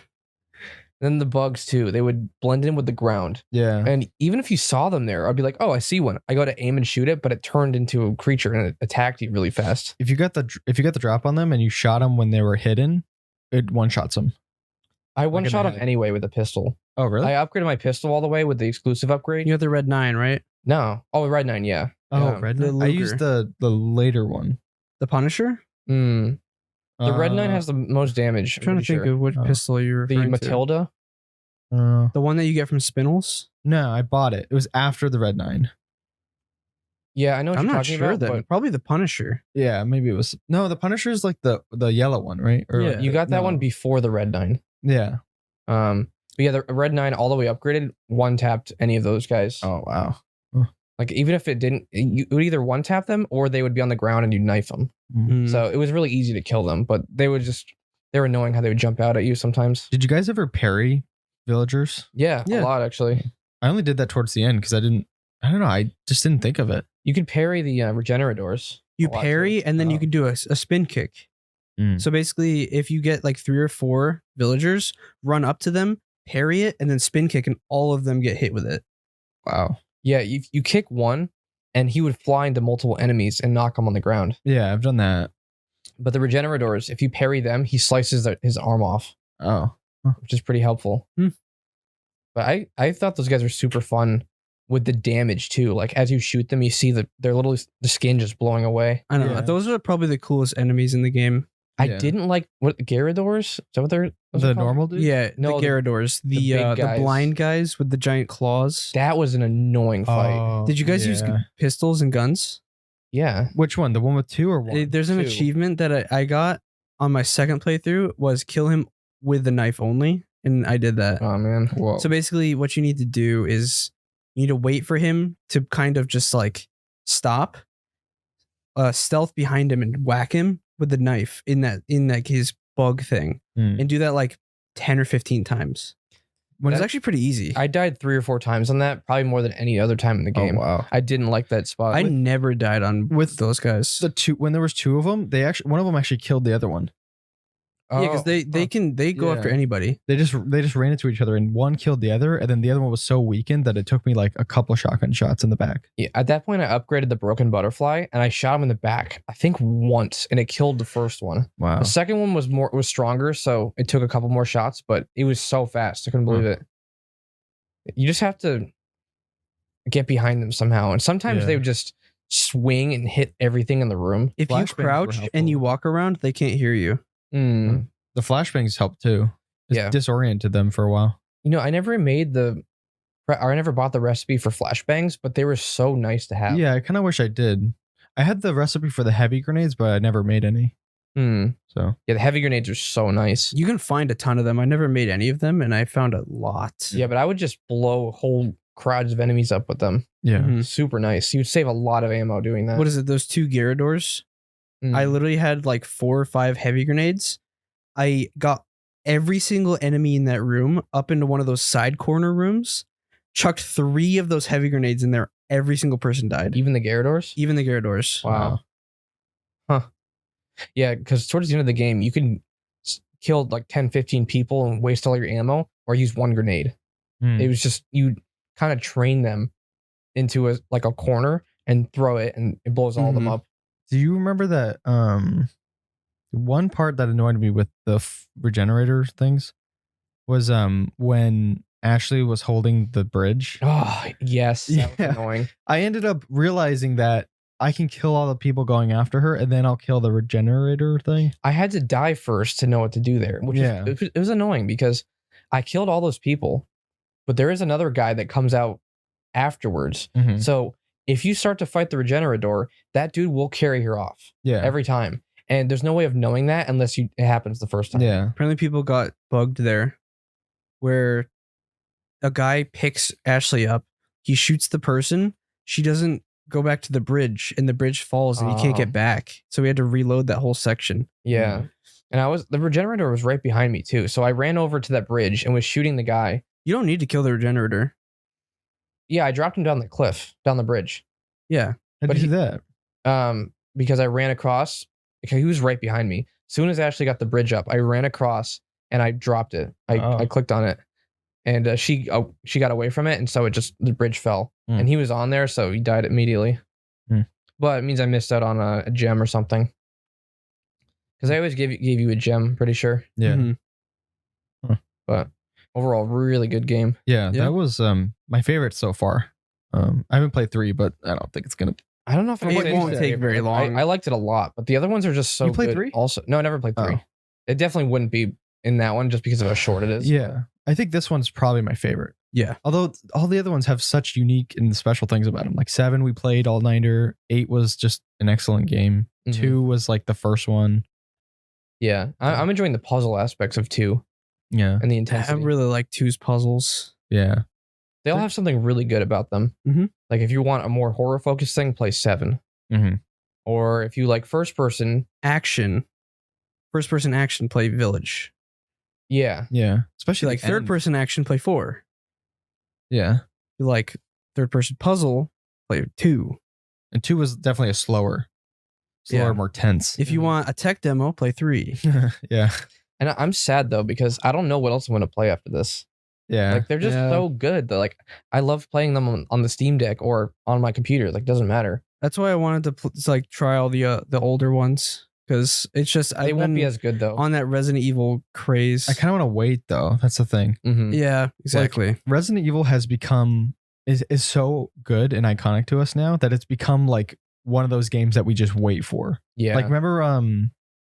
Then the bugs too. They would blend in with the ground. Yeah. And even if you saw them there, I'd be like, oh, I see one. I go to aim and shoot it, but it turned into a creature and it attacked you really fast. If you got the drop on them and you shot them when they were hidden, it one shots them. I Like one in shot the them head. anyway with a pistol. Oh, really? I upgraded my pistol all the way with the exclusive upgrade. You have the red 9, right? No. Oh, Red 9, yeah. oh, yeah. red. the I Luger. used the later one. The Punisher? Mm. The Red 9 Uh, has the most damage. I'm trying to think of which Oh. pistol you're the referring to. Matilda. The one that you get from Spinels? No, I bought it. It was after the red 9. Yeah, I know what I'm you're not talking sure about, then. Probably the Punisher. Yeah, maybe it was. No, the Punisher is like the yellow one, right? Or Yeah. like but you got that no. one before the Red 9. Yeah. But yeah, the Red 9 all the way upgraded, one tapped any of those guys. Oh wow. Like even if it didn't, you would either one tap them or they would be on the ground and you'd knife them. Mm. So it was really easy to kill them, but they were annoying how they would jump out at you sometimes. Did you guys ever parry villagers? Yeah, Yeah. a lot actually. I only did that towards the end because I don't know. I just didn't think of it. You could parry the Regenerators. You a lot, parry too. and then you Oh. can do a spin kick. Mm. So basically, if you get like 3 or 4 villagers, run up to them, parry it, and then spin kick, and all of them get hit with it. Wow. Yeah, you kick one, and he would fly into multiple enemies and knock them on the ground. Yeah, I've done that. But the Regenerators, if you parry them, he slices his arm off, Oh. which is pretty helpful. Hmm. But I thought those guys were super fun with the damage too. Like as you shoot them, you see the skin just blowing away. I don't know. Yeah. Those are probably the coolest enemies in the game. I Yeah. didn't like what Gyarados. Is that what they're those The are called? normal dude? Yeah, No, the the- Gyarados, the the big guys. blind guys with the giant claws. That was an annoying fight. Oh, Did you guys use yeah. pistols and guns? Yeah. Which one? The one with 2 or 1? There's an 2. achievement that I got on my second playthrough was kill him with the knife only, and I did that. Oh man. Whoa. So basically, what you need to do is you need to wait for him to kind of just like stop, stealth behind him and whack him with the knife in like his bug thing, Hmm. and do that like 10 or 15 times. When it's That- actually pretty easy. I died 3 or 4 times on that, probably more than any other time in the game. Oh, wow. I didn't like that spot. I never died on with those guys. The 2 when there was 2 of them, one of them actually killed the other one. Yeah, because they go after Yeah. anybody. They just ran into each other and one killed the other, and then the other one was so weakened that it took me like a couple of shotgun shots in the back. Yeah, at that point, I upgraded the broken butterfly and I shot him in the back. I think once, and it killed the first one. Wow. The second one was stronger, so it took a couple more shots, but it was so fast. I couldn't believe it. You just have to get behind them somehow, and sometimes Yeah. they would just swing and hit everything in the room. If you Flashbangs were crouch and helpful. you walk around, they can't hear you. Mm. The flashbangs helped too. It Yeah. disoriented them for a while. You know, I never bought the recipe for flashbangs, but they were so nice to have. Yeah, I kind of wish I did. I had the recipe for the heavy grenades, but I never made any. Hmm. So Yeah, the heavy grenades are so nice. You can find a ton of them. I never made any of them, and I found a lot. Yeah, but I would just blow whole crowds of enemies up with them. yeah. Mhm. Super nice. You'd save a lot of ammo doing that. What is it? Those 2 Gyarados? Mm. I literally had like 4 or 5 heavy grenades. I got every single enemy in that room up into one of those side corner rooms. chucked 3 of those heavy grenades in there. Every single person died. Even the Gyarados? Even the Gyarados. Wow. Huh. Yeah, because towards the end of the game, you can kill like 10, 15 people and waste all your ammo or use 1 grenade. It was just, you kind of train them into a corner and throw it and it blows all of them up. Do you remember that one part that annoyed me with the regenerator things was when Ashley was holding the bridge? Oh, yes. That was annoying. I ended up realizing that I can kill all the people going after her and then I'll kill the regenerator thing. I had to die first to know what to do there, which it was annoying because I killed all those people, but there is another guy that comes out afterwards. So if you start to fight the regenerator, that dude will carry her off every time. And there's no way of knowing that unless it happens the first time. Yeah. Apparently people got bugged there where a guy picks Ashley up. He shoots the person. She doesn't go back to the bridge and the bridge falls and you can't get back. So we had to reload that whole section. Yeah. And the regenerator was right behind me too. So I ran over to that bridge and was shooting the guy. You don't need to kill the regenerator. Yeah, I dropped him down the cliff, down the bridge. Yeah. How'd you do that? Because I ran across. He was right behind me. As soon as Ashley got the bridge up, I ran across and I dropped it. I clicked on it, and she got away from it, and so the bridge fell, and he was on there, so he died immediately. But it means I missed out on a gem or something. Because I always gave you a gem, pretty sure. Yeah. But overall, really good game. Yeah, that was my favorite so far. I haven't played 3, but I don't think it's gonna. I don't know if it won't take very long. I liked it a lot, but the other ones are just so You played good. 3? Also, no, I never played 3. Oh. It definitely wouldn't be in that one just because of how short it is. Yeah, I think this one's probably my favorite. Yeah. Although all the other ones have such unique and special things about them. Like 7, we played all nighter. 8 was just an excellent game. 2 was like the first one. Yeah, I'm enjoying the puzzle aspects of 2. Yeah, and the intensity. I really like 2's puzzles. Yeah, they all have something really good about them. Like if you want a more horror focused thing, play 7. Or if you like first person action, play Village. Yeah. Especially like third person action, play 4. Yeah. You like third person puzzle, play 2. And 2 was definitely a slower, more tense. If you want a tech demo, play 3. Yeah. And I'm sad though because I don't know what else I'm going to play after this. Yeah. Like they're just so good. They're like I love playing them on the Steam Deck or on my computer. Like doesn't matter. That's why I wanted to try all the older ones because it's just they won't be as good though on that Resident Evil craze. I kind of want to wait though. That's the thing. Yeah, exactly. Like, Resident Evil has become is so good and iconic to us now that it's become like one of those games that we just wait for. Yeah. Like remember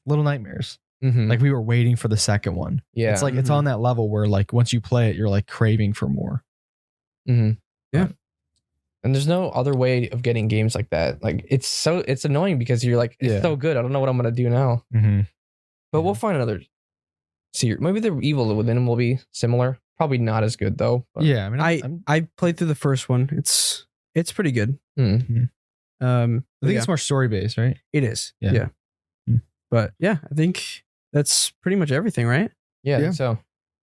Little Nightmares. Like we were waiting for the second one. Yeah. It's like it's on that level where like once you play it, you're like craving for more. Yeah. And there's no other way of getting games like that. Like it's annoying because you're like, it's so good. I don't know what I'm gonna do now. But we'll find another series. Maybe the Evil Within will be similar. Probably not as good though. But. Yeah, I mean, I played through the first one. It's pretty good. I think it's more story based, right? It is. Yeah. But yeah, I think that's pretty much everything, right? Yeah. I think so. Is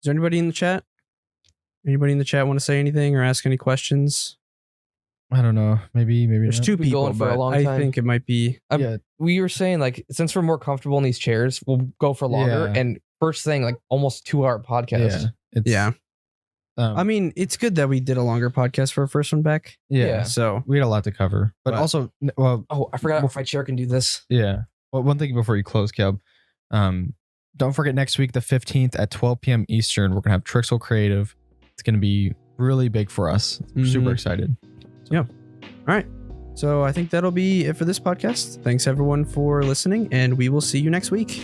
there anybody in the chat? Anybody in the chat want to say anything or ask any questions? I don't know. Maybe There's not. 2 We've been people, going for a but long I time. think it might be. We were saying like since we're more comfortable in these chairs, we'll go for longer. Yeah. And first thing, like almost 2-hour podcast. I mean, it's good that we did a longer podcast for our first one back. Yeah. So We had a lot to cover, but also, well, Oh, I forgot if my chair can do this. yeah. Well, one thing before you close, Cab, don't forget next week, the 15th at 12 p.m. Eastern, we're gonna have Trixel Creative. It's gonna be really big for us. We're super excited. All right. So I think that'll be it for this podcast. Thanks everyone for listening, and we will see you next week.